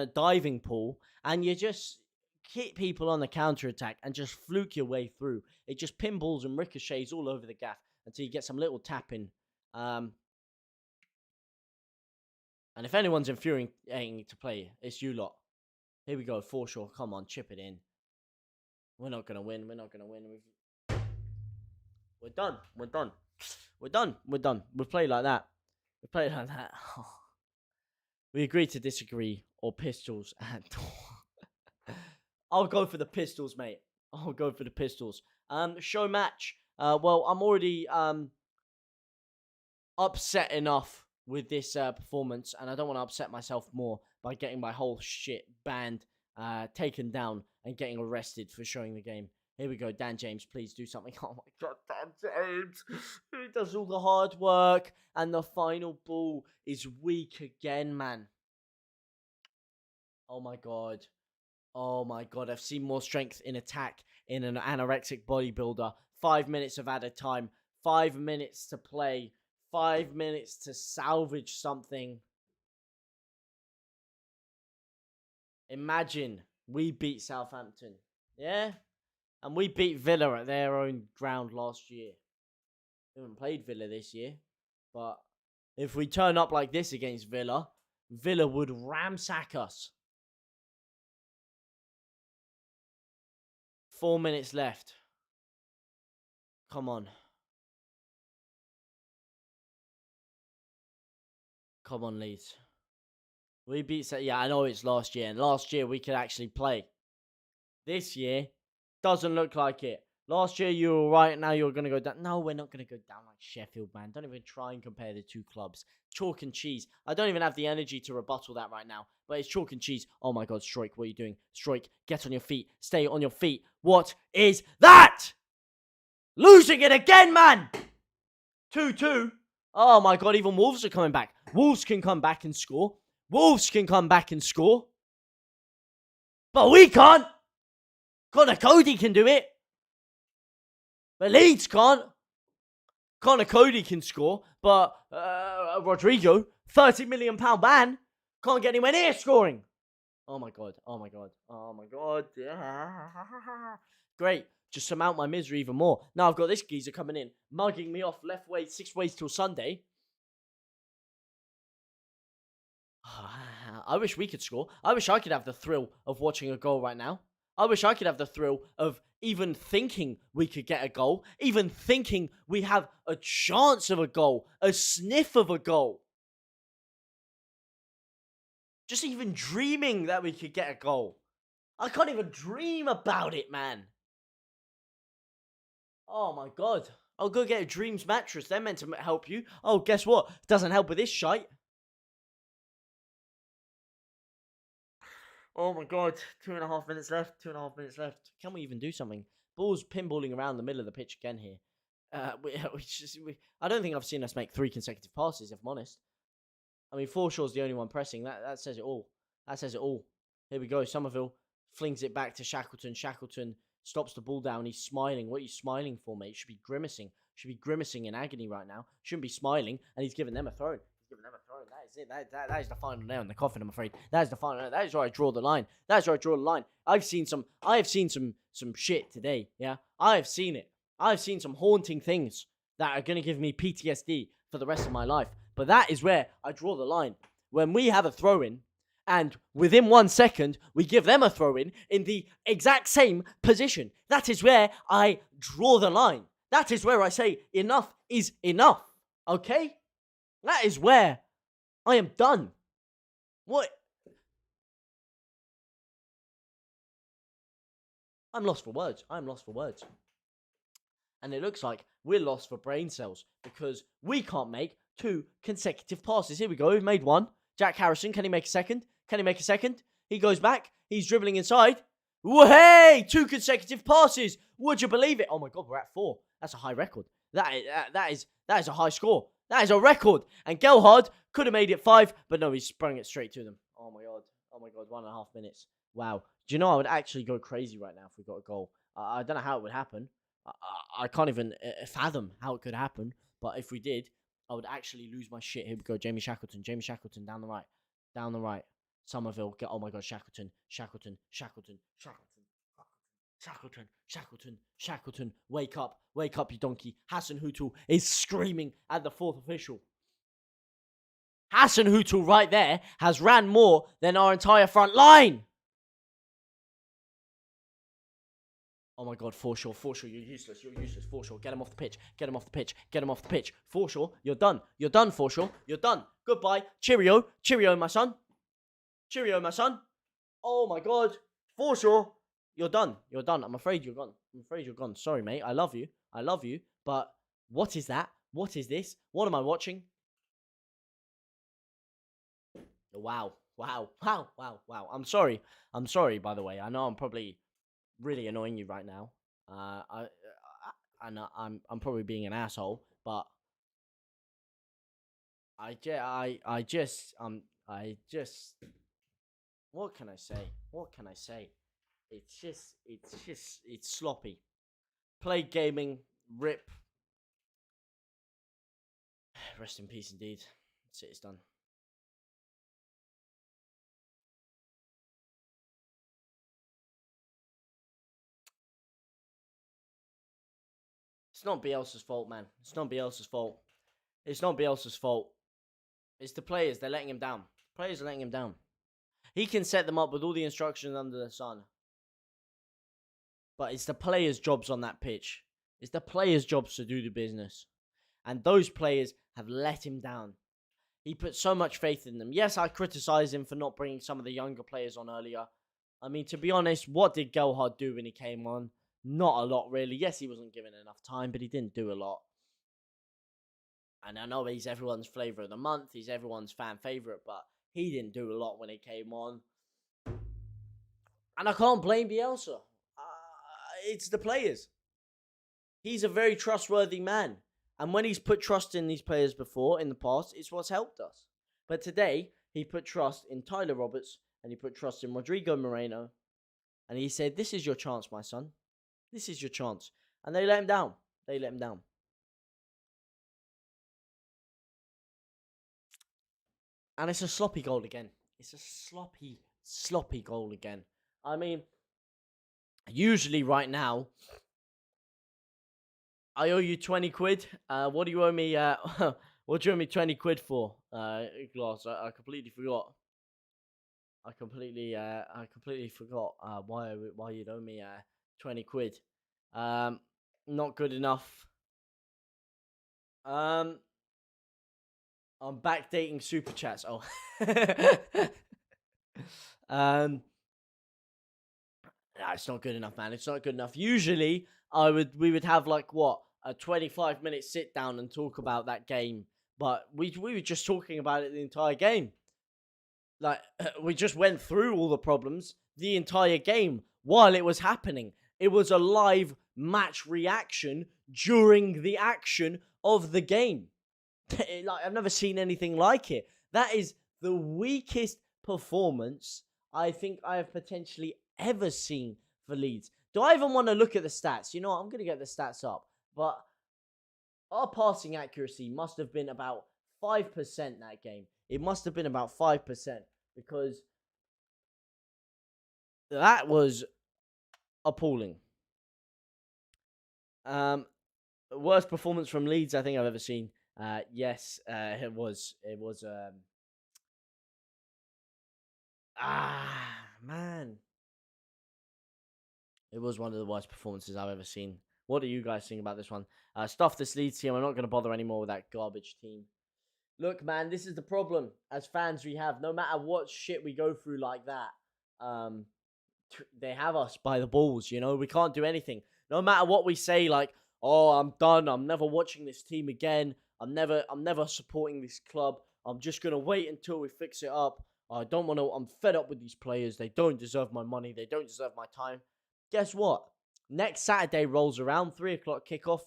diving pool, and you just hit people on the counter attack and just fluke your way through. It just pinballs and ricochets all over the gaff until you get some little tapping. And if anyone's infuriating to play, it's you lot. Here we go, Forshaw. Come on, chip it in. We're not gonna win. We're done. We play like that. We agree to disagree, or pistols at I'll go for the pistols, mate. I'll go for the pistols. Show match. Well, I'm already upset enough with this performance, and I don't want to upset myself more by getting my whole shit banned, taken down, and getting arrested for showing the game. Here we go, Dan James, please do something. Oh my God, Dan James. He does all the hard work, and the final ball is weak again, man. Oh my God. I've seen more strength in attack in an anorexic bodybuilder. 5 minutes of added time. 5 minutes to play. 5 minutes to salvage something. Imagine we beat Southampton. Yeah? And we beat Villa at their own ground last year. We haven't played Villa this year. But if we turn up like this against Villa, Villa would ramsack us. 4 minutes left. Come on. Come on, Leeds. We beat... Yeah, I know it's last year. And last year, we could actually play. This year, doesn't look like it. Last year, you were right. Now you're going to go down. No, we're not going to go down like Sheffield, man. Don't even try and compare the two clubs. Chalk and cheese. I don't even have the energy to rebuttal that right now. But it's chalk and cheese. Oh, my God, Stroik, what are you doing? Stroik, get on your feet. Stay on your feet. What is that? Losing it again, man. 2-2. Oh, my God, even Wolves are coming back. Wolves can come back and score. But we can't. Connor Cody can do it. But Leeds can't. Connor Cody can score. But Rodrigo, £30 million ban, can't get anywhere near scoring. Oh my God. Yeah. Great. Just surmount my misery even more. Now I've got this geezer coming in, mugging me off left way, 6 ways till Sunday. I wish we could score. I wish I could have the thrill of watching a goal right now. I wish I could have the thrill of even thinking we could get a goal, even thinking we have a chance of a goal, a sniff of a goal. Just even dreaming that we could get a goal. I can't even dream about it, man. Oh my God. I'll go get a Dreams mattress. They're meant to help you. Oh, guess what? Doesn't help with this shite. Oh my God, 2.5 minutes left. Can we even do something? Ball's pinballing around the middle of the pitch again here. I don't think I've seen us make 3 consecutive passes, if I'm honest. I mean, Forshaw's the only one pressing. That says it all. Here we go. Somerville flings it back to Shackleton. Shackleton stops the ball down. He's smiling. What are you smiling for, mate? You should be grimacing. In agony right now. Shouldn't be smiling. And he's giving them a throw. That is it. That is the final nail in the coffin, I'm afraid. That is the final nail. That is where I draw the line. I have seen some shit today, yeah? I have seen it. I've seen some haunting things that are going to give me PTSD for the rest of my life. But that is where I draw the line. When we have a throw-in, and within 1 second, we give them a throw-in in the exact same position. That is where I draw the line. That is where I say enough is enough. Okay? That is where I am done. What? I'm lost for words. And it looks like we're lost for brain cells because we can't make 2 consecutive passes. Here we go. We've made one. Jack Harrison, can he make a second? Can he make a second? He goes back. He's dribbling inside. Hey, 2 consecutive passes. Would you believe it? Oh my God, we're at 4. That's a high record. That is a high score. That is a record. And Gelhard could have made it 5, but no, he sprung it straight to them. Oh my God. Oh my God, 1.5 minutes. Wow. Do you know I would actually go crazy right now if we got a goal? I don't know how it would happen. I can't even fathom how it could happen. But if we did, I would actually lose my shit. Here we go. Jamie Shackleton. Jamie Shackleton down the right. Down the right. Somerville. Oh my God. Shackleton. Shackleton. Shackleton. Shackleton. Shackleton. Shackleton. Shackleton. Wake up. Wake up, you donkey. Hassan Hutul is screaming at the 4th official. Hassan Hutul right there has ran more than our entire front line. Oh my God, Forshaw, you're useless, Forshaw, get him off the pitch, get him off the pitch, get him off the pitch. Forshaw, you're done, Forshaw, you're done. Goodbye, cheerio, my son. Cheerio, my son. Oh my God, Forshaw, you're done. I'm afraid you're gone. Sorry, mate, I love you, but what is that? What is this? What am I watching? Wow. I'm sorry, by the way. I know I'm probably really annoying you right now. I'm probably being an asshole, but I just what can I say? It's sloppy. Play gaming, rip. Rest in peace, indeed. That's it. It's done. It's not Bielsa's fault, man. It's not Bielsa's fault. It's the players. They're letting him down. Players are letting him down. He can set them up with all the instructions under the sun. But it's the players' jobs on that pitch. It's the players' jobs to do the business. And those players have let him down. He put so much faith in them. Yes, I criticize him for not bringing some of the younger players on earlier. I mean, to be honest, what did Gelhard do when he came on? Not a lot, really. Yes, he wasn't given enough time, but he didn't do a lot. And I know he's everyone's flavour of the month. He's everyone's fan favourite, but he didn't do a lot when he came on. And I can't blame Bielsa. It's the players. He's a very trustworthy man. And when he's put trust in these players before, in the past, it's what's helped us. But today, he put trust in Tyler Roberts, and he put trust in Rodrigo Moreno. And he said, this is your chance, my son. This is your chance. And they let him down. And it's a sloppy goal again. It's a sloppy goal again. I mean, usually right now, I owe you 20 quid. What do you owe me? What do you owe me 20 quid for? Glass. I completely forgot. I completely forgot why you'd owe me 20 quid. Not good enough. I'm backdating super chats. Oh. Nah, it's not good enough, man. It's not good enough. Usually, we would have like what, a 25-minute sit down and talk about that game, but we were just talking about it the entire game. Like, we just went through all the problems the entire game while it was happening. It was a live match reaction during the action of the game. Like, I've never seen anything like it. That is the weakest performance I think I have potentially ever seen for Leeds. Do I even want to look at the stats? You know what? I'm going to get the stats up. But our passing accuracy must have been about 5% that game. It must have been about 5% because that was appalling. Worst performance from Leeds I think I've ever seen. Yes, it was. Man. It was one of the worst performances I've ever seen. What do you guys think about this one? Stuff this Leeds team. I'm not going to bother anymore with that garbage team. Look, man, this is the problem as fans we have. No matter what shit we go through like that, they have us by the balls, you know? We can't do anything. No matter what we say, like, oh, I'm done. I'm never watching this team again. I'm never supporting this club. I'm just gonna wait until we fix it up. I don't want to. I'm fed up with these players. They don't deserve my money. They don't deserve my time. Guess what? Next Saturday rolls around, 3 o'clock kickoff.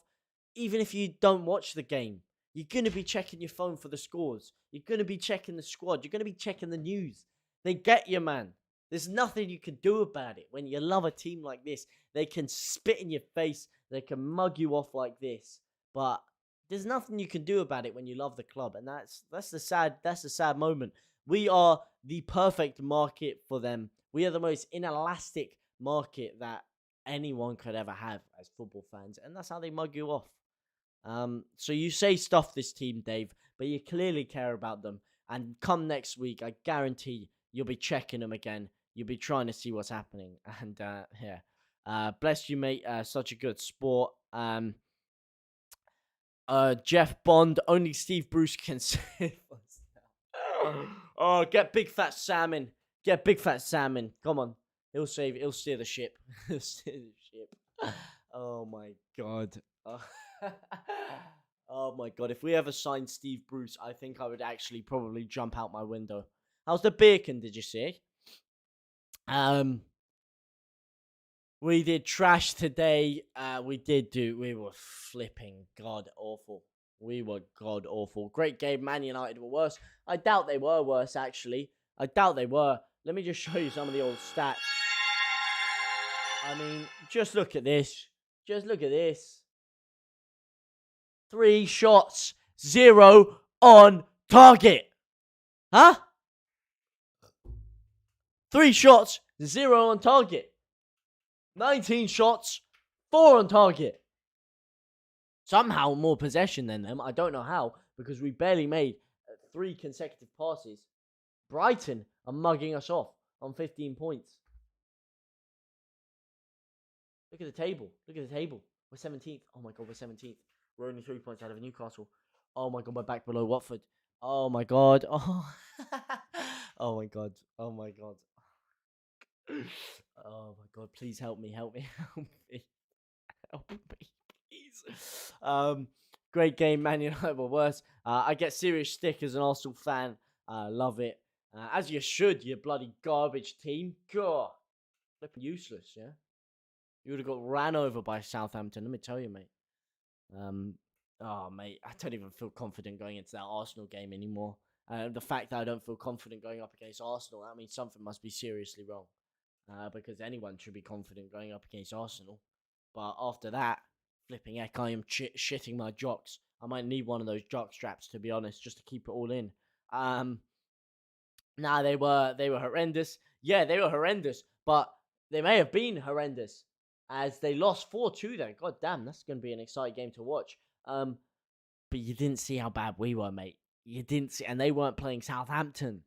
Even if you don't watch the game, you're gonna be checking your phone for the scores. You're gonna be checking the squad. You're gonna be checking the news. They get you, man. There's nothing you can do about it. When you love a team like this, they can spit in your face. They can mug you off like this. But there's nothing you can do about it when you love the club, and that's the sad moment. We are the perfect market for them. We are the most inelastic market that anyone could ever have as football fans, and that's how they mug you off. So you say stuff this team, Dave, but you clearly care about them. And come next week, I guarantee you'll be checking them again. You'll be trying to see what's happening. And yeah, bless you, mate. Such a good sport. Jeff Bond, only Steve Bruce can save us. Oh, get big fat salmon. Get big fat salmon. Come on. He'll steer the ship. He'll steer the ship. Oh my god. Oh my god. If we ever signed Steve Bruce, I think I would actually probably jump out my window. How's the bacon, did you see? We did trash today. We were flipping god awful. We were god awful. Great game. Man United were worse. I doubt they were worse, actually. I doubt they were. Let me just show you some of the old stats. I mean, just look at this. Just look at this. 3 shots, 0 on target. Huh? 3 shots, 0 on target. 19 shots, 4 on target. Somehow more possession than them. I don't know how, because we barely made 3 consecutive passes. Brighton are mugging us off on 15 points. Look at the table. Look at the table. We're 17th. Oh my god, we're 17th. We're only 3 points out of Newcastle. Oh my god, we're back below Watford. Oh my god. Oh, oh my god. Oh my god. Oh my god, please help me, help me, help me. Help me, please. Great game, Man United were worse. I get serious stick as an Arsenal fan. Love it. As you should, you bloody garbage team. God. Flipping useless, yeah? You would have got ran over by Southampton, let me tell you, mate. Oh, mate, I don't even feel confident going into that Arsenal game anymore. The fact that I don't feel confident going up against Arsenal, that means something must be seriously wrong. Because anyone should be confident going up against Arsenal. But after that, flipping heck, I am shitting my jocks. I might need one of those jock straps, to be honest, just to keep it all in. Nah, they were horrendous. Yeah, they were horrendous, but they may have been horrendous as they lost 4-2 then. God damn, that's going to be an exciting game to watch. But you didn't see how bad we were, mate. You didn't see, and they weren't playing Southampton.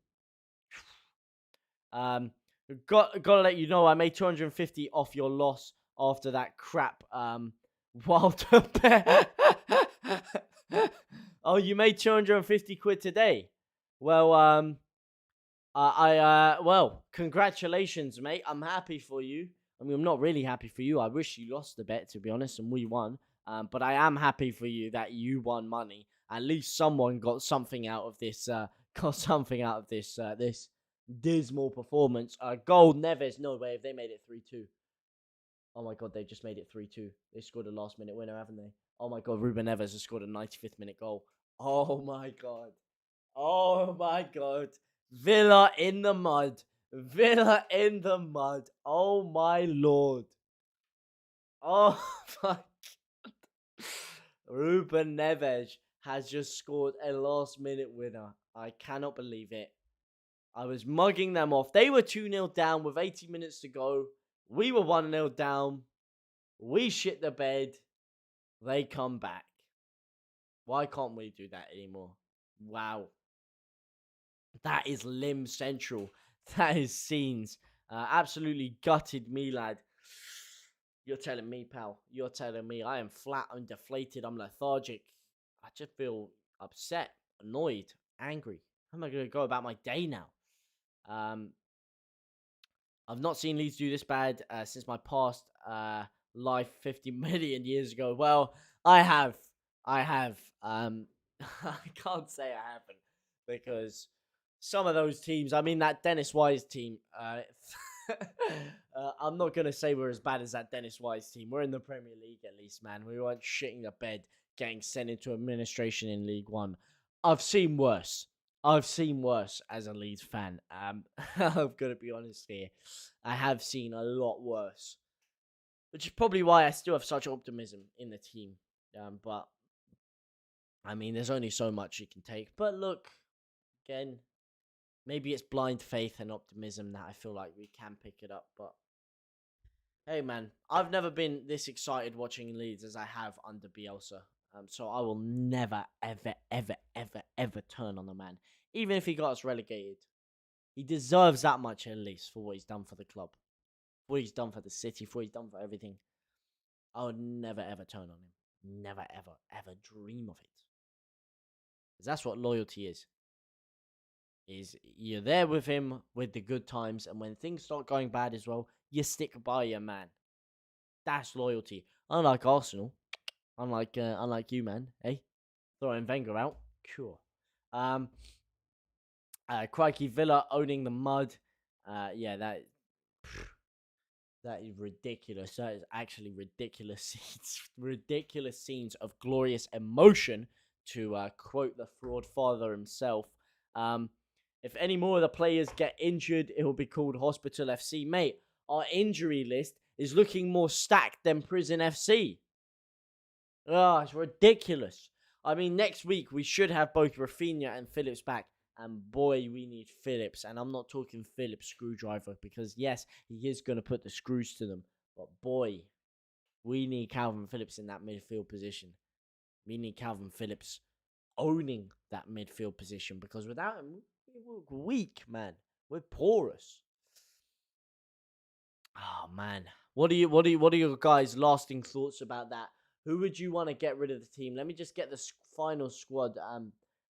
Got to let you know, I made 250 off your loss after that crap. Walter Bear. Oh, you made 250 quid today. Well, well, congratulations, mate. I'm happy for you. I mean, I'm not really happy for you. I wish you lost the bet, to be honest, and we won. But I am happy for you that you won money. At least someone got something out of this. This dismal performance. Gold Neves, no way. If they made it 3-2. Oh my god, they just made it 3-2. They scored a last-minute winner, haven't they? Oh my god, Ruben Neves has scored a 95th minute goal. Oh my god. Oh my god. Villa in the mud. Villa in the mud. Oh my lord. Oh my god. Ruben Neves has just scored a last-minute winner. I cannot believe it. I was mugging them off. They were 2-0 down with 80 minutes to go. We were 1-0 down. We shit the bed. They come back. Why can't we do that anymore? Wow. That is limb central. That is scenes. Absolutely gutted me, lad. You're telling me, pal. You're telling me. I am flat. I'm deflated. I'm lethargic. I just feel upset, annoyed, angry. How am I going to go about my day now? I've not seen Leeds do this bad since my past life 50 million years ago. Well, I have. I can't say I haven't because some of those teams, I mean, that Dennis Wise team, I'm not going to say we're as bad as that Dennis Wise team. We're in the Premier League at least, man. We weren't shitting the bed, getting sent into administration in League One. I've seen worse. I've seen worse as a Leeds fan. I'm going to be honest here. I have seen a lot worse, which is probably why I still have such optimism in the team. But, I mean, there's only so much you can take. But look, again, maybe it's blind faith and optimism that I feel like we can pick it up. But, hey, man, I've never been this excited watching Leeds as I have under Bielsa. So I will never, ever, ever, ever, ever turn on the man. Even if he got us relegated. He deserves that much at least for what he's done for the club. For what he's done for the city. For what he's done for everything. I would never, ever turn on him. Never, ever, ever dream of it. Because that's what loyalty is. Is you're there with him with the good times. And when things start going bad as well, you stick by your man. That's loyalty. Unlike Arsenal. Unlike you, man. Hey, throwing Wenger out. Sure. Crikey Villa owning the mud. Yeah, that is ridiculous. That is actually ridiculous scenes. Ridiculous scenes of glorious emotion, to quote the fraud father himself. If any more of the players get injured, it will be called Hospital FC. Mate, our injury list is looking more stacked than Prison FC. It's ridiculous. I mean, next week we should have both Rafinha and Phillips back. And boy, we need Phillips. And I'm not talking Phillips screwdriver because, yes, he is going to put the screws to them. But boy, we need Calvin Phillips in that midfield position. We need Calvin Phillips owning that midfield position because without him, we're weak, man. We're porous. Oh, man. What are your guys' lasting thoughts about that? Who would you want to get rid of the team? Let me just get the final squad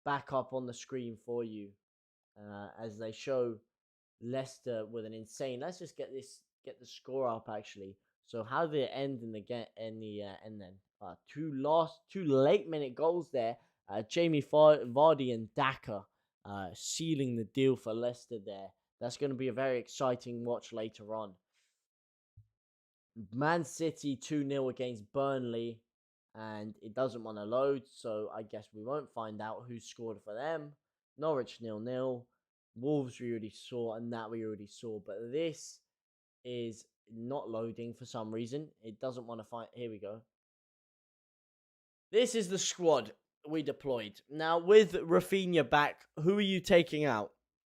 back up on the screen for you as they show Leicester with an insane. Let's just get the score up actually. So how did it end in the end then? Two late minute goals there. Jamie Vardy and Daka sealing the deal for Leicester there. That's going to be a very exciting watch later on. Man City 2-0 against Burnley, and it doesn't want to load, so I guess we won't find out who scored for them. Norwich 0-0. Wolves we already saw, and that we already saw, but this is not loading for some reason. It doesn't want to find. Here we go. This is the squad we deployed. Now, with Rafinha back, who are you taking out?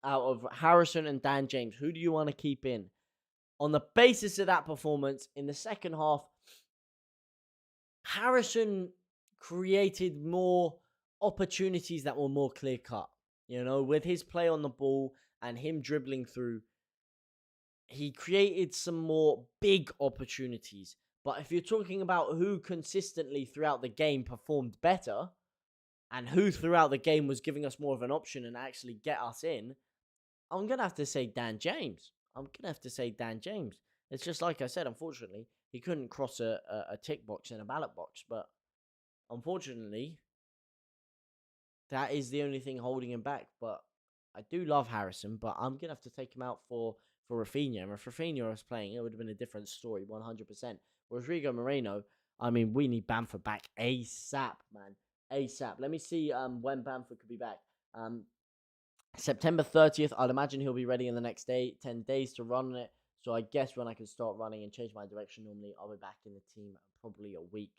Out of Harrison and Dan James, who do you want to keep in? On the basis of that performance, in the second half, Harrison created more opportunities that were more clear-cut. You know, with his play on the ball and him dribbling through, he created some more big opportunities. But if you're talking about who consistently throughout the game performed better and who throughout the game was giving us more of an option and actually get us in, I'm going to have to say Dan James. It's just like I said, unfortunately, he couldn't cross a tick box in a ballot box. But unfortunately, that is the only thing holding him back. But I do love Harrison, but I'm going to have to take him out for Rafinha. And if Rafinha was playing, it would have been a different story, 100%. Rodrigo Moreno, I mean, we need Bamford back ASAP, man. ASAP. Let me see when Bamford could be back. September 30th, I'd imagine he'll be ready in the next 10 days to run it. So I guess when I can start running and change my direction, normally I'll be back in the team probably a week.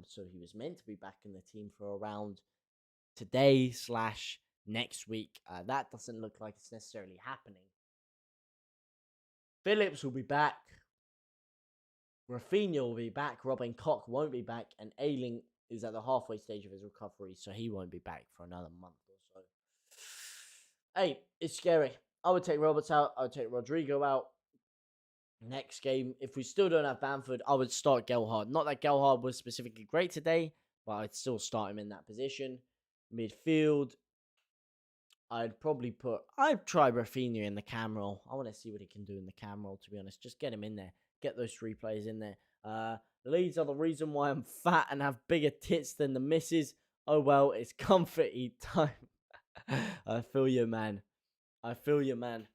So he was meant to be back in the team for around today/next week. That doesn't look like it's necessarily happening. Phillips will be back. Rafinha will be back. Robin Koch won't be back. And Ayling is at the halfway stage of his recovery, so he won't be back for another month or so. Hey, it's scary. I would take Roberts out. I would take Rodrigo out. Next game, if we still don't have Bamford, I would start Gelhardt. Not that Gelhardt was specifically great today, but I'd still start him in that position. Midfield, I'd try Rafinha in the cam role. I want to see what he can do in the cam role, to be honest. Just get him in there. Get those three players in there. Leeds are the reason why I'm fat and have bigger tits than the missus. Oh well, it's comfort eat time. I feel you, man. I feel you, man.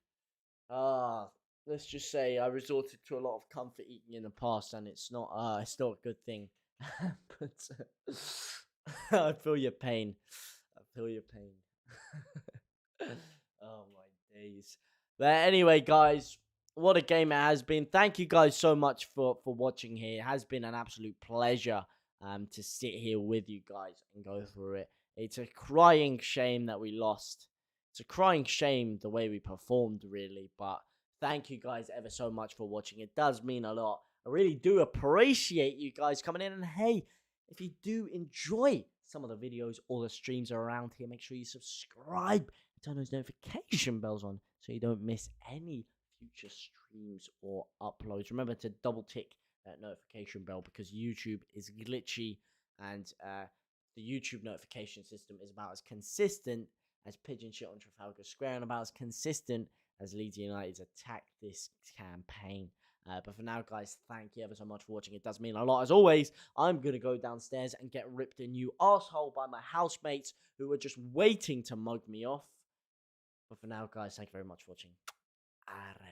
Let's just say I resorted to a lot of comfort eating in the past, and it's not a good thing. But I feel your pain. I feel your pain. Oh my days. But anyway, guys, what a game it has been. Thank you guys so much for watching here. It has been an absolute pleasure to sit here with you guys and go through it. It's a crying shame that we lost. It's a crying shame the way we performed, really. But thank you guys ever so much for watching. It does mean a lot. I really do appreciate you guys coming in. And hey, if you do enjoy some of the videos or the streams around here, make sure you subscribe and turn those notification bells on so you don't miss any future streams or uploads. Remember to double tick that notification bell because YouTube is glitchy and the YouTube notification system is about as consistent as pigeon shit on Trafalgar Square and about as consistent as Leeds United's attack this campaign. But for now, guys, thank you ever so much for watching. It does mean a lot. As always, I'm going to go downstairs and get ripped a new arsehole by my housemates who are just waiting to mug me off. But for now, guys, thank you very much for watching. Arre.